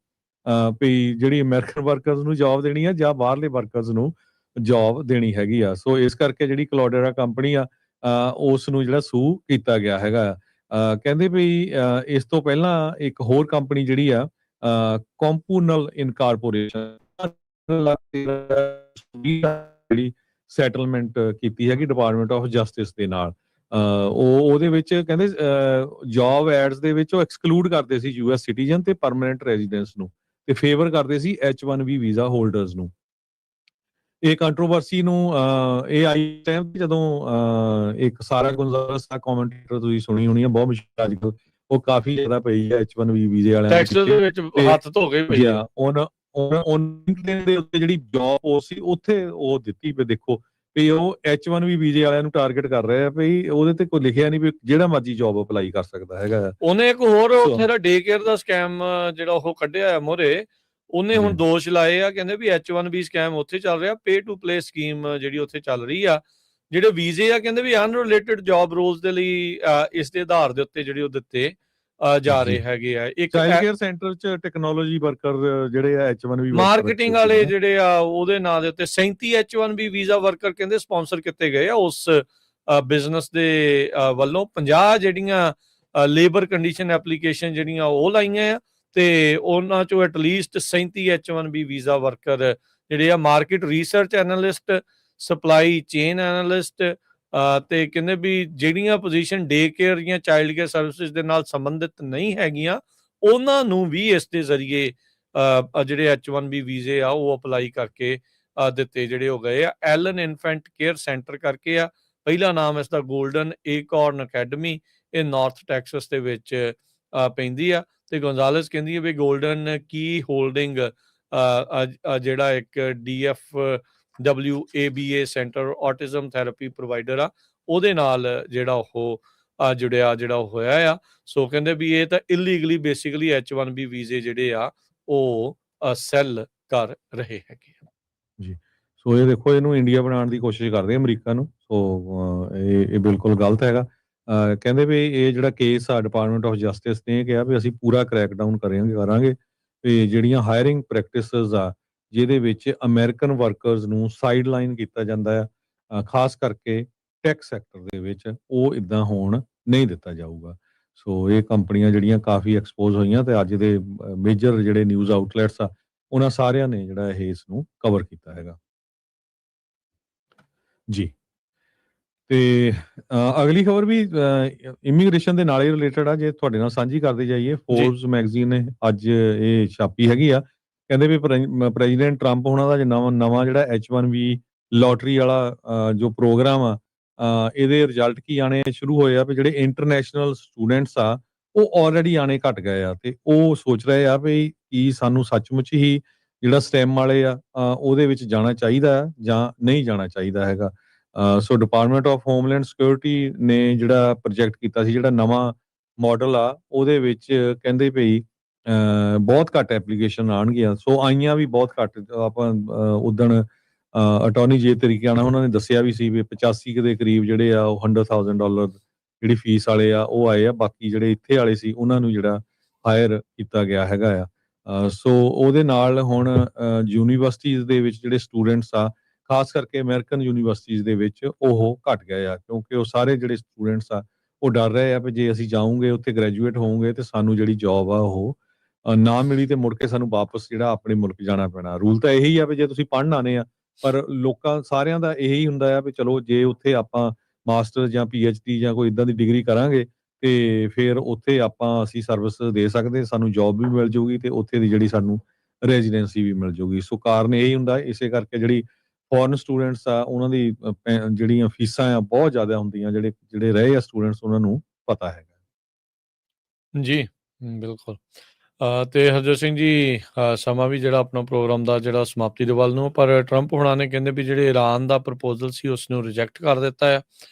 ਵੀ ਜਿਹੜੀ ਅਮਰੀਕਨ ਵਰਕਰਸ ਨੂੰ ਜੌਬ ਦੇਣੀ ਆ ਜਾਂ ਬਾਹਰਲੇ ਵਰਕਰਸ ਨੂੰ ਜੌਬ ਦੇਣੀ ਹੈਗੀ ਆ। ਸੋ ਇਸ ਕਰਕੇ ਜਿਹੜੀ ਕਲੌਡੇਰਾ ਕੰਪਨੀ ਆ ਉਸ ਨੂੰ ਜਿਹੜਾ ਸੂ ਕੀਤਾ ਗਿਆ ਹੈਗਾ। ਕਹਿੰਦੇ ਵੀ ਇਸ ਤੋਂ ਪਹਿਲਾਂ ਇੱਕ ਹੋਰ ਕੰਪਨੀ ਜਿਹੜੀ ਆ ਕੰਪੂਨਲ ਇਨਕਾਰਪੋਰੇਸ਼ਨ ਜਿਹੜੀ ਸੈਟਲਮੈਂਟ ਕੀਤੀ ਹੈਗੀ ਡਿਪਾਰਟਮੈਂਟ ਆਫ ਜਸਟਿਸ ਦੇ ਨਾਲ, ਉਹਦੇ ਵਿੱਚ ਕਹਿੰਦੇ ਜੌਬ ਐਡਸ ਦੇ ਵਿੱਚ ਉਹ ਐਕਸਕਲੂਡ ਕਰਦੇ ਸੀ US ਸਿਟੀਜ਼ਨ ਤੇ ਪਰਮਾਨੈਂਟ ਰੈਜ਼ੀਡੈਂਸ ਨੂੰ, ਤੇ ਫੇਵਰ ਕਰਦੇ ਸੀ H1B ਵੀਜ਼ਾ ਹੋਲਡਰਸ ਨੂੰ। ਇਹ ਕੰਟਰੋਵਰਸੀ ਨੂੰ ਇਹ ਆਈ ਟਾਈਮ ਜਦੋਂ ਇੱਕ ਸਾਰਾ ਗੁੰਜ਼ਾਰਸ ਦਾ ਕਮੈਂਟੇਟਰ ਤੁਸੀਂ ਸੁਣੀ ਹੋਣੀ ਆ, ਬਹੁਤ ਮਸ਼ਹੂਰ ਅੱਜ ਕੱਲ੍ਹ, ਉਹ ਕਾਫੀ ਜ਼ਿਆਦਾ ਪਈ ਹੈ H1B ਵੀਜ਼ੇ ਵਾਲਿਆਂ ਟੈਕਸਟ ਦੇ ਵਿੱਚ ਹੱਥ ਧੋ ਕੇ ਪਈ ਆ ਦੇ ਉੱਤੇ ਜਿਹੜੀ ਜੌਬ ਉਹ ਸੀ ਉੱਥੇ ਉਹ ਦਿੱਤੀ ਵੀ ਦੇਖੋ ਵੀ ਉਹ H1B ਵੀਜ਼ੇ ਵਾਲਿਆਂ ਨੂੰ ਟਾਰਗੇਟ ਕਰ ਰਹੇ ਆ ਵੀ ਉਹਦੇ ਤੇ ਕੋਈ ਲਿਖਿਆ ਨਹੀਂ ਵੀ ਜਿਹੜਾ ਮਰਜ਼ੀ ਜੌਬ ਅਪਲਾਈ ਕਰ ਸਕਦਾ ਹੈਗਾ। ਉਹਨੇ ਇੱਕ ਹੋਰ ਉੱਥੇ ਦਾ ਡੇ ਕੇਅਰ ਦਾ ਸਕੈਮ ਜਿਹੜਾ ਉਹ ਕੱਢਿਆ ਆ ਮੋਰੇ, ਉਹਨੇ ਹੁਣ ਦੋਸ਼ ਲਾਏ ਆ, ਕਹਿੰਦੇ ਵੀ H1B ਸਕੈਮ ਉੱਥੇ ਚੱਲ ਰਿਹਾ, ਪੇ ਟੂ ਪਲੇ ਸਕੀਮ ਜਿਹੜੀ ਉੱਥੇ ਚੱਲ ਰਹੀ ਆ, ਜਿਹੜੇ ਵੀਜ਼ੇ ਆ ਕਹਿੰਦੇ ਵੀ ਅਨਰਿਲੇਟਡ ਜੌਬ ਰੋਲਸ ਦੇ ਲਈ ਇਸ ਦੇ ਆਧਾਰ ਦੇ ਉੱਤੇ ਜਿਹੜੇ ਉਹ ਦਿੱਤੇ ਜਾ ਰਹੇ ਹੈਗੇ ਆ। ਇੱਕ ਚਾਈਲਡ ਕੇਅਰ ਸੈਂਟਰ ਚ ਟੈਕਨੋਲੋਜੀ ਵਰਕਰ ਜਿਹੜੇ ਆ H1B ਮਾਰਕੀਟਿੰਗ ਵਾਲੇ ਜਿਹੜੇ ਆ ਉਹਦੇ ਨਾਂ ਦੇ ਉੱਤੇ 37 H1B ਵੀਜ਼ਾ ਵਰਕਰ ਕਹਿੰਦੇ ਸਪਾਂਸਰ ਕੀਤੇ ਗਏ ਆ ਉਸ ਬਿਜ਼ਨਸ ਦੇ ਵੱਲੋਂ। 50 ਜਿਹੜੀਆਂ ਲੇਬਰ ਕੰਡੀਸ਼ਨ ਐਪਲੀਕੇਸ਼ਨ ਜਿਹੜੀਆਂ ਉਹ ਲਾਈਆਂ ਆ, ਤੇ ਉਹਨਾਂ ਚੋਂ ਐਟਲੀਸਟ 37 H1B ਵੀਜ਼ਾ ਵਰਕਰ ਜਿਹੜੇ ਆ market research analyst, supply chain analyst, ਤੇ ਕਹਿੰਦੇ ਵੀ ਜਿਹੜੀਆਂ ਪੋਜੀਸ਼ਨ ਡੇ ਕੇਅਰ ਜਾਂ ਚਾਈਲਡ ਕੇਅਰ ਸਰਵਿਸਿਜ਼ ਦੇ ਨਾਲ ਸੰਬੰਧਿਤ ਨਹੀਂ ਹੈਗੀਆਂ ਉਹਨਾਂ ਨੂੰ ਵੀ ਇਸ ਦੇ ਜ਼ਰੀਏ ਜਿਹੜੇ H1B ਵੀਜ਼ੇ ਆ ਉਹ ਅਪਲਾਈ ਕਰਕੇ ਦਿੱਤੇ ਜਿਹੜੇ ਹੋ ਗਏ ਆ। ਐਲਨ ਇਨਫੈਂਟ ਕੇਅਰ ਸੈਂਟਰ ਕਰਕੇ ਆ, ਪਹਿਲਾ ਨਾਮ ਇਸ ਦਾ ਗੋਲਡਨ ਏਕੋਰਨ ਅਕੈਡਮੀ, ਇਹ ਨਾਰਥ ਟੈਕਸਸ ਦੇ ਵਿੱਚ ਪੈਂਦੀ ਆ। ਤੇ ਗੋਂਜ਼ਾਲਸ ਕਹਿੰਦੀ ਹੈ ਵੀ ਗੋਲਡਨ ਕੀ ਹੋਲਡਿੰਗ ਜਿਹੜਾ ਇੱਕ DFWABA centre autism therapy provider ਆ, ਉਹਦੇ ਨਾਲ ਜਿਹੜਾ ਉਹ ਜੁੜਿਆ ਜਿਹੜਾ ਹੋਇਆ ਆ। ਸੋ ਕਹਿੰਦੇ ਵੀ ਇਹ ਤਾਂ ਇਲੀਗਲੀ ਬੇਸਿਕਲੀ H1B ਵੀਜ਼ੇ ਜਿਹੜੇ ਆ ਉਹ ਸੈੱਲ ਕਰ ਰਹੇ ਹੈਗੇ ਆ ਜੀ। ਸੋ ਇਹ ਦੇਖੋ ਇਹਨੂੰ ਇੰਡੀਆ ਬਣਾਉਣ ਦੀ ਕੋਸ਼ਿਸ਼ ਕਰਦੇ ਅਮਰੀਕਾ ਨੂੰ। ਸੋ ਇਹ ਬਿਲਕੁਲ ਗਲਤ ਹੈਗਾ। ਕਹਿੰਦੇ ਵੀ ਇਹ ਜਿਹੜਾ ਕੇਸ ਆ ਡਿਪਾਰਟਮੈਂਟ ਆਫ ਜਸਟਿਸ ਨੇ ਕਿਹਾ ਵੀ ਅਸੀਂ ਪੂਰਾ ਕ੍ਰੈਕ ਡਾਊਨ ਕਰਾਂਗੇ ਵੀ ਜਿਹੜੀਆਂ ਹਾਇਰਿੰਗ ਪ੍ਰੈਕਟਿਸਿਸ ਆ ਜਿਹਦੇ ਵਿੱਚ ਅਮਰੀਕਨ ਵਰਕਰਸ ਨੂੰ ਸਾਈਡ ਲਾਈਨ ਕੀਤਾ ਜਾਂਦਾ ਆ, ਖਾਸ ਕਰਕੇ ਟੈਕ ਸੈਕਟਰ ਦੇ ਵਿੱਚ ਉਹ ਇੱਦਾਂ ਹੋਣ ਨਹੀਂ ਦਿੱਤਾ ਜਾਊਗਾ। ਸੋ ਇਹ ਕੰਪਨੀਆਂ ਜਿਹੜੀਆਂ ਕਾਫੀ ਐਕਸਪੋਜ਼ ਹੋਈਆਂ ਤੇ ਅੱਜ ਦੇ ਮੇਜਰ ਜਿਹੜੇ ਨਿਊਜ਼ ਆਊਟਲੈਟਸ ਆ ਉਹਨਾਂ ਸਾਰਿਆਂ ਨੇ ਜਿਹੜਾ ਇਹ ਇਸ ਨੂੰ ਕਵਰ ਕੀਤਾ ਹੈਗਾ ਜੀ। ਤੇ ਅਗਲੀ ਖਬਰ ਵੀ ਇਮੀਗ੍ਰੇਸ਼ਨ ਦੇ ਨਾਲ ਹੀ ਰਿਲੇਟਡ ਆ, ਜੇ ਤੁਹਾਡੇ ਨਾਲ ਸਾਂਝੀ ਕਰਦੇ ਜਾਈਏ। ਫੋਰਬਸ ਮੈਗਜ਼ੀਨ ਨੇ ਅੱਜ ਇਹ ਛਾਪੀ ਹੈਗੀ ਆ, ਕਹਿੰਦੇ ਵੀ ਪ੍ਰੈਜ਼ੀਡੈਂਟ ਟਰੰਪ ਹੋਣਾ ਦਾ ਨਵਾਂ ਜਿਹੜਾ H1B ਲੋਟਰੀ ਵਾਲਾ ਜੋ ਪ੍ਰੋਗਰਾਮ ਆ, ਇਹਦੇ ਰਿਜ਼ਲਟ ਕੀ ਆਣੇ ਸ਼ੁਰੂ ਹੋਏ ਆ ਵੀ ਜਿਹੜੇ ਇੰਟਰਨੈਸ਼ਨਲ ਸਟੂਡੈਂਟਸ ਆ ਉਹ ਆਲਰੇਡੀ ਆਣੇ ਘਟ ਗਏ ਆ ਤੇ ਉਹ ਸੋਚ ਰਹੇ ਆ ਵੀ ਕੀ ਸਾਨੂੰ ਸੱਚਮੁੱਚ ਹੀ ਜਿਹੜਾ ਸਟੈਮ ਵਾਲੇ ਆ ਉਹਦੇ ਵਿੱਚ ਜਾਣਾ ਚਾਹੀਦਾ ਜਾਂ ਨਹੀਂ ਜਾਣਾ ਚਾਹੀਦਾ ਹੈਗਾ। ਸੋ ਡਿਪਾਰਟਮੈਂਟ ਆਫ ਹੋਮਲੈਂਡ ਸਿਕਿਉਰਿਟੀ ਨੇ ਜਿਹੜਾ ਪ੍ਰੋਜੈਕਟ ਕੀਤਾ ਸੀ, ਜਿਹੜਾ ਨਵਾਂ ਮਾਡਲ ਆ ਉਹਦੇ ਵਿੱਚ ਕਹਿੰਦੇ ਭਈ ਬਹੁਤ ਘੱਟ ਐਪਲੀਕੇਸ਼ਨ ਆਉਣਗੀਆਂ। ਸੋ ਆਈਆਂ ਵੀ ਬਹੁਤ ਘੱਟ। ਆਪਾਂ ਉਦਣ ਅਟਾਰਨੀ ਜੇ ਤਰੀਕੇ ਨਾਲ ਉਹਨਾਂ ਨੇ ਦੱਸਿਆ ਵੀ ਸੀ ਵੀ 85 ਦੇ ਕਰੀਬ ਜਿਹੜੇ ਆ ਉਹ $100,000 ਜਿਹੜੀ ਫੀਸ ਵਾਲੇ ਆ ਉਹ ਆਏ ਆ, ਬਾਕੀ ਜਿਹੜੇ ਇੱਥੇ ਵਾਲੇ ਸੀ ਉਹਨਾਂ ਨੂੰ ਜਿਹੜਾ ਹਾਇਰ ਕੀਤਾ ਗਿਆ ਹੈਗਾ ਆ। ਸੋ ਉਹਦੇ ਨਾਲ ਹੁਣ ਯੂਨੀਵਰਸਿਟੀਜ਼ ਦੇ ਵਿੱਚ ਜਿਹੜੇ ਸਟੂਡੈਂਟਸ ਆ, ਖਾਸ ਕਰਕੇ ਅਮਰੀਕਨ ਯੂਨੀਵਰਸਿਟੀਜ਼ ਦੇ ਵਿੱਚ ਉਹ ਘਟ ਗਏ ਆ, ਕਿਉਂਕਿ ਉਹ ਸਾਰੇ ਜਿਹੜੇ ਸਟੂਡੈਂਟਸ ਆ ਉਹ ਡਰ ਰਹੇ ਆ ਵੀ ਜੇ ਅਸੀਂ ਜਾਊਂਗੇ ਉੱਥੇ ਗ੍ਰੈਜੂਏਟ ਹੋਵਾਂਗੇ ਤੇ ਸਾਨੂੰ ਜਿਹੜੀ ਜੌਬ ਆ ਉਹ ਨਾ ਮਿਲੀ ਤੇ ਮੁੜ ਕੇ ਸਾਨੂੰ ਵਾਪਸ ਜਿਹੜਾ ਆਪਣੇ ਮੁਲਕ ਜਾਣਾ ਪੈਣਾ। ਰੂਲ ਤਾਂ ਇਹੀ ਆ ਵੀ ਜੇ ਤੁਸੀਂ ਪੜ੍ਹਨ ਆਨੇ ਆ, ਪਰ ਲੋਕਾਂ ਸਾਰਿਆਂ ਦਾ ਇਹੀ ਹੁੰਦਾ ਆ ਵੀ ਚਲੋ ਜੇ ਉੱਥੇ ਆਪਾਂ ਮਾਸਟਰ ਜਾਂ PhD ਜਾਂ ਕੋਈ ਇਦਾਂ ਦੀ ਡਿਗਰੀ ਕਰਾਂਗੇ ਤੇ ਫਿਰ ਉੱਥੇ ਅਸੀਂ ਸਰਵਿਸ ਦੇ ਸਕਦੇ, ਸਾਨੂੰ ਜੌਬ ਵੀ ਮਿਲ ਜੂਗੀ ਤੇ ਉੱਥੇ ਦੀ ਜਿਹੜੀ ਸਾਨੂੰ ਰੈਜ਼ੀਡੈਂਸੀ ਵੀ ਮਿਲ ਜੂਗੀ। ਸੋ ਕਾਰਨ ਇਹੀ ਹੁੰਦਾ, ਇਸੇ ਕਰਕੇ ਜਿਹੜੀ ਫੋਰਨ ਸਟੂਡੈਂਟਸ ਆ ਉਹਨਾਂ ਦੀ ਜਿਹੜੀਆਂ ਫੀਸਾਂ ਆ ਬਹੁਤ ਜ਼ਿਆਦਾ ਹੁੰਦੀਆਂ, ਜਿਹੜੇ ਰਹੇ ਆ ਸਟੂਡੈਂਟਸ ਉਹਨਾਂ ਨੂੰ ਪਤਾ ਹੈਗਾ ਜੀ। ਬਿਲਕੁਲ। ਤੇ ਹਰਜੋਤ ਸਿੰਘ ਜੀ, ਸਮਾਂ ਵੀ ਜਿਹੜਾ ਆਪਣਾ ਪ੍ਰੋਗਰਾਮ ਦਾ ਜਿਹੜਾ ਸਮਾਪਤੀ ਦੇ ਵੱਲ ਨੂੰ, ਪਰ ਟਰੰਪ ਹੋਣਾ ਨੇ ਕਹਿੰਦੇ ਵੀ ਜਿਹੜੇ ਈਰਾਨ ਦਾ ਪ੍ਰਪੋਜ਼ਲ ਸੀ ਉਸ ਨੂੰ ਰਿਜੈਕਟ ਕਰ ਦਿੱਤਾ ਆ,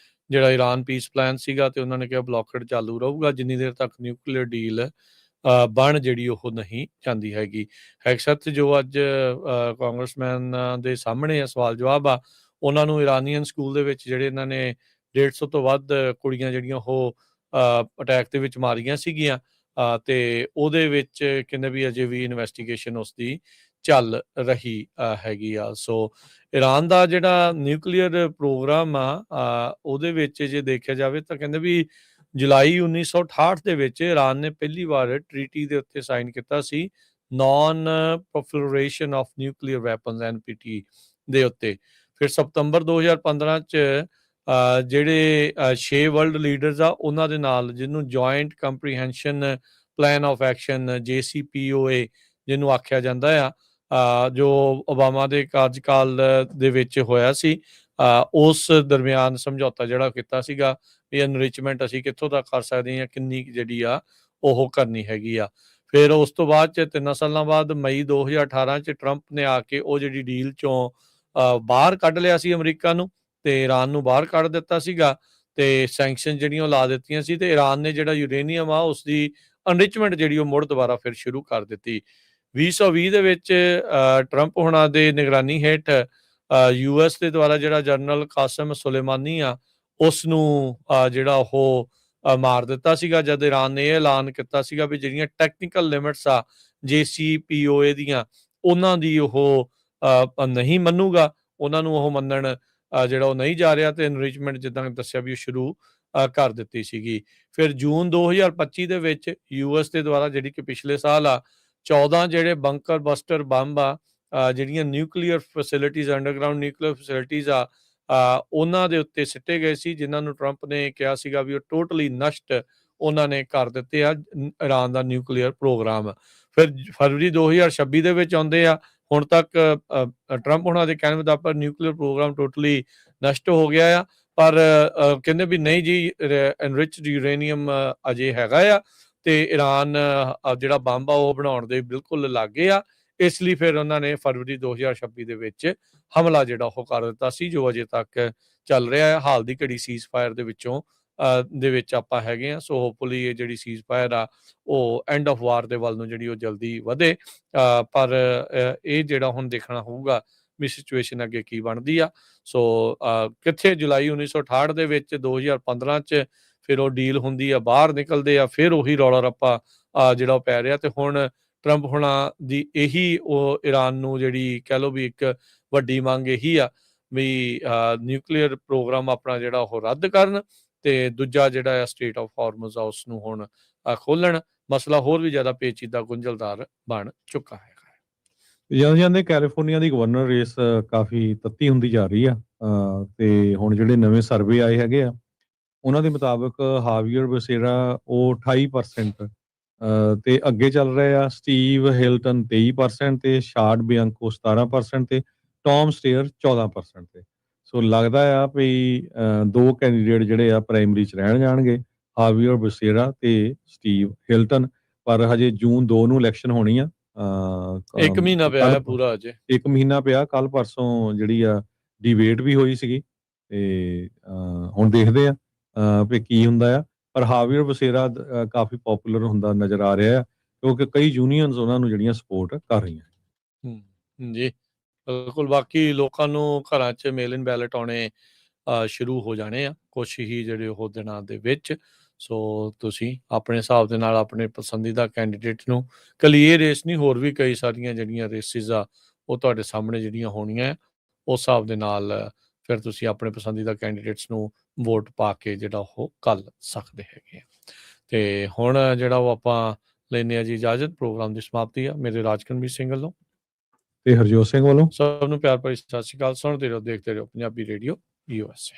ਜਿਹੜਾ ਈਰਾਨ ਪੀਸ ਪਲਾਨ ਸੀਗਾ, ਤੇ ਉਹਨਾਂ ਨੇ ਕਿਹਾ ਬਲੌਕੇਡ ਚਾਲੂ ਰਹੂਗਾ ਜਿੰਨੀ ਦੇਰ ਤੱਕ ਨਿਊਕਲੀਅਰ ਡੀਲ ਬਣ ਜਿਹੜੀ ਉਹ ਨਹੀਂ ਜਾਂਦੀ ਹੈਗੀ। ਹੈਕਸਤ ਜੋ ਅੱਜ ਕਾਂਗਰਸਮੈਨ ਦੇ ਸਾਹਮਣੇ ਆ ਸਵਾਲ ਜਵਾਬ ਆ, ਉਹਨਾਂ ਨੂੰ ਇਰਾਨੀਅਨ ਸਕੂਲ ਦੇ ਵਿੱਚ ਜਿਹੜੇ ਇਹਨਾਂ ਨੇ 150 ਤੋਂ ਵੱਧ ਕੁੜੀਆਂ ਜਿਹੜੀਆਂ ਉਹ ਅਟੈਕ ਦੇ ਵਿੱਚ ਮਾਰੀਆਂ ਸੀਗੀਆਂ, ਤੇ ਉਹਦੇ ਵਿੱਚ ਕਹਿੰਦੇ ਵੀ ਅਜੇ ਵੀ ਇਨਵੈਸਟੀਗੇਸ਼ਨ ਉਸਦੀ ਚੱਲ ਰਹੀ ਹੈਗੀ ਆ। ਸੋ ਈਰਾਨ ਦਾ ਜਿਹੜਾ ਨਿਊਕਲੀਅਰ ਪ੍ਰੋਗਰਾਮ ਆ ਉਹਦੇ ਵਿੱਚ ਜੇ ਦੇਖਿਆ ਜਾਵੇ ਤਾਂ ਕਹਿੰਦੇ ਵੀ ਜੁਲਾਈ 1968 ਦੇ ਵਿੱਚ ਈਰਾਨ ਨੇ ਪਹਿਲੀ ਵਾਰ ਟ੍ਰੀਟੀ ਦੇ ਉੱਤੇ ਸਾਈਨ ਕੀਤਾ ਸੀ, non proliferation of nuclear weapons NPT ਦੇ ਉੱਤੇ। ਫਿਰ ਸਤੰਬਰ 2015 ਚ ਜਿਹੜੇ 6 ਵਰਲਡ ਲੀਡਰਸ ਆ ਉਹਨਾਂ ਦੇ ਨਾਲ, ਜਿਹਨੂੰ joint comprehension plan of action JCPOA ਜਿਹਨੂੰ ਆਖਿਆ ਜਾਂਦਾ ਆ, ਜੋ ਓਬਾਮਾ ਦੇ ਕਾਰਜਕਾਲ ਦੇ ਵਿੱਚ ਹੋਇਆ ਸੀ, ਉਸ ਦਰਮਿਆਨ ਸਮਝੌਤਾ ਜਿਹੜਾ ਕੀਤਾ ਸੀਗਾ ਵੀ ਐਨਰਿਚਮੈਂਟ ਅਸੀਂ ਕਿੱਥੋਂ ਤੱਕ ਕਰ ਸਕਦੇ ਹਾਂ, ਕਿੰਨੀ ਜਿਹੜੀ ਆ ਉਹ ਕਰਨੀ ਹੈਗੀ ਆ। ਫਿਰ ਉਸ ਤੋਂ ਬਾਅਦ ਚ 3 ਸਾਲਾਂ ਬਾਅਦ ਮਈ 2018 ਚ ਟਰੰਪ ਨੇ ਆ ਕੇ ਉਹ ਜਿਹੜੀ ਡੀਲ ਚੋਂ ਬਾਹਰ ਕੱਢ ਲਿਆ ਸੀ ਅਮਰੀਕਾ ਨੂੰ, ਤੇ ਈਰਾਨ ਨੂੰ ਬਾਹਰ ਕੱਢ ਦਿੱਤਾ ਸੀਗਾ, ਤੇ ਸੈਂਕਸ਼ਨ ਜਿਹੜੀਆਂ ਲਾ ਦਿੱਤੀਆਂ ਸੀ, ਤੇ ਈਰਾਨ ਨੇ ਜਿਹੜਾ ਯੂਰੇਨੀਅਮ ਆ ਉਸਦੀ ਐਨਰਿਚਮੈਂਟ ਜਿਹੜੀ ਉਹ ਮੁੜ ਦੁਬਾਰਾ ਫਿਰ ਸ਼ੁਰੂ ਕਰ ਦਿੱਤੀ। 2020 ਦੇ ਵਿੱਚ ਟਰੰਪ ਹੋਣਾ ਦੇ ਨਿਗਰਾਨੀ ਹੇਠ US ਦੇ ਦੁਆਰਾ ਜਿਹੜਾ ਜਨਰਲ ਕਾਸਮ ਸੁਲੇਮਾਨੀ ਆ ਉਸ ਨੂੰ ਜਿਹੜਾ ਉਹ ਮਾਰ ਦਿੱਤਾ ਸੀਗਾ, ਜਦ ਈਰਾਨ ਨੇ ਇਹ ਐਲਾਨ ਕੀਤਾ ਸੀਗਾ ਵੀ ਜਿਹੜੀਆਂ ਟੈਕਨੀਕਲ ਲਿਮਿਟਸ ਆ JCPOA ਦੀਆਂ ਉਹਨਾਂ ਦੀ ਉਹ ਨਹੀਂ ਮੰਨੂਗਾ, ਉਹਨਾਂ ਨੂੰ ਉਹ ਮੰਨਣ ਜਿਹੜਾ ਉਹ ਨਹੀਂ ਜਾ ਰਿਹਾ, ਤੇ ਐਨਰਿਚਮੈਂਟ ਜਿੱਦਾਂ ਦੱਸਿਆ ਵੀ ਉਹ ਸ਼ੁਰੂ ਕਰ ਦਿੱਤੀ ਸੀਗੀ। ਫਿਰ ਜੂਨ 2025 ਦੇ ਵਿੱਚ US ਦੇ ਦੁਆਰਾ ਜਿਹੜੀ ਕਿ ਪਿਛਲੇ ਸਾਲ 14 ਜਿਹੜੇ ਬੰਕਰ ਬਸਟਰ ਬੰਬ ਜਿਹੜੀਆਂ nuclear facilities, underground nuclear facilities ਉਹਨਾਂ ਦੇ ਉੱਤੇ ਸਿੱਟੇ ਗਏ ਸੀ, ਜਿਨ੍ਹਾਂ ਨੂੰ ਟਰੰਪ ਨੇ ਕਿਹਾ ਸੀਗਾ ਵੀ ਉਹ ਟੋਟਲੀ ਨਸ਼ਟ ਉਹਨਾਂ ਨੇ ਕਰ ਦਿੱਤੇ ਆ ਈਰਾਨ ਦਾ ਨਿਊਕਲੀਅਰ ਪ੍ਰੋਗਰਾਮ। ਫਿਰ ਫਰਵਰੀ 2026 ਦੇ ਵਿੱਚ ਆਉਂਦੇ ਆ, ਹੁਣ ਤੱਕ ਟਰੰਪ ਉਹਨਾਂ ਦੇ ਕਹਿਣ ਮੁਤਾਬਕ ਨਿਊਕਲੀਅਰ ਪ੍ਰੋਗਰਾਮ ਟੋਟਲੀ ਨਸ਼ਟ ਹੋ ਗਿਆ ਆ, ਪਰ ਕਹਿੰਦੇ ਵੀ ਨਹੀਂ ਜੀ, ਐਨਰਿਚਡ ਯੂਰੇਨੀਅਮ ਅਜੇ ਹੈਗਾ ਆ, ਤੇ ਈਰਾਨ ਜਿਹੜਾ ਬੰਬ ਆ ਉਹ ਬਣਾਉਣ ਦੇ ਬਿਲਕੁਲ ਲਾਗੇ ਆ। ਇਸ ਲਈ ਫਿਰ ਉਹਨਾਂ ਨੇ ਫਰਵਰੀ 2026 ਦੇ ਵਿੱਚ ਹਮਲਾ ਜਿਹੜਾ ਉਹ ਕਰ ਦਿੱਤਾ ਸੀ, ਜੋ ਅਜੇ ਤੱਕ ਚੱਲ ਰਿਹਾ ਹੈ। ਹਾਲ ਦੀ ਘੜੀ ਸੀਜ਼ ਫਾਇਰ ਦੇ ਵਿੱਚੋਂ ਦੇ ਵਿੱਚ ਆਪਾਂ ਹੈਗੇ ਆ। ਸੋ ਹੋਪਫੁਲੀ ਇਹ ਜਿਹੜੀ ਸੀਜ਼ ਫਾਇਰ ਆ ਉਹ ਐਂਡ ਆਫ ਵਾਰ ਦੇ ਵੱਲ ਨੂੰ ਜਿਹੜੀ ਉਹ ਜਲਦੀ ਵਧੇ, ਪਰ ਇਹ ਜਿਹੜਾ ਹੁਣ ਦੇਖਣਾ ਹੋਊਗਾ ਵੀ ਸਿਚੁਏਸ਼ਨ ਅੱਗੇ ਕੀ ਬਣਦੀ ਆ। ਸੋ ਕਿੱਥੇ ਜੁਲਾਈ 1968 ਦੇ ਵਿੱਚ 2015 ਚ ਫਿਰ ਉਹ ਡੀਲ ਹੁੰਦੀ ਆ, ਬਾਹਰ ਨਿਕਲਦੇ ਆ, ਫਿਰ ਉਹੀ ਰੌਲਾ ਰੱਪਾ ਜਿਹੜਾ ਉਹ ਪੈ ਰਿਹਾ, ਤੇ ਹੁਣ ਟਰੰਪ ਹੋਣਾ ਦੀ ਇਹੀ ਉਹ ਈਰਾਨ ਨੂੰ ਜਿਹੜੀ ਕਹਿ ਲਓ ਵੀ ਇੱਕ ਵੱਡੀ ਮੰਗ ਇਹੀ ਆ ਵੀ ਨਿਊਕਲੀਅਰ ਪ੍ਰੋਗਰਾਮ ਆਪਣਾ ਜਿਹੜਾ ਉਹ ਰੱਦ ਕਰਨ ਤੇ ਦੂਜਾ ਜਿਹੜਾ ਆ ਸਟੇਟ ਆਫ ਹਾਰਮਜ਼ ਆ ਉਸ ਨੂੰ ਹੁਣ ਖੋਲਣ। ਮਸਲਾ ਹੋਰ ਵੀ ਜ਼ਿਆਦਾ ਪੇਚੀਦਾ ਗੁੰਝਲਦਾਰ ਬਣ ਚੁੱਕਾ ਹੈਗਾ। ਜਾਂਦੇ ਜਾਂਦੇ ਕੈਲੀਫੋਰਨੀਆ ਦੀ ਗਵਰਨਰ ਰੇਸ ਕਾਫੀ ਤੱਤੀ ਹੁੰਦੀ ਜਾ ਰਹੀ ਆ ਤੇ ਹੁਣ ਜਿਹੜੇ ਨਵੇਂ ਸਰਵੇ ਆਏ ਹੈਗੇ ਆ ਉਹਨਾਂ ਦੇ ਮੁਤਾਬਕ ਹਾਵੀਅਰ ਬਸੇਰਾ ਉਹ 28% ਤੇ ਅੱਗੇ ਚੱਲ ਰਹੇ ਆ ਸਟੀਵ ਹਿਲਟਨ 23% ਤੇ ਸ਼ਾਰਡ ਬਿਆੰਕੋ 17% ਤੇ ਟੌਮ ਸਟੇਅਰ 14% ਤੇ। ਸੋ ਲੱਗਦਾ ਆ ਵੀ ਦੋ ਕੈਂਡੀਡੇਟ ਜਿਹੜੇ ਆ ਪ੍ਰਾਇਮਰੀ 'ਚ ਰਹਿਣ ਜਾਣਗੇ, ਹਾਵੀਅਰ ਬਸੇਰਾ ਤੇ ਸਟੀਵ ਹਿਲਟਨ। ਪਰ ਹਜੇ ਜੂਨ 2 ਨੂੰ ਇਲੈਕਸ਼ਨ ਹੋਣੀ ਆ। 1 ਮਹੀਨਾ ਪਿਆ ਹੈ ਪੂਰਾ ਅਜੇ। 1 ਮਹੀਨਾ ਪਿਆ। ਕੱਲ ਪਰਸੋਂ ਜਿਹੜੀ ਆ ਡਿਬੇਟ ਵੀ ਹੋਈ ਸੀਗੀ ਤੇ ਹੁਣ ਦੇਖਦੇ ਆ ਵੀ ਕੀ ਹੁੰਦਾ ਆ। ਪਰ ਹਾਵੀਅਰ ਬਸੇਰਾ ਕਾਫੀ ਪੋਪੂਲਰ ਹੁੰਦਾ ਨਜ਼ਰ ਆ ਰਿਹਾ ਆ ਕਿਉਂਕਿ ਕਈ ਯੂਨੀਅਨਸ ਉਹਨਾਂ ਨੂੰ ਜਿਹੜੀਆਂ ਸਪੋਰਟ ਕਰ ਰਹੀਆਂ। ਜੀ ਬਿਲਕੁਲ। ਬਾਕੀ ਲੋਕਾਂ ਨੂੰ ਘਰਾਂ 'ਚ ਮੇਲ ਇਨ ਬੈਲਟ ਆਉਣੇ ਸ਼ੁਰੂ ਹੋ ਜਾਣੇ ਆ ਕੁਛ ਹੀ ਜਿਹੜੇ ਉਹ ਦਿਨਾਂ ਦੇ ਵਿੱਚ। ਸੋ ਤੁਸੀਂ ਆਪਣੇ ਹਿਸਾਬ ਦੇ ਨਾਲ ਆਪਣੇ ਪਸੰਦੀਦਾ ਕੈਂਡੀਡੇਟ ਨੂੰ ਕਲੀਅਰ ਰੇਸ ਨਹੀਂ, ਹੋਰ ਵੀ ਕਈ ਸਾਰੀਆਂ ਜਿਹੜੀਆਂ ਰੇਸਿਸ ਆ ਉਹ ਤੁਹਾਡੇ ਸਾਹਮਣੇ ਜਿਹੜੀਆਂ ਹੋਣੀਆਂ ਉਸ ਹਿਸਾਬ ਦੇ ਨਾਲ ਫਿਰ ਤੁਸੀਂ ਆਪਣੇ ਪਸੰਦੀਦਾ ਕੈਂਡੀਡੇਟਸ ਨੂੰ ਵੋਟ ਪਾ ਕੇ ਜਿਹੜਾ ਉਹ ਕਰ ਸਕਦੇ ਹੈਗੇ ਆ। ਤੇ ਹੁਣ ਜਿਹੜਾ ਉਹ ਆਪਾਂ ਲੈਂਦੇ ਹਾਂ ਜੀ ਇਜਾਜ਼ਤ। ਪ੍ਰੋਗਰਾਮ ਦੀ ਸਮਾਪਤੀ ਆ। ਮੇਰੇ ਰਾਜਕਨਵੀਰ ਸਿੰਘ ਵੱਲੋਂ ਤੇ ਹਰਜੋਤ ਸਿੰਘ ਵੱਲੋਂ ਸਭ ਨੂੰ ਪਿਆਰ ਭਰੀ ਸਤਿ ਸ਼੍ਰੀ ਅਕਾਲ। ਸੁਣਦੇ ਰਹੋ, ਦੇਖਦੇ ਰਹੋ ਪੰਜਾਬੀ ਰੇਡੀਓ USA।